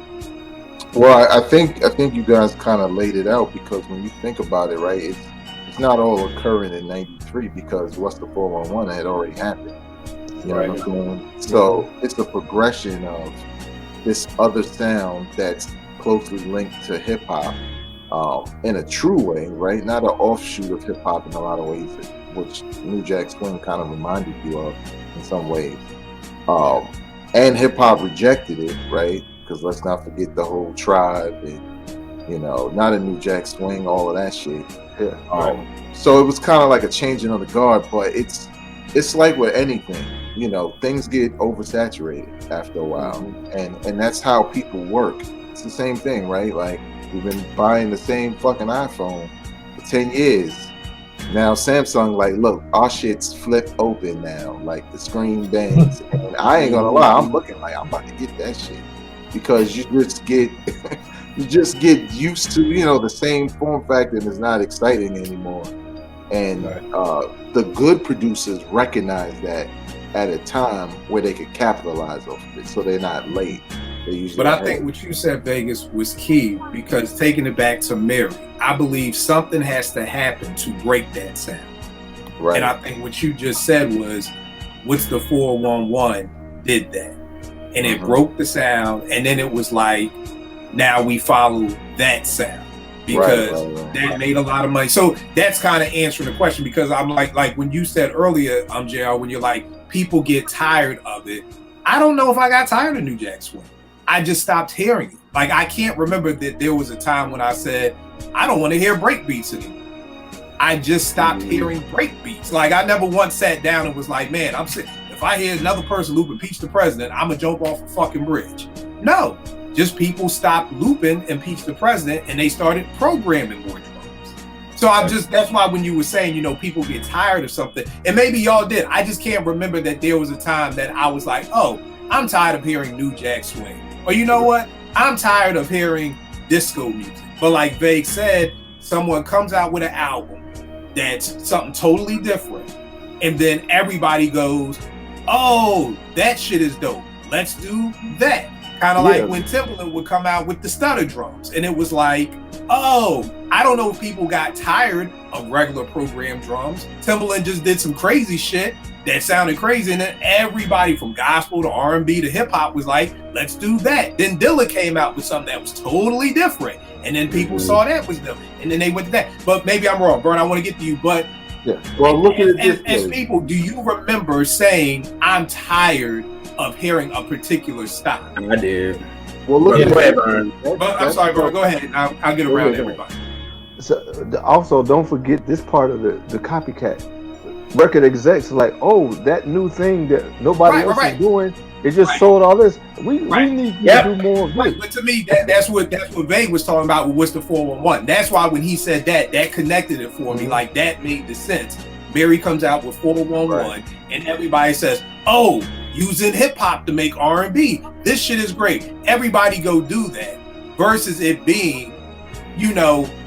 Speaker 6: Well, I think you guys kind of laid it out, because when you think about it, right, it's not all occurring in '93 because What's the 411 had already happened. You know what I'm saying? So it's a progression of this other sound that's closely linked to hip hop in a true way, right? Not an offshoot of hip hop in a lot of ways, which New Jack Swing kind of reminded you of in some ways. And hip hop rejected it, right? Because let's not forget the whole Tribe and, not a New Jack Swing, all of that shit. Yeah. So it was kind of like a changing of the guard, but it's like with anything, things get oversaturated after a while, and that's how people work. It's the same thing, right? Like we've been buying the same fucking iPhone for 10 years. Now Samsung, like, look, our shit's flipped open now, like the screen bangs. And I ain't gonna lie, I'm looking like I'm about to get that shit, because you just get used to the same form factor, and it's not exciting anymore. And the good producers recognize that at a time where they could capitalize off of it, so they're not late.
Speaker 4: But I think what you said, Vegas, was key, because taking it back to Mary, I believe something has to happen to break that sound. Right. And I think what you just said was, What's the 411 did that. And it broke the sound, and then it was like, now we follow that sound, because that made a lot of money. So that's kind of answering the question, because I'm like when you said earlier, JR, when you're like, people get tired of it. I don't know if I got tired of New Jack Swing. I just stopped hearing it. Like, I can't remember that there was a time when I said, I don't want to hear breakbeats anymore. I just stopped hearing breakbeats. Like, I never once sat down and was like, man, I'm sick. If I hear another person loop Impeach the President, I'm going to jump off a fucking bridge. No, just people stopped looping Impeach the President, and they started programming more drums. So that's why when you were saying, people get tired of something, and maybe y'all did. I just can't remember that there was a time that I was like, oh, I'm tired of hearing New Jack Swing. Or you know what? I'm tired of hearing disco music. But like Vague said, someone comes out with an album that's something totally different, and then everybody goes, oh, that shit is dope. Let's do that. Kind of like when Timbaland would come out with the stutter drums, and it was like, oh, I don't know if people got tired of regular program drums. Timbaland just did some crazy shit that sounded crazy, and then everybody from gospel to R&B to hip hop was like, let's do that. Then Dilla came out with something that was totally different, and then people saw that was them, and then they went to that. But maybe I'm wrong, Vern. I want to get to you, but
Speaker 6: well, look at it
Speaker 4: as people, do you remember saying, I'm tired of hearing a particular style?
Speaker 9: I did.
Speaker 6: Well, look at
Speaker 9: it, Vern.
Speaker 4: I'm sorry, Vern. Go ahead. I'll get around everybody.
Speaker 5: So also, don't forget this part of the copycat. Record execs like, oh, that new thing that nobody else is doing, it just sold all this. We need to do more of this.
Speaker 4: But to me, that's what Vague was talking about with What's the 411. That's why when he said that connected it for me. Like, that made the sense. Mary comes out with 411, and everybody says, oh, using hip hop to make R&B. This shit is great. Everybody go do that. Versus it being,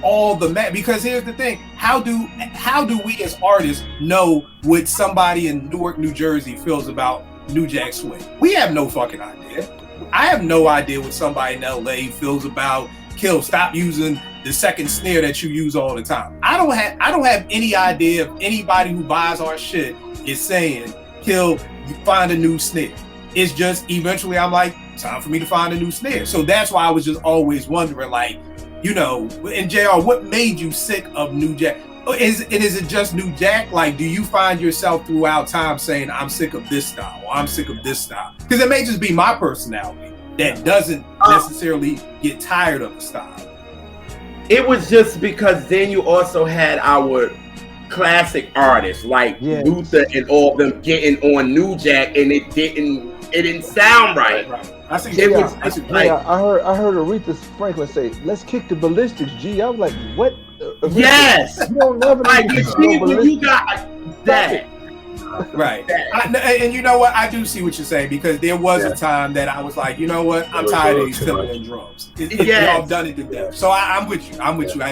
Speaker 4: all the because here's the thing: how do we as artists know what somebody in Newark, New Jersey feels about New Jack Swing? We have no fucking idea. I have no idea what somebody in LA feels about Kill. Stop using the second snare that you use all the time. I don't have any idea if anybody who buys our shit is saying, Kill, you find a new snare. It's just eventually I'm like, time for me to find a new snare. So that's why I was just always wondering, like, you know, and JR, what made you sick of New Jack? Is it just New Jack? Like, do you find yourself throughout time saying, I'm sick of this style, or I'm sick of this style? Because it may just be my personality that doesn't necessarily get tired of the style.
Speaker 9: It was just because then you also had our classic artists like Luther and all of them getting on New Jack, and it didn't sound right.
Speaker 5: I heard Aretha Franklin say, "Let's kick the ballistics." G, I was like, "What?" Aretha,
Speaker 9: yes,
Speaker 5: you don't never
Speaker 9: like you got that.
Speaker 4: Right. And you know what? I do see what you're saying, because there was a time that I was like, you know what? I'm tired of these Timberland drums. Y'all done it to death. So I'm with you.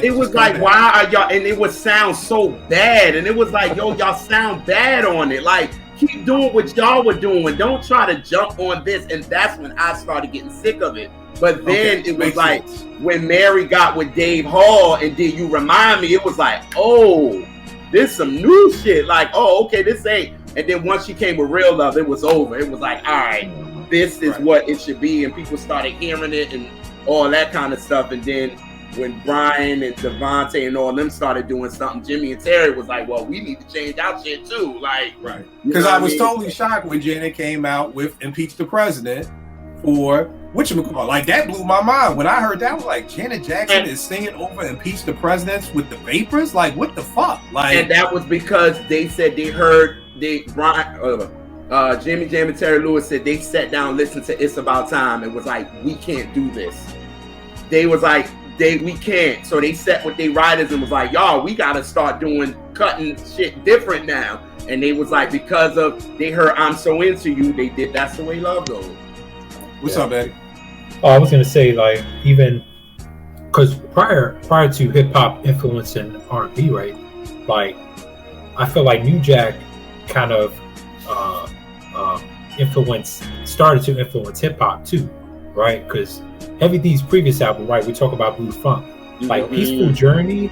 Speaker 9: It was like, why are y'all? And it would sound so bad. And it was like, yo, y'all sound bad on it. Like, keep doing what y'all were doing. Don't try to jump on this. And that's when I started getting sick of it. But then it was like, when Mary got with Dave Hall and did You Remind Me, it was like, oh, this some new shit. Like, oh, okay, this ain't. And then once she came with Real Love, it was over. It was like, all right, this is what it should be. And people started hearing it and all that kind of stuff. And then when Brian and Devontae and all them started doing something, Jimmy and Terry was like, well, we need to change our shit too. Like,
Speaker 4: right. Because I was totally shocked when Janet came out with Impeach the President for whatchamacallit. Like, that blew my mind. When I heard that, I was like, Janet Jackson is singing over Impeach the Presidents with the Vapors? Like, what the fuck? Like,
Speaker 9: and that was because they said they heard Jimmy Jam and Terry Lewis said they sat down, listened to It's About Time, and was like, we can't do this. They was like, we can't. So they sat with their writers and was like, y'all, we gotta start cutting shit different now. And they was like, because of they heard I'm So Into You, they did That's the Way Love Goes.
Speaker 4: What's up, Eddie?
Speaker 8: Oh, I was gonna say, like, even because prior to hip hop influencing R&B, right? Like, I feel like New Jack kind of started to influence hip hop too, right? Because Heavy D's previous album, right? We talk about Blue Funk, like Peaceful Journey.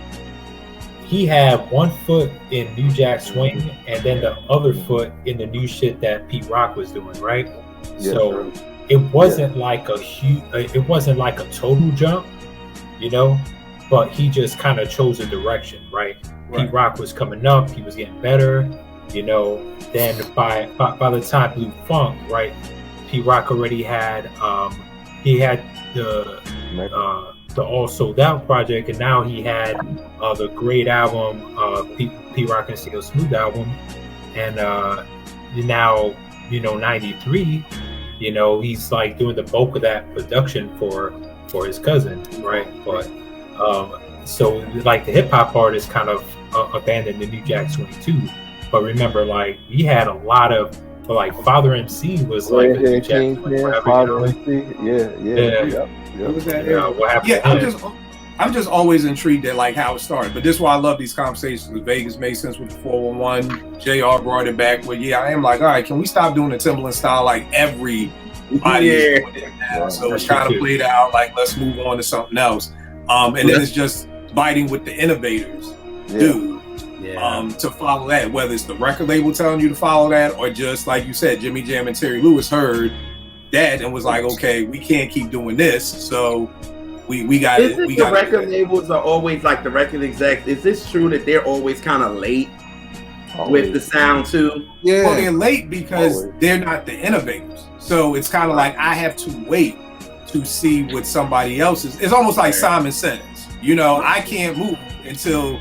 Speaker 8: He had one foot in New Jack swing, and then the other foot in the new shit that Pete Rock was doing, right?
Speaker 5: Yeah,
Speaker 8: so it wasn't like a huge, it wasn't like a total jump, you know. But he just kind of chose a direction, right? Pete Rock was coming up, he was getting better, you know. Then by the time Blue Funk, right, Pete Rock already had he had the All Sold Out project, and now he had the great album, Pete Rock and Steel Smooth album, and now, you know, 93, you know, he's like doing the bulk of that production for his cousin, right? But so like the hip hop artists kind of abandoned the New Jack swing too. But remember, like, we had a lot of, like, Father MC was like a New Jack swing.
Speaker 5: Father MC,
Speaker 8: what happened?
Speaker 4: Yeah, I'm just always intrigued at like how it started. But this is why I love these conversations with Vegas made sense with the 411. JR brought it back. Well, yeah, I am like, all right, can we stop doing the Timberland style like everybody is doing it now? So it's kind of played out like, let's move on to something else. And then it's just biting with the innovators, to follow that, whether it's the record label telling you to follow that, or just like you said, Jimmy Jam and Terry Lewis heard that and was like, okay, we can't keep doing this, so we got it.
Speaker 9: The record labels are always like the record execs. Is this true that they're always kind of late with the sound too?
Speaker 4: Yeah, well, they're late because they're not the innovators. So it's kind of like I have to wait to see what somebody else is. It's almost like Simon Says, you know, I can't move until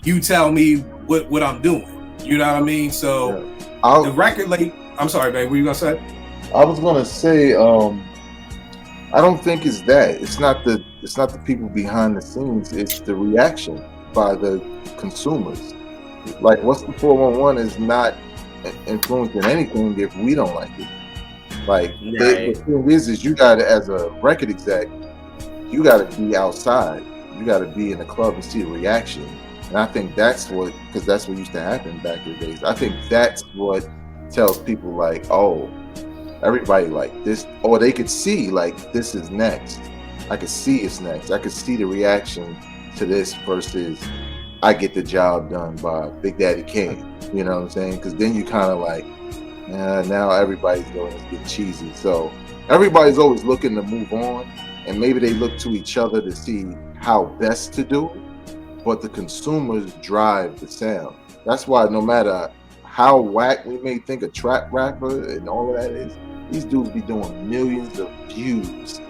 Speaker 4: you tell me what I'm doing. You know what I mean? So the record label. I'm sorry, babe. What were you gonna say?
Speaker 6: I was gonna say, I don't think it's that. It's not the people behind the scenes. It's the reaction by the consumers. Like, what's the 411 is not influencing anything if we don't like it. Like, the thing is you got to, as a record exec, you got to be outside. You got to be in the club and see a reaction. And I think that's because that's what used to happen back in the days. I think that's what tells people like, oh, everybody like this, or they could see like this is next. I could see it's next. I could see the reaction to this versus I Get the Job Done by Big Daddy Kane. You know what I'm saying? Because then you kind of like, now everybody's going to get cheesy. So everybody's always looking to move on, and maybe they look to each other to see how best to do it, but the consumers drive the sound. That's why no matter how whack we may think a trap rapper and all of that is, these dudes be doing millions of views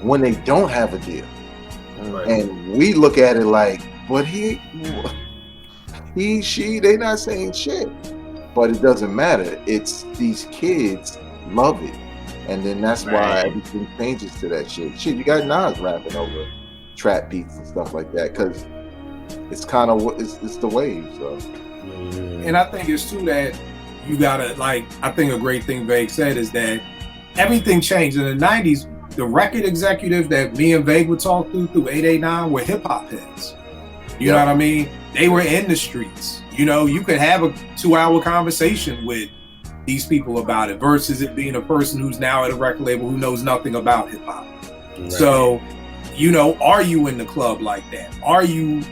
Speaker 6: when they don't have a deal. Right. And we look at it like, but he, she, they not saying shit. But it doesn't matter. It's these kids love it. And then that's why everything changes to that shit. Shit, you got Nas rapping over trap beats and stuff like that, because it's kind of what it's the wave. So,
Speaker 4: and I think it's too that you gotta, like, I think a great thing Vague said is that everything changed in the 90s. The record executives that me and Vague would talk through 889 were hip hop heads. You know what I mean? They were in the streets. You know, you could have a 2-hour conversation with these people about it versus it being a person who's now at a record label who knows nothing about hip hop. Right. So, you know, are you in the club like that?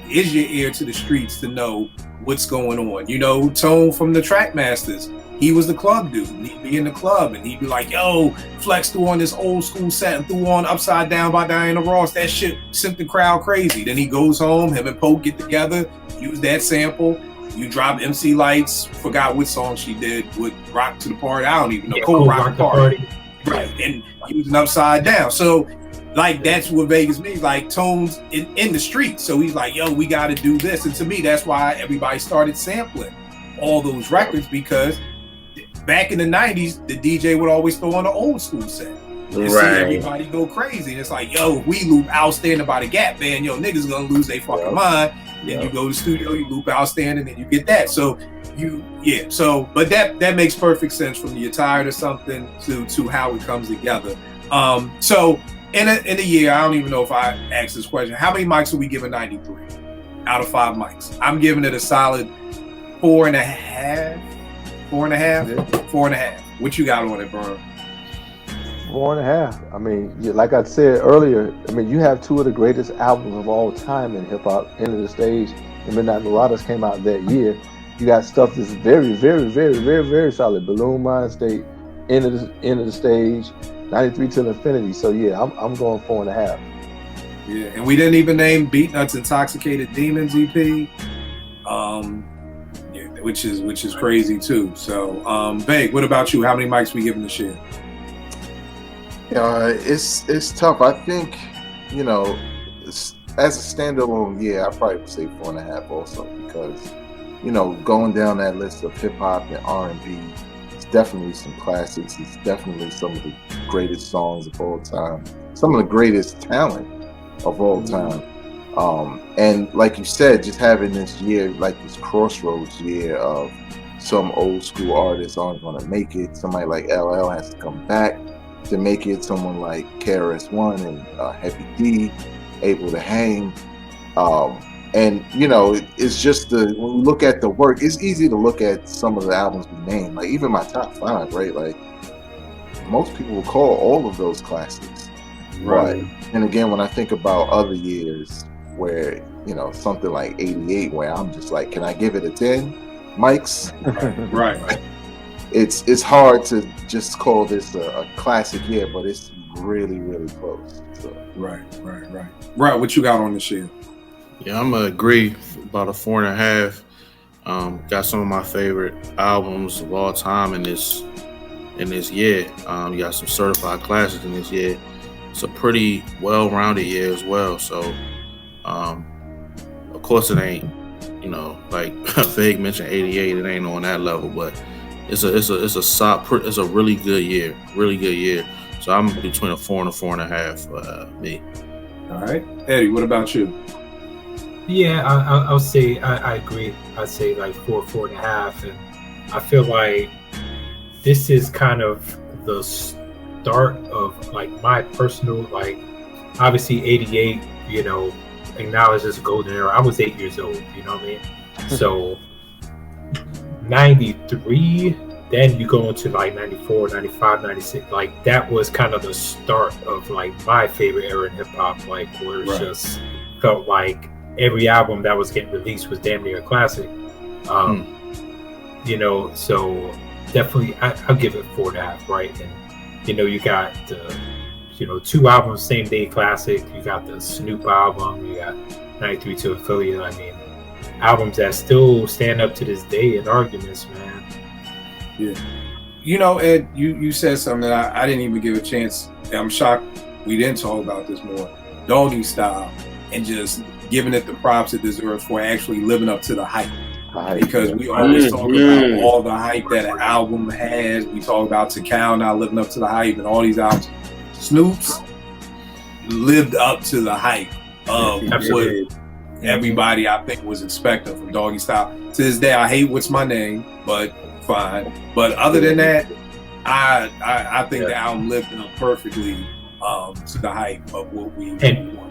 Speaker 4: Is your ear to the streets to know what's going on? You know, Tone from the Trackmasters, he was the club dude. He'd be in the club and he'd be like, yo, Flex threw on this old school set and threw on Upside Down by Diana Ross. That shit sent the crowd crazy. Then he goes home, him and Pope get together, use that sample. You drop MC Lights, forgot what song she did with Rock to the Party. I don't even know. Cold Rock the Party. Right. And using Upside Down. So, like, that's what Vegas means. Like, Tone's in the street. So he's like, yo, we got to do this. And to me, that's why everybody started sampling all those records, because back in the 90s, the DJ would always throw on the old school set. And see everybody go crazy. And it's like, yo, we loop Outstanding by the Gap Band. Yo, niggas gonna lose their fucking mind. Then you go to the studio, you loop Outstanding, and you get that. So but that makes perfect sense from you're tired of something to how it comes together. So in a year, I don't even know if I asked this question. How many mics are we giving 93 out of 5 mics? I'm giving it a solid 4.5. 4.5. What you got on it, Vern?
Speaker 5: 4.5. I mean, like I said earlier, I mean, you have 2 of the greatest albums of all time in hip hop. End of the Stage and Midnight Marauders came out that year. You got stuff that's very, very, very, very, very solid. Balloon Mind State, End of the Stage, 93 Till Infinity. So yeah, I'm going 4.5.
Speaker 4: Yeah, and we didn't even name Beatnuts Intoxicated Demons EP, which is crazy too. So, Vague, what about you? How many mics we giving this year?
Speaker 6: It's tough. I think, you know, as a standalone year, I probably would say 4.5 also, because, you know, going down that list of hip hop and R&B, it's definitely some classics. It's definitely some of the greatest songs of all time, some of the greatest talent of all time. And like you said, just having this year, like this crossroads year of some old school artists aren't going to make it. Somebody like LL has to come back to make it. Someone like KRS-One and Heavy D able to hang. And, you know, it's just when you look at the work, it's easy to look at some of the albums we named. Like, even my top 5, right? Like, most people will call all of those classics. Right. And again, when I think about other years where, you know, something like 88, where I'm just like, can I give it a 10? Mike's?
Speaker 4: Right.
Speaker 6: It's hard to just call this a classic year, but it's really, really close. So.
Speaker 4: Right. What you got on this year?
Speaker 7: Yeah, I'm gonna agree about a 4.5. Got some of my favorite albums of all time in this year. You got some certified classics in this year. It's a pretty well-rounded year as well. So, of course, it ain't, you know, like Vague mentioned 88. It ain't on that level, but it's a really good year. So I'm between a 4 and a 4.5 for me.
Speaker 4: All right, Eddie, what about you?
Speaker 8: Yeah, I'll say I agree. I'd say like 4.5, and I feel like this is kind of the start of like my personal, like, obviously 88, you know, acknowledged as a golden era. I was 8 years old, you know what I mean? So 93, then you go into like 94, 95, 96. Like that was kind of the start of like my favorite era in hip hop, like where it just felt like every album that was getting released was damn near a classic. You know, so definitely I'll give it 4.5, right? And you know, you got the 2 albums, same day classic. You got the Snoop album, you got 93 to Affiliate. I mean, albums that still stand up to this day in arguments, man.
Speaker 4: Yeah. You know, Ed, you said something that I didn't even give a chance. I'm shocked we didn't talk about this more. Doggy Style, and just giving it the props it deserves for actually living up to the hype. Because we always talk about all the hype that an album has. We talk about Takao not living up to the hype and all these albums. Snoop's lived up to the hype of what everybody I think was expecting from Doggy Style. To this day, I hate What's My Name, but fine. But other than that, I think the album lived up perfectly to the hype of what we wanted.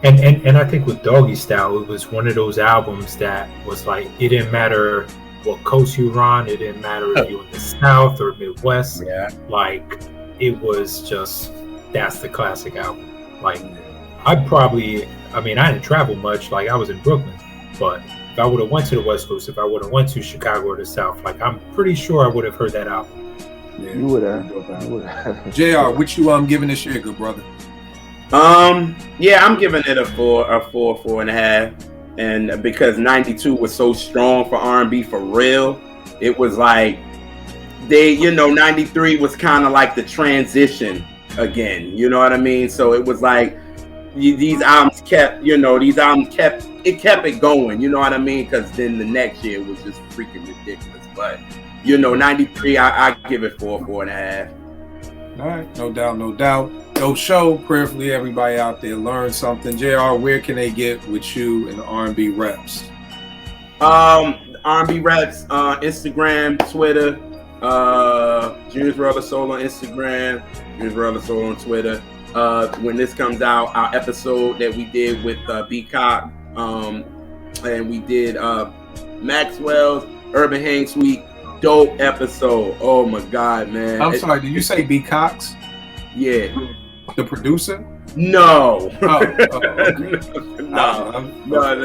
Speaker 8: And I think with Doggy Style, it was one of those albums that was like, it didn't matter what coast you were on, it didn't matter if you were in the South or Midwest. Like, it was just, that's the classic album. Like, I didn't travel much, like I was in Brooklyn, but if I would have went to the West Coast, if I would have went to Chicago or the South, like I'm pretty sure I would have heard that album.
Speaker 5: Yeah, you would have.
Speaker 4: JR, what you giving this year, good brother?
Speaker 9: Yeah, I'm giving it a 4.5, and because 92 was so strong for R&B for real, it was like 93 was kind of like the transition again. You know what I mean? So it was like these albums kept it going. You know what I mean? Because then the next year was just freaking ridiculous. But 93, I give it 4.5.
Speaker 4: All right, no doubt. Dope show. Prayerfully, everybody out there learn something. JR, where can they get with you and the R&B Reps?
Speaker 9: R&B Reps, Instagram, Twitter, Junior's Brother Soul on Instagram, Junior's Brother Soul on Twitter. When this comes out, our episode that we did with B-Cock, and we did Maxwell's Urban Hang Suite. Dope episode. Oh my God, man.
Speaker 4: I'm sorry, did you say B-Cox?
Speaker 9: Yeah.
Speaker 4: The producer?
Speaker 9: No.
Speaker 4: Okay.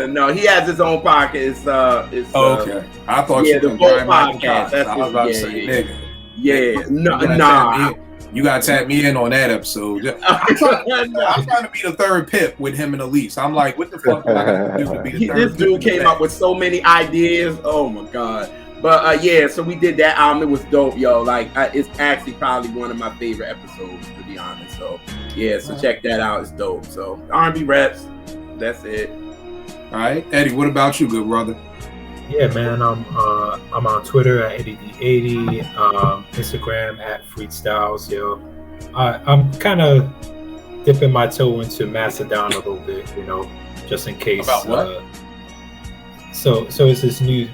Speaker 9: No. He has his own podcast.
Speaker 4: Okay. I thought you
Speaker 9: the whole podcast.
Speaker 4: I was about to say, nigga.
Speaker 9: Yeah. Nah.
Speaker 4: You gotta tap me in on that episode. I'm trying to be the third Pip with him and Elise. I'm like, what the fuck am I gonna do to be the third
Speaker 9: This dude came up with so many ideas. Oh my God. But so we did that album. It was dope, yo. Like, it's actually probably one of my favorite episodes, to be honest. So yeah, so check that out. It's dope. So R&B Reps, that's it.
Speaker 4: All right, Eddie. What about you, good brother?
Speaker 8: Yeah, man. I'm on Twitter at EddieD80, Instagram at Freestyles, yo. I'm kind of dipping my toe into Mastodon a little bit, just in case.
Speaker 4: About what?
Speaker 8: So it's this new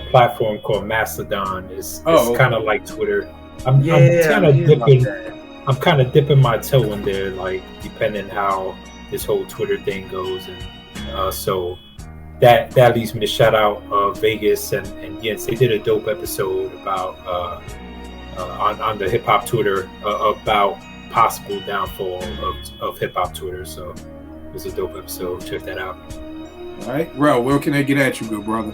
Speaker 8: platform called Mastodon. It's kind of like Twitter. I'm kind of dipping my toe in there, like depending how this whole Twitter thing goes, and so that leads me to shout out Vegas and yes, they did a dope episode about on the hip hop Twitter about possible downfall of hip hop Twitter. So it was a dope episode. Check that out.
Speaker 4: All right, Rel, where can they get at you, good brother?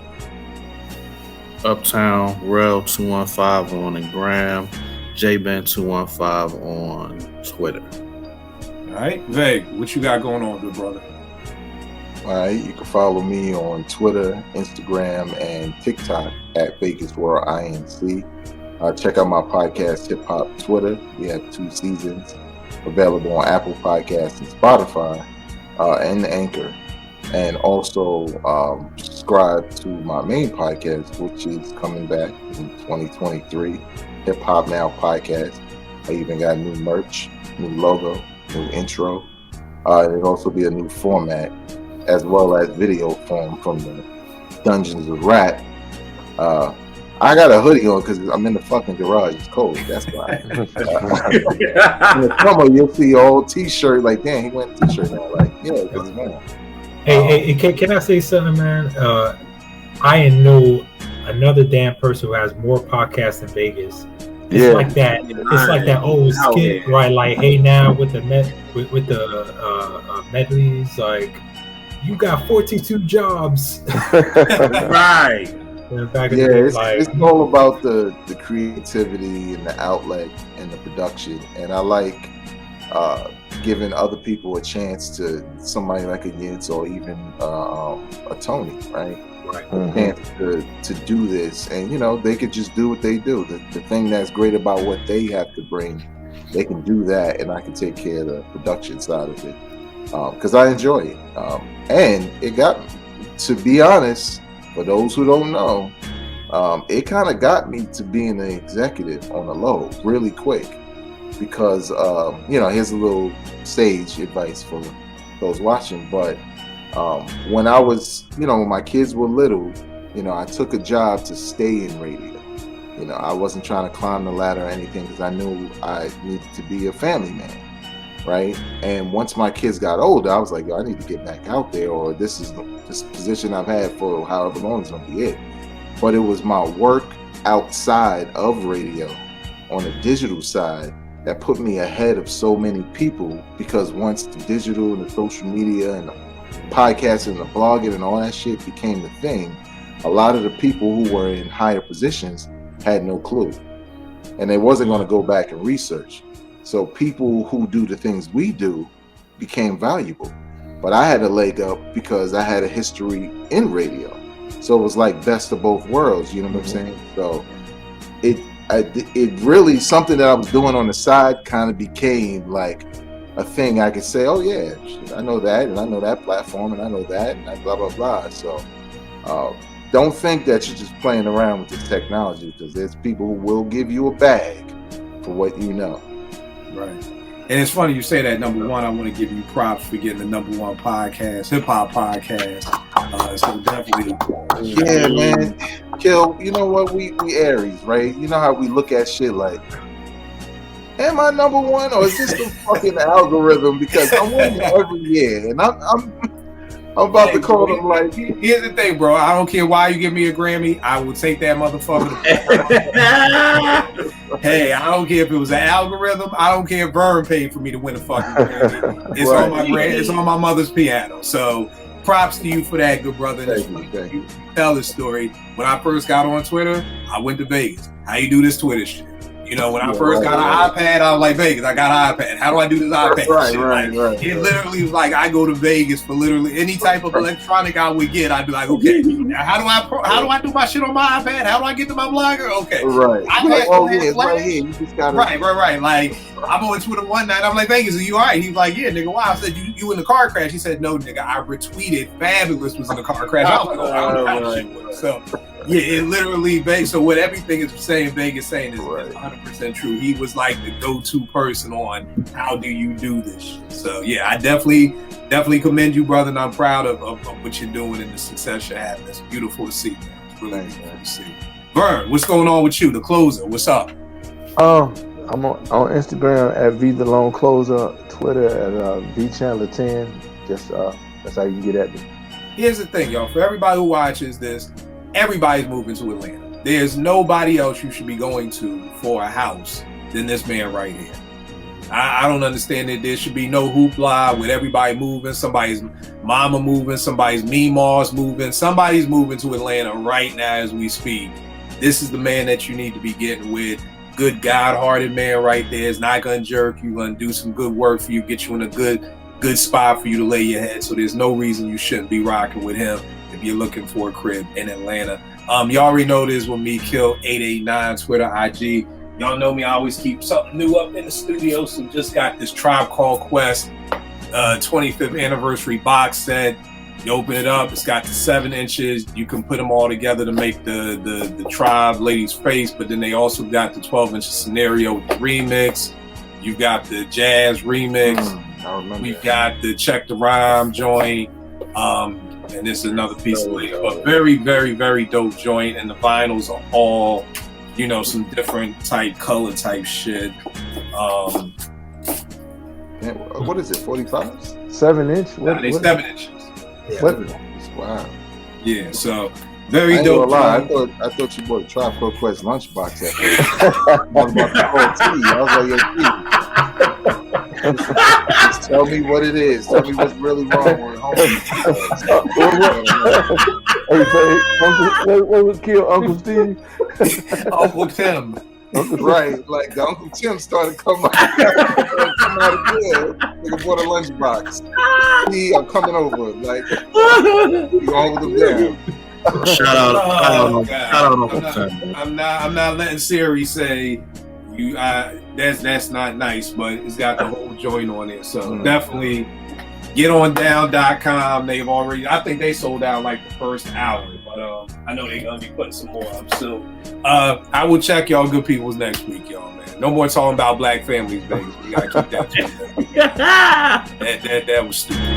Speaker 7: Uptown Rel 215 on the gram, JBen 215 on Twitter.
Speaker 4: All right, Veg, what you got going on, good brother?
Speaker 6: All right, you can follow me on Twitter, Instagram, and TikTok at Vegas World INC. Check out my podcast, Hip Hop Twitter. We have 2 seasons available on Apple Podcasts and Spotify and Anchor. And also subscribe to my main podcast, which is coming back in 2023, Hip Hop Now Podcast. I even got new merch, new logo, new intro. It'll also be a new format, as well as video form from the Dungeons of Rap. I got a hoodie on because I'm in the fucking garage. It's cold. That's why. In the summer, you'll see an old T-shirt. Like, damn, he went T-shirt now. Like, yeah, because it's warm.
Speaker 8: Hey, can I say something, man? I ain't no another damn person who has more podcasts in Vegas. It's like that. It's like that old skit, right? Like, hey, now with the medleys, like, you got 42 jobs.
Speaker 9: Right.
Speaker 6: It's all about the creativity and the outlet and the production, and I like giving other people a chance to, somebody like a Yitz or even a Toni, right? Chance to do this, and they could just do what they do. The thing that's great about what they have to bring, they can do that, and I can take care of the production side of it, because I enjoy it, and it got, to be honest, for those who don't know, it kind of got me to being an executive on the low really quick, because here's a little stage advice for those watching, but when I was, when my kids were little, I took a job to stay in radio. I wasn't trying to climb the ladder or anything, because I knew I needed to be a family man, right? And once my kids got older, I was like, I need to get back out there, or this position I've had for however long is going to be it. But it was my work outside of radio on the digital side that put me ahead of so many people, because once the digital and the social media and the podcasting and the blogging and all that shit became the thing, a lot of the people who were in higher positions had no clue, and they wasn't going to go back and research. So people who do the things we do became valuable, but I had a leg up because I had a history in radio, so it was like best of both worlds, you know what I'm saying? So it really, something that I was doing on the side kind of became like a thing I could say, oh yeah, I know that, and I know that platform, and I know that, and blah, blah, blah. So don't think that you're just playing around with this technology, because there's people who will give you a bag for what you know.
Speaker 4: Right. And it's funny you say that. Number one, I want to give you props for getting the number one podcast, hip hop podcast. So definitely.
Speaker 6: Yeah, man. Kill, you know what? We Aries, right? You know how we look at shit like, am I number one, or is this the fucking algorithm? Because I'm winning every year, and I'm about to call them like.
Speaker 4: Here's the thing, bro. I don't care why you give me a Grammy. I will take that motherfucker. Hey, I don't care if it was an algorithm. I don't care if Vern paid for me to win a fucking Grammy. It's on my It's on my mother's piano. So props to you for that, good brother.
Speaker 6: Thank you.
Speaker 4: Tell this story. When I first got on Twitter, I went to Vegas. How you do this Twitter shit? When I first got an iPad, I was like, Vegas, I got an iPad. How do I do this iPad?
Speaker 6: Right.
Speaker 4: It literally was like, I go to Vegas for literally any type of electronic I would get. I'd be like, okay, how do I do my shit on my iPad? How do I get to my blogger? Okay.
Speaker 6: Right.
Speaker 4: iPad
Speaker 6: right here. You just gotta...
Speaker 4: Right. Like, I'm on Twitter one night. I'm like, Vegas, are you all right? He's like, yeah, nigga, why? I said, you in the car crash? He said, no, nigga, I retweeted Fabulous was in the car crash. I was like, I don't know how shit was. So, yeah, it literally, so what everything is saying, Vegas saying is 100% true. He was like the go-to person on how do you do this shit. So yeah, I definitely commend you, brother, and I'm proud of what you're doing and the success you're having. It's beautiful to see, man. It's really beautiful to see. Vern, what's going on with you, the closer? What's up?
Speaker 5: I'm on Instagram at V the Lone Closer, Twitter at VChandler10. Just that's how you can get at me.
Speaker 4: Here's the thing, y'all. For everybody who watches this, everybody's moving to Atlanta. There's nobody else you should be going to for a house than this man right here. I don't understand that there should be no hoopla with everybody moving. Somebody's mama moving, somebody's meemaws moving. Somebody's moving to Atlanta right now as we speak. This is the man that you need to be getting with. Good God-hearted man right there. Is not gonna jerk you, gonna do some good work for you, get you in a good spot for you to lay your head. So there's no reason you shouldn't be rocking with him if you're looking for a crib in Atlanta. Y'all already know this with me, Kill 889, Twitter, IG. Y'all know me, I always keep something new up in the studio. So just got this Tribe Called Quest 25th anniversary box set. You open it up, it's got the 7 inches. You can put them all together to make the Tribe lady's face, but then they also got the 12-inch scenario with the remix. You've got the jazz remix. We've got the Check the Rhyme joint. And this is another piece of it. But very, very, very dope joint. And the vinyls are all, some different type color type shit.
Speaker 6: What is it, 45s?
Speaker 5: 7 inch?
Speaker 4: What? 7 inches.
Speaker 5: Yeah.
Speaker 6: Wow.
Speaker 4: Yeah, so Very dope.
Speaker 6: I thought you bought a Tribe Called Quest lunchbox at first. I was about to call T. I was like, yo, T. Just tell me what it is. Tell me what's really wrong with home.
Speaker 5: What would kill Uncle Steve?
Speaker 4: Uncle Tim.
Speaker 6: Right, like the Uncle Tim started coming out of bed. Nigga bought a lunchbox. I'm coming over. Like, you all with them down.
Speaker 7: Shout out Uncle Tim.
Speaker 4: I'm not letting Siri say you. That's not nice, but it's got the whole joint on it. So definitely get on down.com. They've already. I think they sold out like the first hour, but I know they're gonna be putting some more up soon. I will check y'all good peoples next week, y'all, man. No more talking about black families, baby. We gotta keep that. That was stupid.